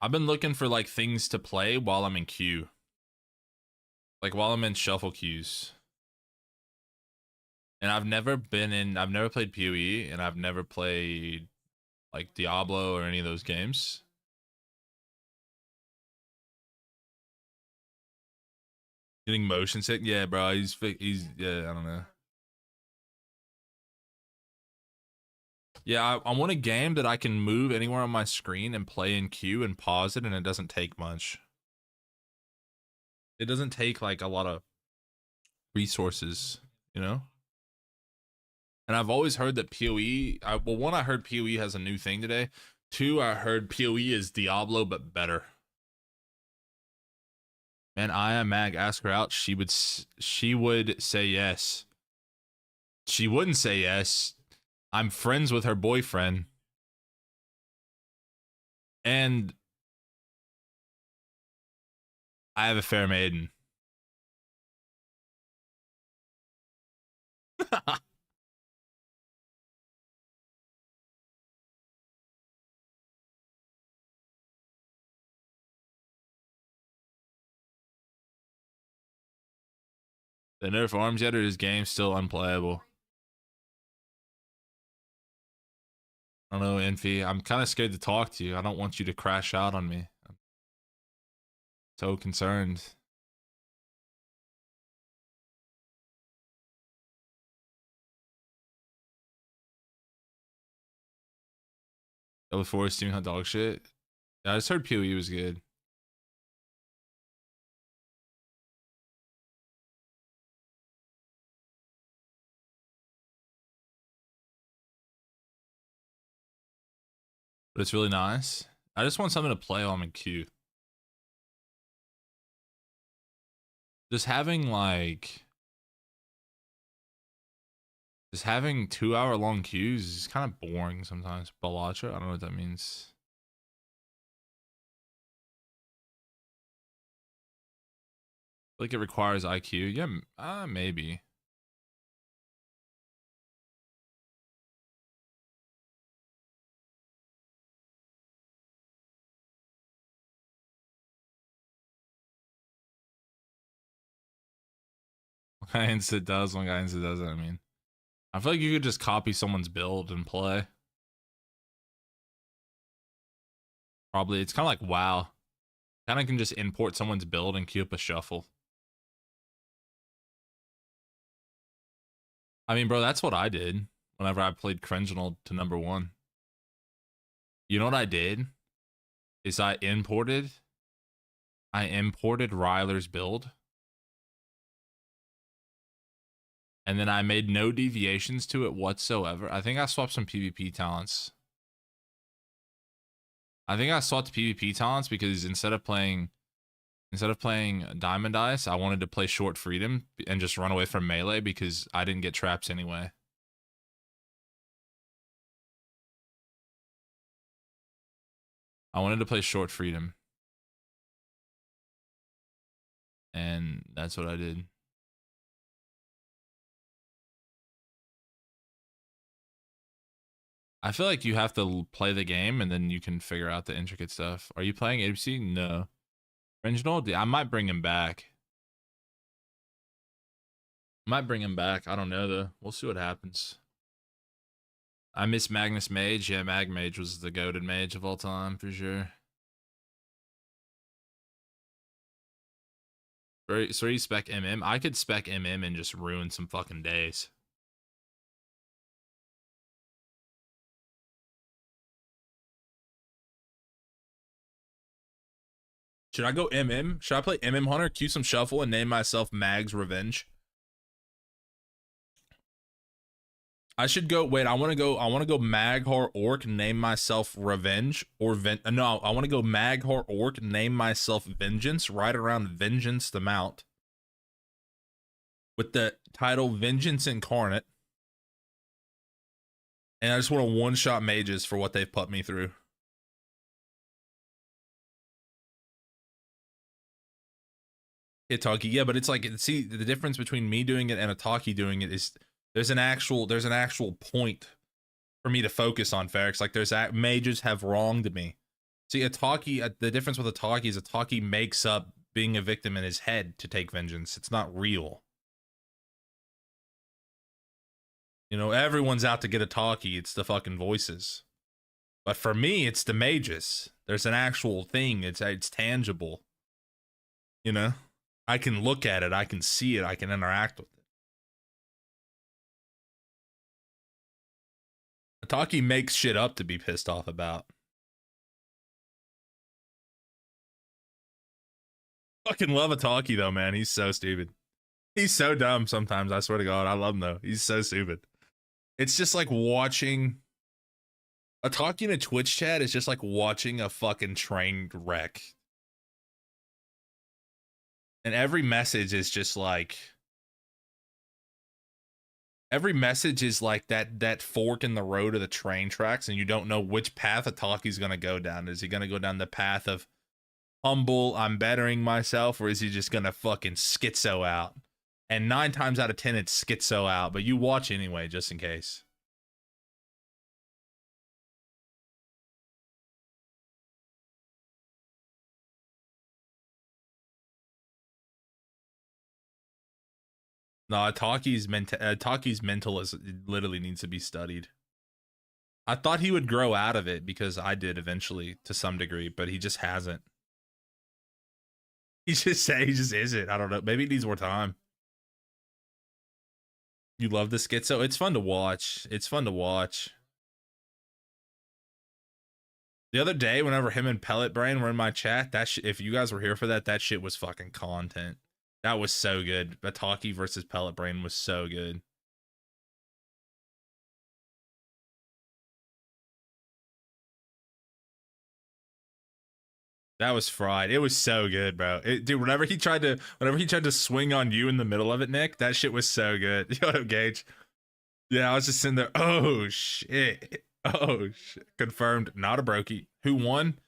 I've been looking for like things to play while I'm in queue. Like while I'm in shuffle queues. And I've never played PoE, and I've never played like Diablo or any of those games. Getting motion sick? Yeah, bro. He's yeah, I don't know. Yeah, I want a game that I can move anywhere on my screen and play in queue and pause it, and it doesn't take much. It doesn't take like a lot of resources, you know? And I've always heard that PoE, well, one, I heard PoE has a new thing today. Two, I heard PoE is Diablo, but better. Man, I am Mag. Ask her out. She would say yes. She wouldn't say yes. I'm friends with her boyfriend. And I have a fair maiden. They nerf arms yet, or his game's still unplayable? I don't know, Envy. I'm kind of scared to talk to you. I don't want you to crash out on me. I'm so concerned. Level 4 is Steam Hot Dog shit. Yeah, I just heard PoE was good. But it's really nice. I just want something to play while I'm in queue. Just having like just having 2-hour long queues is kind of boring sometimes. Balacha, I don't know what that means. Like it requires IQ. Yeah, maybe. One guy instant does, one guy instant doesn't. I mean, I feel like you could just copy someone's build and play. Probably. It's kind of like WoW. Kind of can just import someone's build and queue up a shuffle. I mean, bro, that's what I did whenever I played Crenginal to #1. You know what I did? Is I imported Ryler's build. And then I made no deviations to it whatsoever. I think I swapped some PvP talents. I think I swapped PvP talents because instead of playing Diamond Ice, I wanted to play Short Freedom and just run away from melee because I didn't get traps anyway. I wanted to play Short Freedom. And that's what I did. I feel like you have to play the game and then you can figure out the intricate stuff. Are you playing ABC? No. Original? I might bring him back. Might bring him back. I don't know though. We'll see what happens. I miss Magnusz Mage. Yeah, Mag Mage was the goated mage of all time for sure. So you spec MM? I could spec MM and just ruin some fucking days. Should I go MM? Should I play MM Hunter, cue some shuffle, and name myself Mag's Revenge? I should go. Wait, I want to go. I want to go Maghar Orc, name myself Revenge, or no, I want to go Maghar Orc, name myself Vengeance. Right around Vengeance the Mount, with the title Vengeance Incarnate, and I just want to one-shot mages for what they've put me through. Itaki, yeah, but it's like, see, the difference between me doing it and Itaki doing it is there's an actual point for me to focus on, Ferrex. Like, there's mages have wronged me. See, Itaki, the difference with Itaki is Itaki makes up being a victim in his head to take vengeance. It's not real. You know, everyone's out to get Itaki. It's the fucking voices. But for me, it's the mages. There's an actual thing. It's tangible. You know? I can look at it, I can see it, I can interact with it. Itaki makes shit up to be pissed off about. Fucking love Itaki though, man. He's so stupid. He's so dumb sometimes, I swear to God. I love him though. He's so stupid. It's just like watching Itaki in a Twitch chat is just like watching a fucking train wreck. And every message is just like, every message is like that fork in the road of the train tracks, and you don't know which path Itaki's gonna go down. Is he gonna go down the path of humble, I'm bettering myself, or is he just gonna fucking schizo out? And 9 times out of 10, it's schizo out, but you watch anyway, just in case. No, Itaki's mental is literally needs to be studied. I thought he would grow out of it because I did eventually to some degree, but he just hasn't. He just isn't. I don't know. Maybe he needs more time. You love the schizo? It's fun to watch. It's fun to watch. The other day, whenever him and Pellet Brain were in my chat, if you guys were here for that, that shit was fucking content. That was so good. Itaki versus Pellet Brain was so good. That was fried. It was so good, bro. Dude, whenever he tried to swing on you in the middle of it, Nick, that shit was so good. Yo, Gage. Yeah, I was just sitting there. Oh shit. Oh shit. Confirmed. Not a brokey. Who won?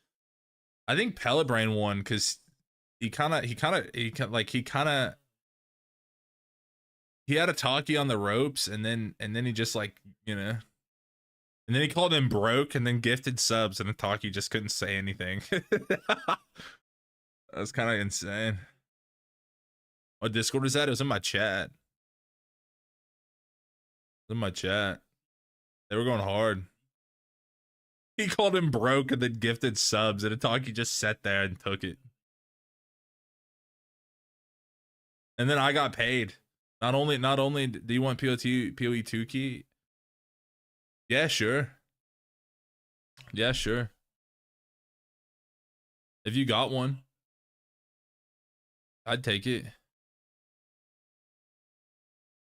I think Pellet Brain won because he had a talkie on the ropes, and then he just, like, you know, and then he called him broke and then gifted subs, and Itaki just couldn't say anything. That was kind of insane. What Discord is that? It was in my chat. It was in my chat. They were going hard. He called him broke and then gifted subs, and Itaki just sat there and took it. And then I got paid. Not only do you want PoE 2 key? Yeah, sure. Yeah, sure. If you got one, I'd take it.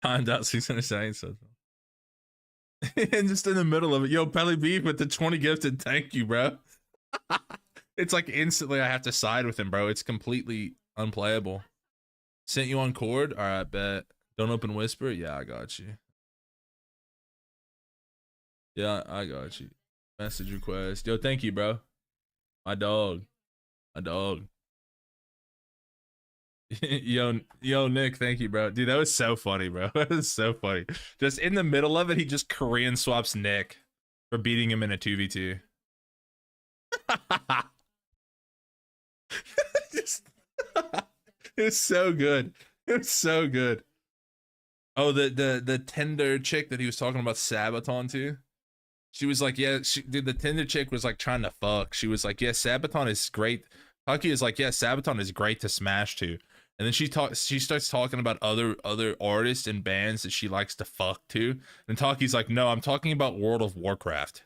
Timed out 600 seconds. And just in the middle of it, yo, Pelly Beef with the 20 gifted. Thank you, bro. It's like instantly I have to side with him, bro. It's completely unplayable. Sent you on Cord? All right, bet. Don't open Whisper? Yeah, I got you. Yeah, I got you. Message request. Yo, thank you, bro. My dog. My dog. yo, Nick, thank you, bro. Dude, that was so funny, bro. That was so funny. Just in the middle of it, he just Korean swaps Nick for beating him in a 2v2. It's so good. It's so good. Oh, the Tinder chick that he was talking about Sabaton to. She was like, yeah, dude, the Tinder chick was like trying to fuck. She was like, yeah, Sabaton is great. Hucky is like, yeah, Sabaton is great to smash to. And then she starts talking about other artists and bands that she likes to fuck to. And Taki's like, no, I'm talking about World of Warcraft.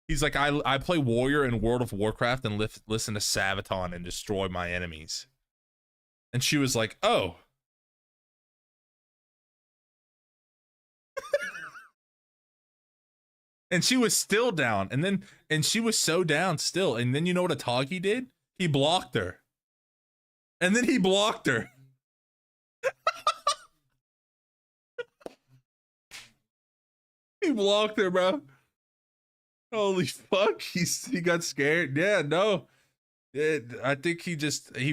He's like, I play warrior in World of Warcraft and listen to Sabaton and destroy my enemies. And she was like, oh. And she was still down. And she was so down still. And then you know what Atagi did? He blocked her. And then he blocked her. He blocked her, bro. Holy fuck. He got scared. Yeah, no. I think he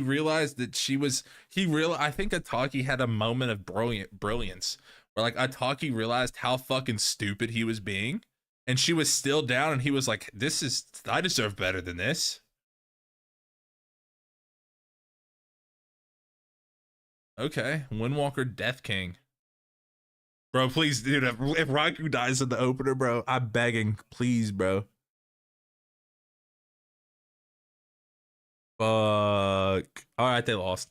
realized that I think Ataki had a moment of brilliance where like Ataki realized how fucking stupid he was being, and she was still down, and he was like, I deserve better than this. Okay, Windwalker Death King. Bro, please, dude, if Raikou dies in the opener, bro, I'm begging, please, bro. Fuck. All right, they lost.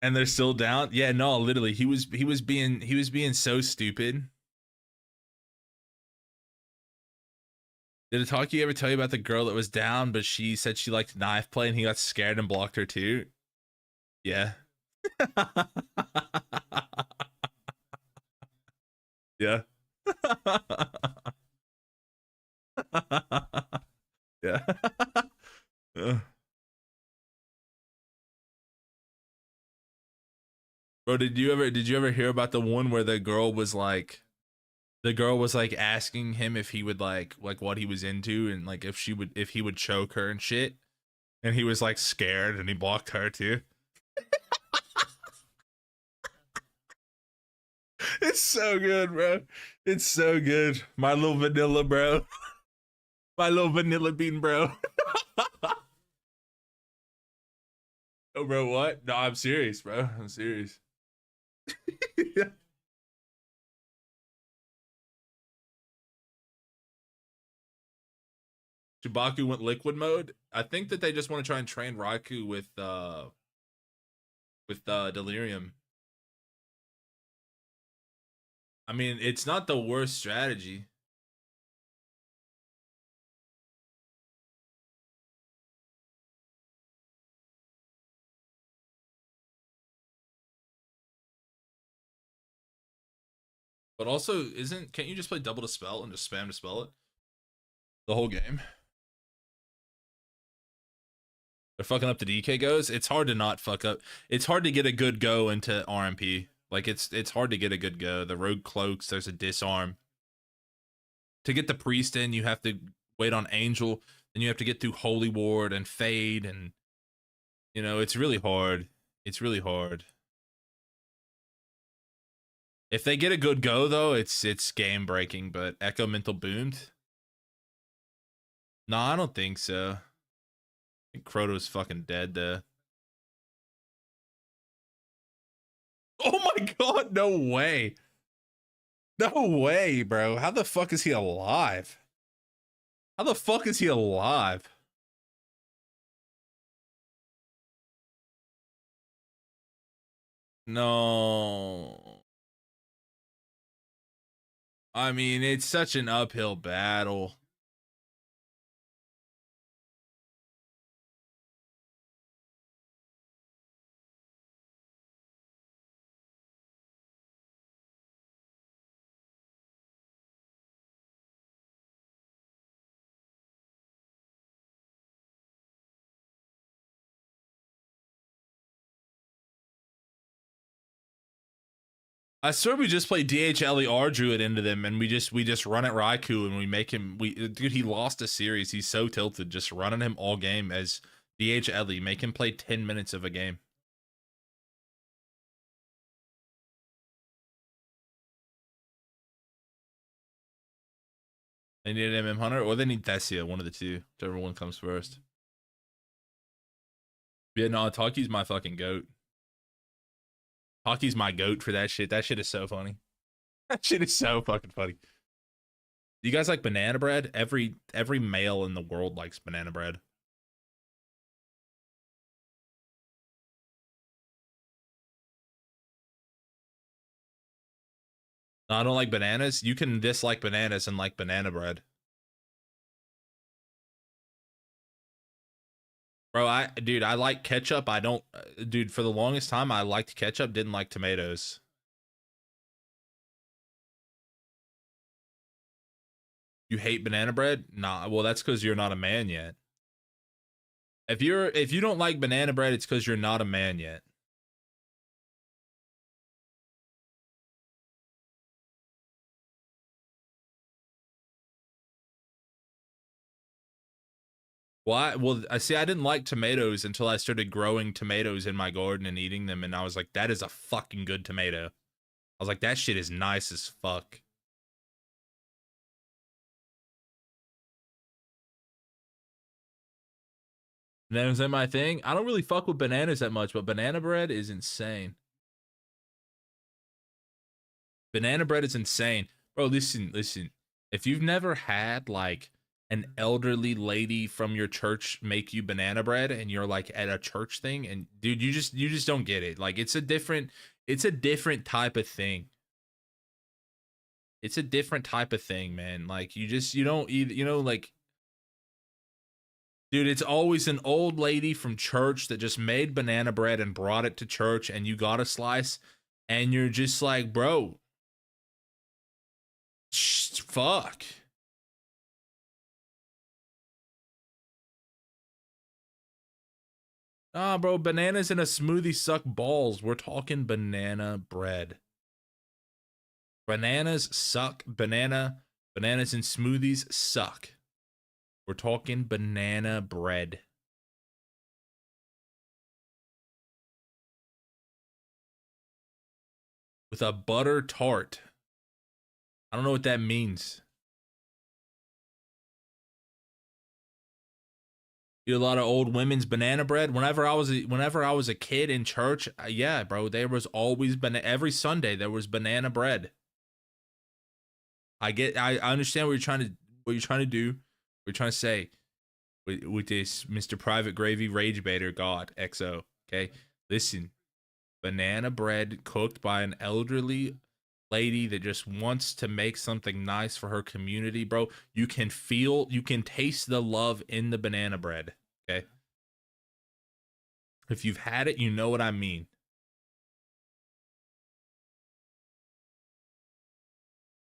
And they're still down. Yeah, no, literally, he was being so stupid. Did Ataki ever tell you about the girl that was down, but she said she liked knife play and he got scared and blocked her too? Yeah. Yeah. Yeah. Bro, did you ever hear about the one where the girl was like asking him if he would like what he was into and like if he would choke her and shit, and he was like scared and he blocked her too? It's so good, bro. It's so good. My little vanilla, bro. My little vanilla bean, bro. Oh, bro, what? No, I'm serious, bro. I'm serious. Yeah. Chibaku went liquid mode. I think that they just want to try and train Raikou with Delirium. I mean, it's not the worst strategy. But also, can't you just play double dispel and just spam dispel it the whole game? They're fucking up the DK goes. It's hard to not fuck up. It's hard to get a good go into RMP. Like it's hard to get a good go. The rogue cloaks. There's a disarm. To get the priest in, you have to wait on Angel. Then you have to get through Holy Ward and Fade, and you know it's really hard. It's really hard. If they get a good go though, it's game breaking. But Echo Mental boomed. No, I don't think so. I think Croto's fucking dead though. Oh my god, no way. No way, bro. How the fuck is he alive? How the fuck is he alive? No. I mean, it's such an uphill battle. I swear we just play DHLER Druid into them and we just run at Raikou and we make him dude, he lost a series. He's so tilted, just running him all game as DHLE, make him play 10 minutes of a game. They need an MM Hunter or they need Thessia, one of the two, whichever one comes first. Yeah, no, Taki's my fucking goat. Taki's my goat for that shit. That shit is so funny. That shit is so fucking funny. Do you guys like banana bread? Every male in the world likes banana bread. No, I don't like bananas. You can dislike bananas and like banana bread. Bro, dude, I like ketchup. I don't, dude, for the longest time, I liked ketchup, didn't like tomatoes. You hate banana bread? Nah, well, that's because you're not a man yet. If you don't like banana bread, it's because you're not a man yet. Why? Well, I see. I didn't like tomatoes until I started growing tomatoes in my garden and eating them, and I was like, "That is a fucking good tomato." I was like, "That shit is nice as fuck." Bananas ain't my thing. I don't really fuck with bananas that much, but banana bread is insane. Banana bread is insane, bro. Listen. If you've never had like an elderly lady from your church make you banana bread, and you're like at a church thing, and dude, you just don't get it. Like it's a different type of thing. It's a different type of thing, man. Like you don't eat, like, dude, it's always an old lady from church that just made banana bread and brought it to church, and you got a slice, and you're just like, bro, fuck. Ah, bro, bananas in a smoothie suck balls. We're talking banana bread. Bananas suck. Bananas in smoothies suck. We're talking banana bread. With a butter tart. I don't know what that means. Eat a lot of old women's banana bread. Whenever I was a kid in church, yeah, bro, there was always every Sunday there was banana bread. I understand what you're trying to do. What you're trying to say with this Mr. Private Gravy Rage Baiter God XO. Okay, listen, banana bread cooked by an elderly lady that just wants to make something nice for her community, bro. You can taste the love in the banana bread. Okay, if you've had it, you know what I mean.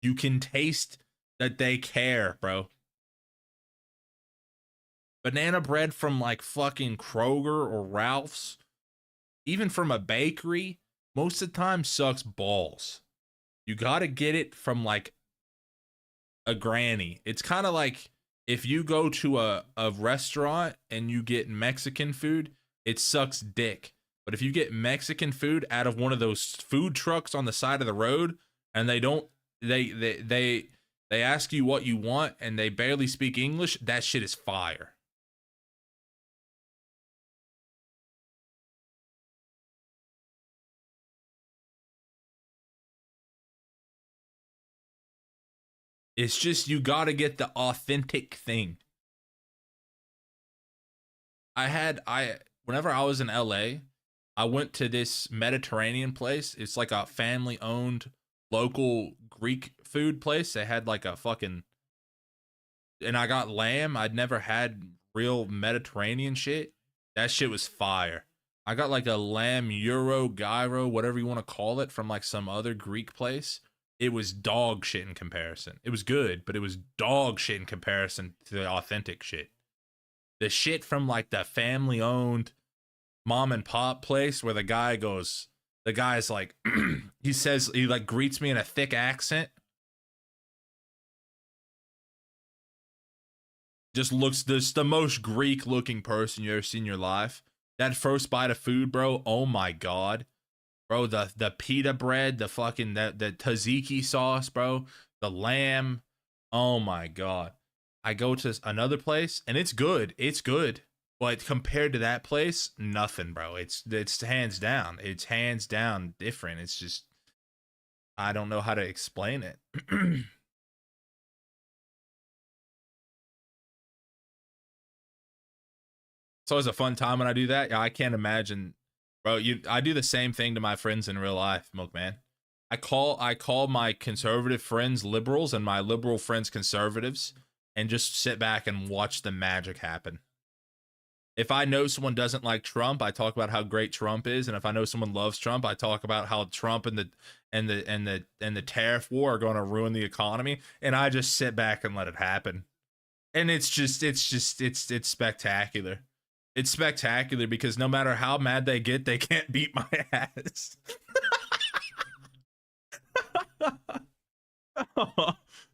You can taste that they care, bro. Banana bread from like fucking Kroger or Ralph's, even from a bakery, most of the time sucks balls. You got to get it from like a granny. It's kind of like if you go to a restaurant and you get Mexican food, it sucks dick. But if you get Mexican food out of one of those food trucks on the side of the road, and they don't they ask you what you want and they barely speak English, that shit is fire. It's just you got to get the authentic thing. I whenever I was in LA, I went to this Mediterranean place. It's like a family owned local Greek food place. They had like a fucking, and I got lamb. I'd never had real Mediterranean shit. That shit was fire. I got like a lamb euro gyro, whatever you want to call it, from like some other Greek place. It was dog shit in comparison. It was good, but it was dog shit in comparison to the authentic shit. The shit from like the family owned mom and pop place where the guy's like, he like greets me in a thick accent. Just looks this the most Greek looking person you ever seen in your life. That first bite of food, bro. Oh my god, bro. The pita bread, the fucking the tzatziki sauce, bro. The lamb. Oh my god. I go to another place and it's good. It's good. But compared to that place, nothing, bro. It's hands down. It's hands down different. It's just I don't know how to explain it. It's always a fun time when I do that. Yeah, I can't imagine, bro. I do the same thing to my friends in real life, Milkman. I call my conservative friends liberals and my liberal friends conservatives and just sit back and watch the magic happen. If I know someone doesn't like Trump, I talk about how great Trump is, and if I know someone loves Trump, I talk about how Trump and the tariff war are going to ruin the economy, and I just sit back and let it happen. And it's spectacular. It's spectacular because no matter how mad they get, they can't beat my ass.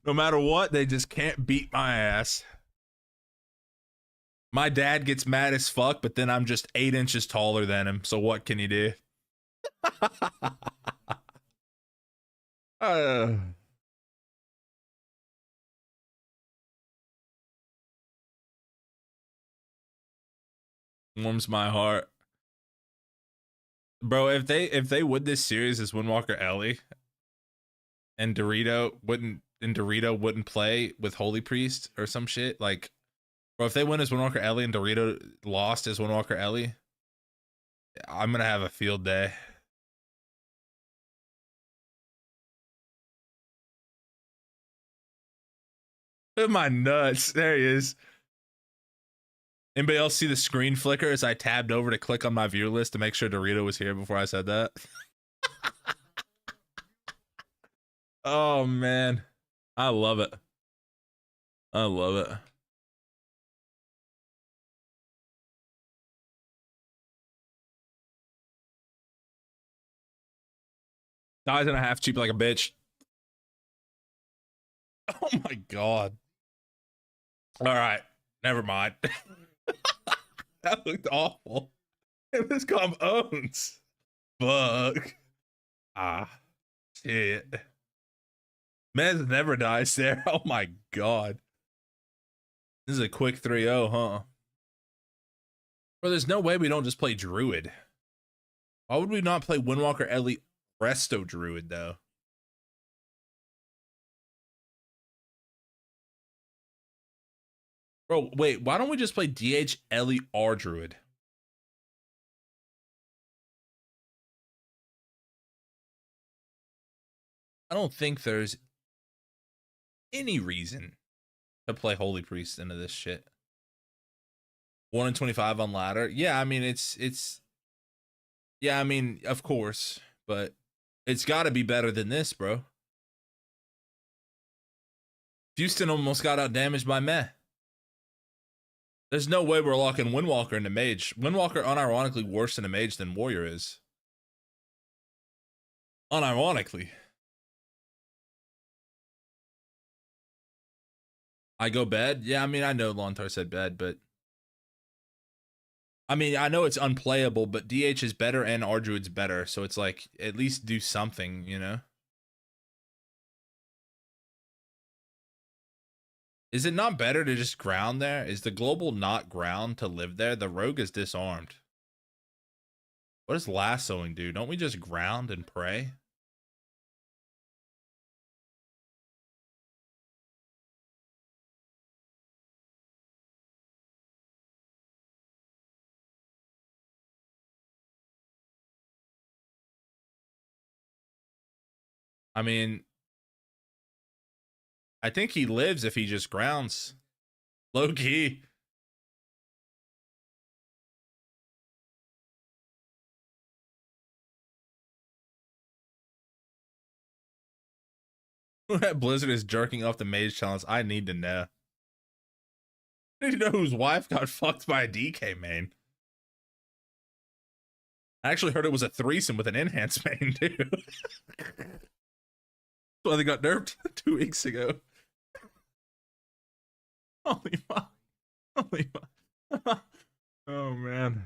No matter what, they just can't beat my ass. My dad gets mad as fuck, but then I'm just 8 inches taller than him. So what can you do? uh, Warms my heart. Bro, if they win this series as Windwalker Ellie and Dorito wouldn't play with Holy Priest or some shit, like, bro, if they win as Windwalker Ellie and Dorito lost as Windwalker Ellie, I'm gonna have a field day. Look at my nuts. There he is. Anybody else see the screen flicker as I tabbed over to click on my viewer list to make sure Dorito was here before I said that? Oh man. I love it. I love it. Dies in a half cheap like a bitch. Oh my god. All right. Never mind. That looked awful. And this comp owns. Fuck. Ah. Shit. Mez never dies there. Oh my god. This is a quick 3-0, huh? Bro, there's no way we don't just play Druid. Why would we not play Windwalker Ellie Resto Druid, though? Bro, wait, why don't we just play DH Ellie R Druid? I don't think there's any reason to play Holy Priest into this shit. 1 in 25 on ladder. Yeah, I mean it's yeah, I mean, of course, but it's got to be better than this, bro. Houston almost got out damaged by Meh. There's no way we're locking Windwalker into Mage. Windwalker unironically worse in a Mage than Warrior is. Unironically. I go bed? Yeah, I mean, I know Lontar said bed, but I mean, I know it's unplayable, but DH is better and Ardruid's better, so it's like, at least do something, you know? Is it not better to just ground there? Is the global not ground to live there? The rogue is disarmed. What does lassoing do? Don't we just ground and pray? I mean, I think he lives if he just grounds. Low key. Blizzard is jerking off the mage challenge. I need to know. I need to know whose wife got fucked by a DK main. I actually heard it was a threesome with an enhanced main, too. That's why they got nerfed 2 weeks ago. Holy fuck. Holy fuck. Oh, man.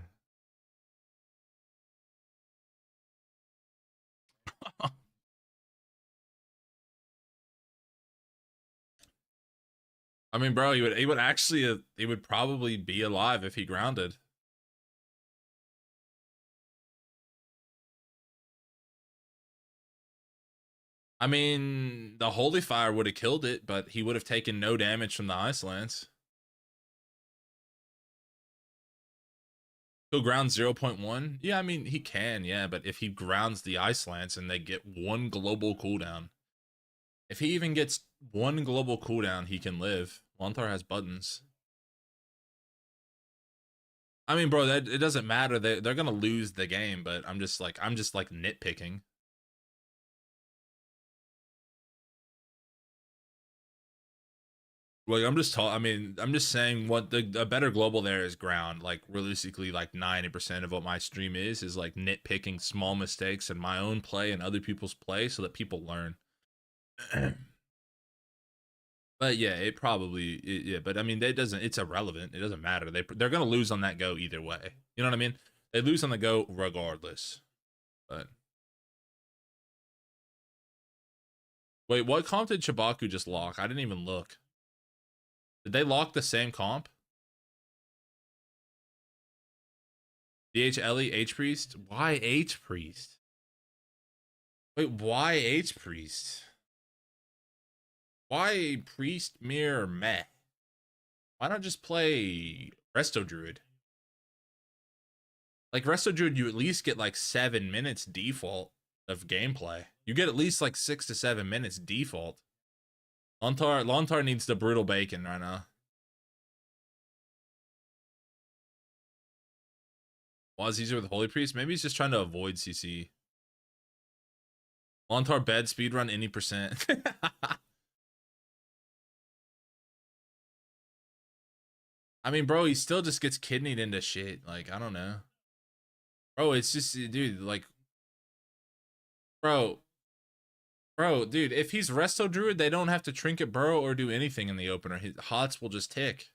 I mean, bro, he would actually, he would probably be alive if he grounded. I mean, the Holy Fire would have killed it, but he would have taken no damage from the Ice Lance. He'll ground 0.1. Yeah, I mean he can, yeah, but if he grounds the Ice Lance and they get one global cooldown, if he even gets one global cooldown, he can live. Lontar has buttons. I mean, bro, that it doesn't matter. They're gonna lose the game, but I'm just like nitpicking. Like I mean, I'm just saying what a better global there is ground. Like realistically, like 90% of what my stream is like nitpicking small mistakes in my own play and other people's play so that people learn. But yeah, yeah. But I mean, it's irrelevant. It doesn't matter. They're gonna lose on that go either way. You know what I mean? They lose on the go regardless. But wait, what comp did Chibaku just lock? I didn't even look. Did they lock the same comp? DH Ellie, H Priest? Why H Priest? Wait, why H Priest? Why Priest Mirror Meh? Why not just play Resto Druid? Like Resto Druid, you at least get like 7 minutes default of gameplay. You get at least like 6 to 7 minutes default. Lontar needs the brutal bacon right now. Was easier with Holy Priest? Maybe he's just trying to avoid CC. Lontar bed speedrun any percent. I mean, bro, he still just gets kidneyed into shit. Like, I don't know. Bro, it's just, dude, like, bro, dude, if he's Resto Druid, they don't have to Trinket Burrow or do anything in the opener. His HOTS will just tick.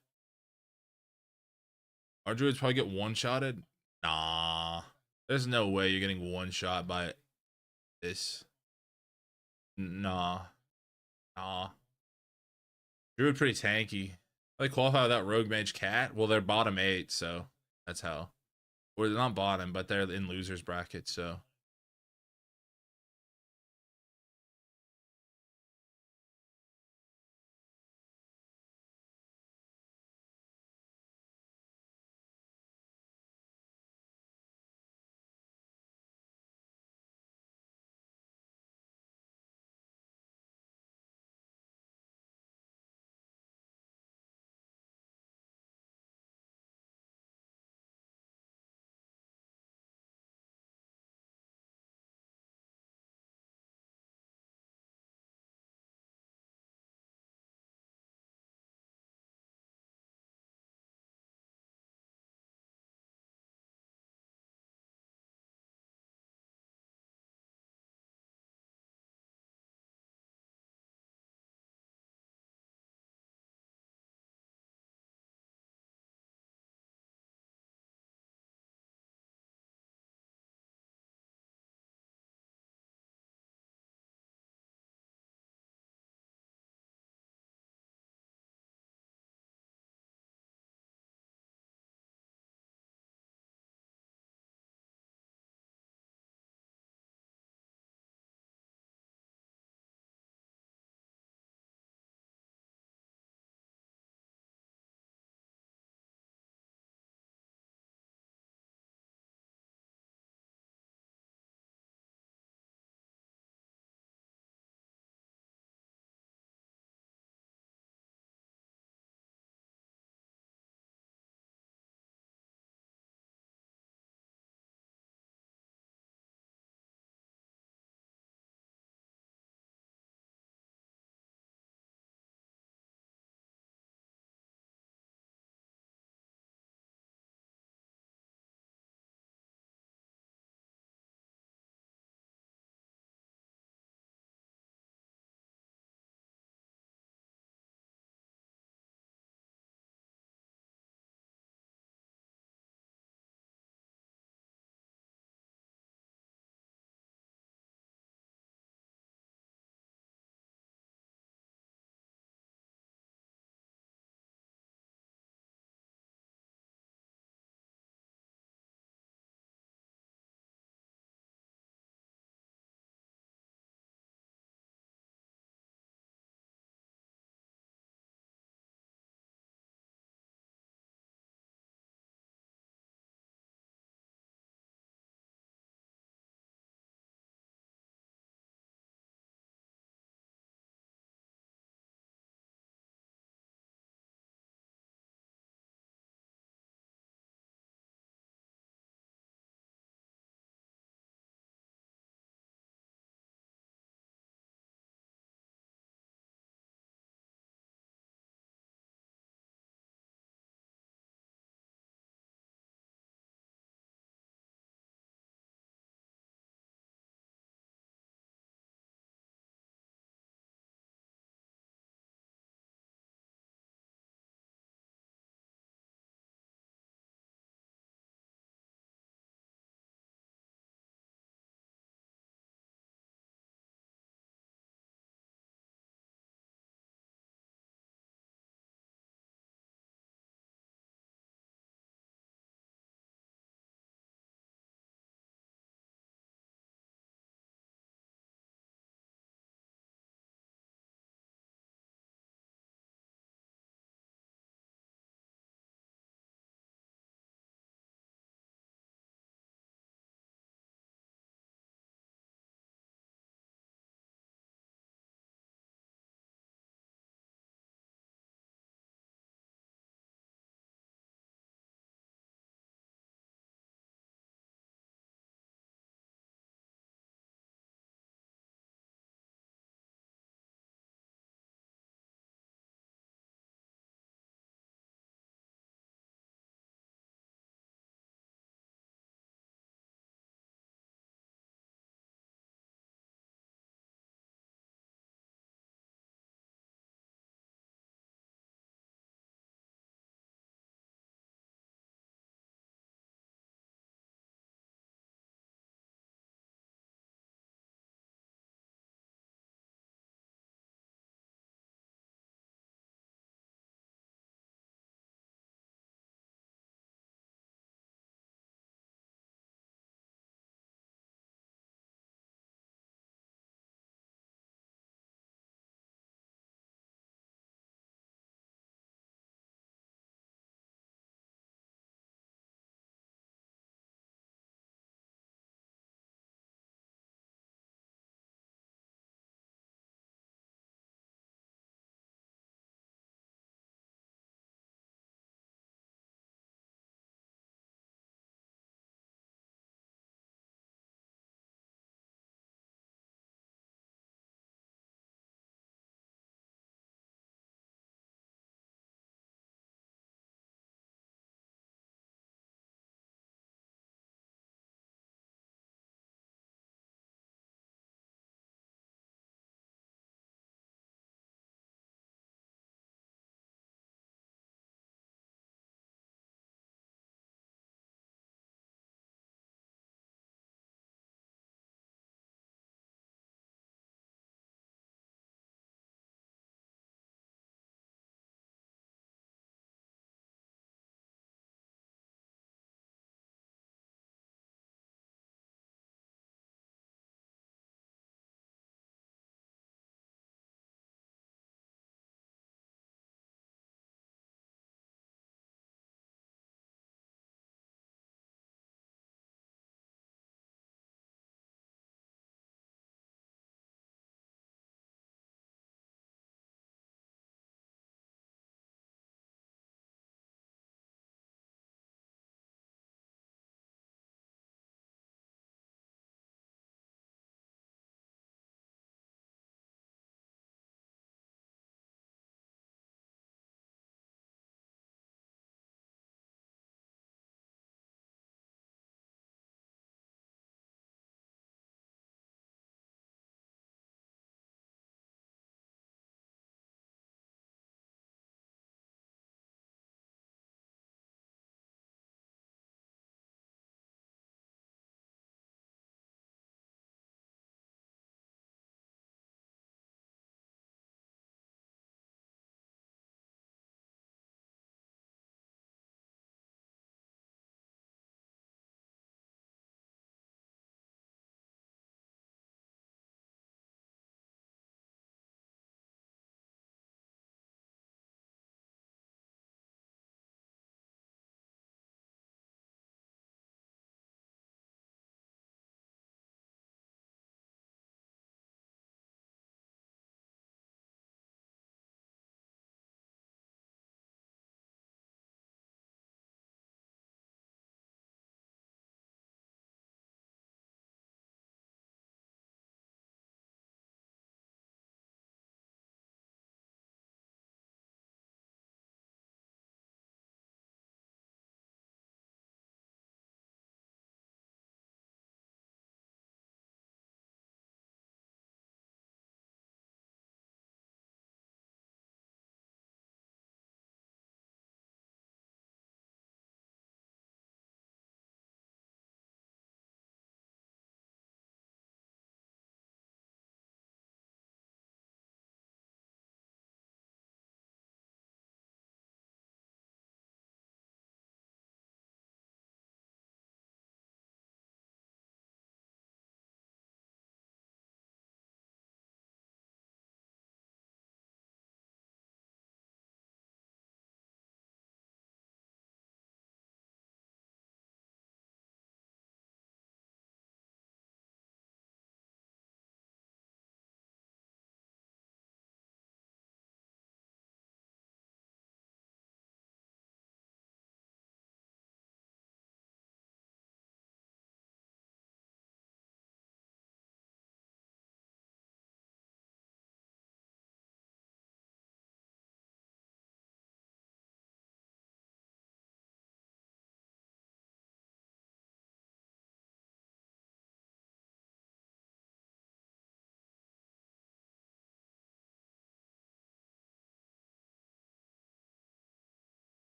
Our Druids probably get one-shotted? Nah. There's no way you're getting one-shot by this. Nah. Druid pretty tanky. They qualify without Rogue Mage Cat? Well, they're bottom 8, so that's how. Or they're not bottom, but they're in losers bracket, so.